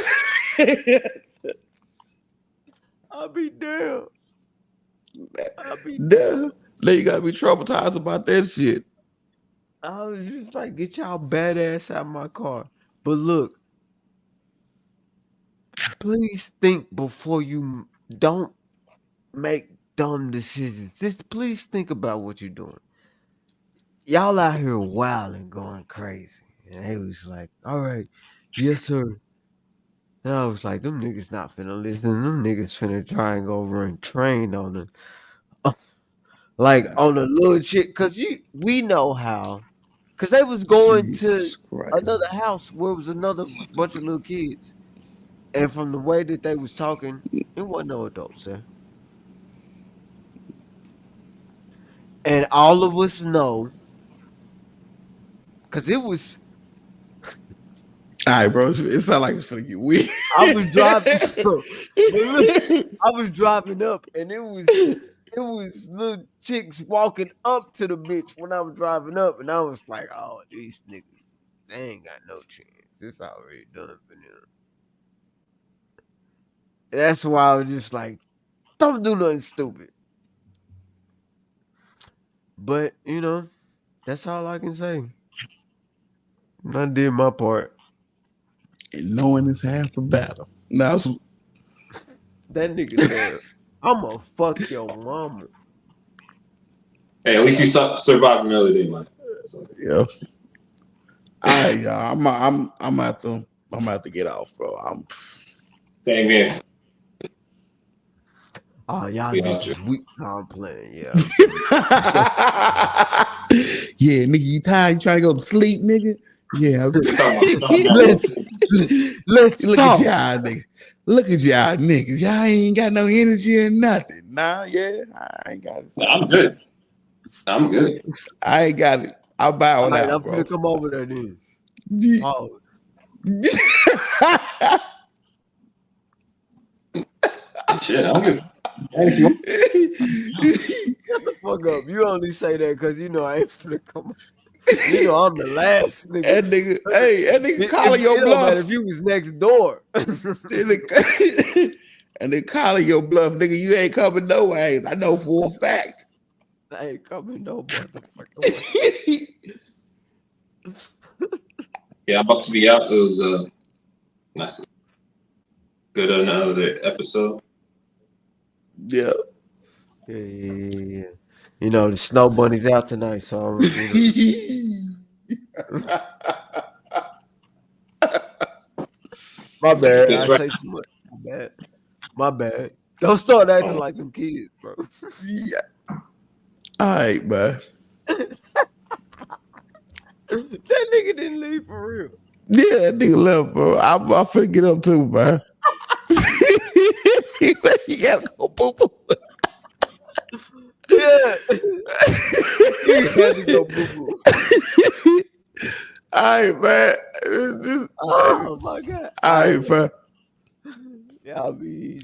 Speaker 3: I'll be damn.
Speaker 2: Now you gotta be traumatized about that shit.
Speaker 3: I was just like, get y'all badass out of my car. But look, please think before you don't make dumb decisions. Just please think about what you're doing. Y'all out here wilding, going crazy. And they was like, all right, yes, sir. And I was like, them niggas not finna listen. Them niggas finna try and go run train on them. like on a little shit. Cause we know how. Cause they was going to another house where was another bunch of little kids, and from the way that they was talking, it wasn't no adults there. And all of us know, cause it was.
Speaker 2: All right, bro. It sounds like it's finna get weird.
Speaker 3: I was driving. I was driving up, and it was little chicks walking up to the bitch when I was driving up, and I was like, "Oh, these niggas, they ain't got no chance. It's already done for them." And that's why I was just like, "Don't do nothing stupid." But that's all I can say. And I did my part.
Speaker 2: And knowing is half the battle. Now,
Speaker 3: That nigga said, "I'ma fuck your mama."
Speaker 4: Hey, at least you survived another day, man. So.
Speaker 2: Yeah. All right, y'all. I'm have to get off, bro.
Speaker 4: Same here.
Speaker 3: Oh, y'all niggas weak. No, I'm playing. Yeah.
Speaker 2: Yeah, nigga, you tired? You trying to go to sleep, nigga? Yeah.
Speaker 3: Let's
Speaker 2: look
Speaker 3: talk.
Speaker 2: at y'all, nigga. Look at y'all niggas. Y'all ain't got no energy or nothing. Nah, yeah, I ain't got it.
Speaker 4: I'm good.
Speaker 2: I ain't got it. I'll bow it out,
Speaker 3: I'm
Speaker 2: bro.
Speaker 3: finna come over there then. Oh.
Speaker 4: Shit, I don't give.
Speaker 3: Shut the fuck up. You only say that because I ain't finna come. I'm the last nigga.
Speaker 2: That nigga calling your bluff.
Speaker 3: Don't matter if you was next door.
Speaker 2: And they calling your bluff, nigga. You ain't coming no way. I know for a fact.
Speaker 3: I ain't coming no motherfucking way.
Speaker 4: Yeah, I'm about to be out. It was nice. Good another episode.
Speaker 2: Yeah.
Speaker 3: Yeah. The snow bunny's out tonight, so my bad. I say too much. My bad. Don't start acting like them kids, bro.
Speaker 2: Yeah. All right, man.
Speaker 3: That nigga didn't leave for real.
Speaker 2: Yeah, that nigga left, bro. I'm finna get up too, man. He gotta go boo boo.
Speaker 3: Yeah. He had to go boo boo.
Speaker 2: All right, man.
Speaker 3: Oh my god.
Speaker 2: All right, man.
Speaker 3: Yeah, I mean.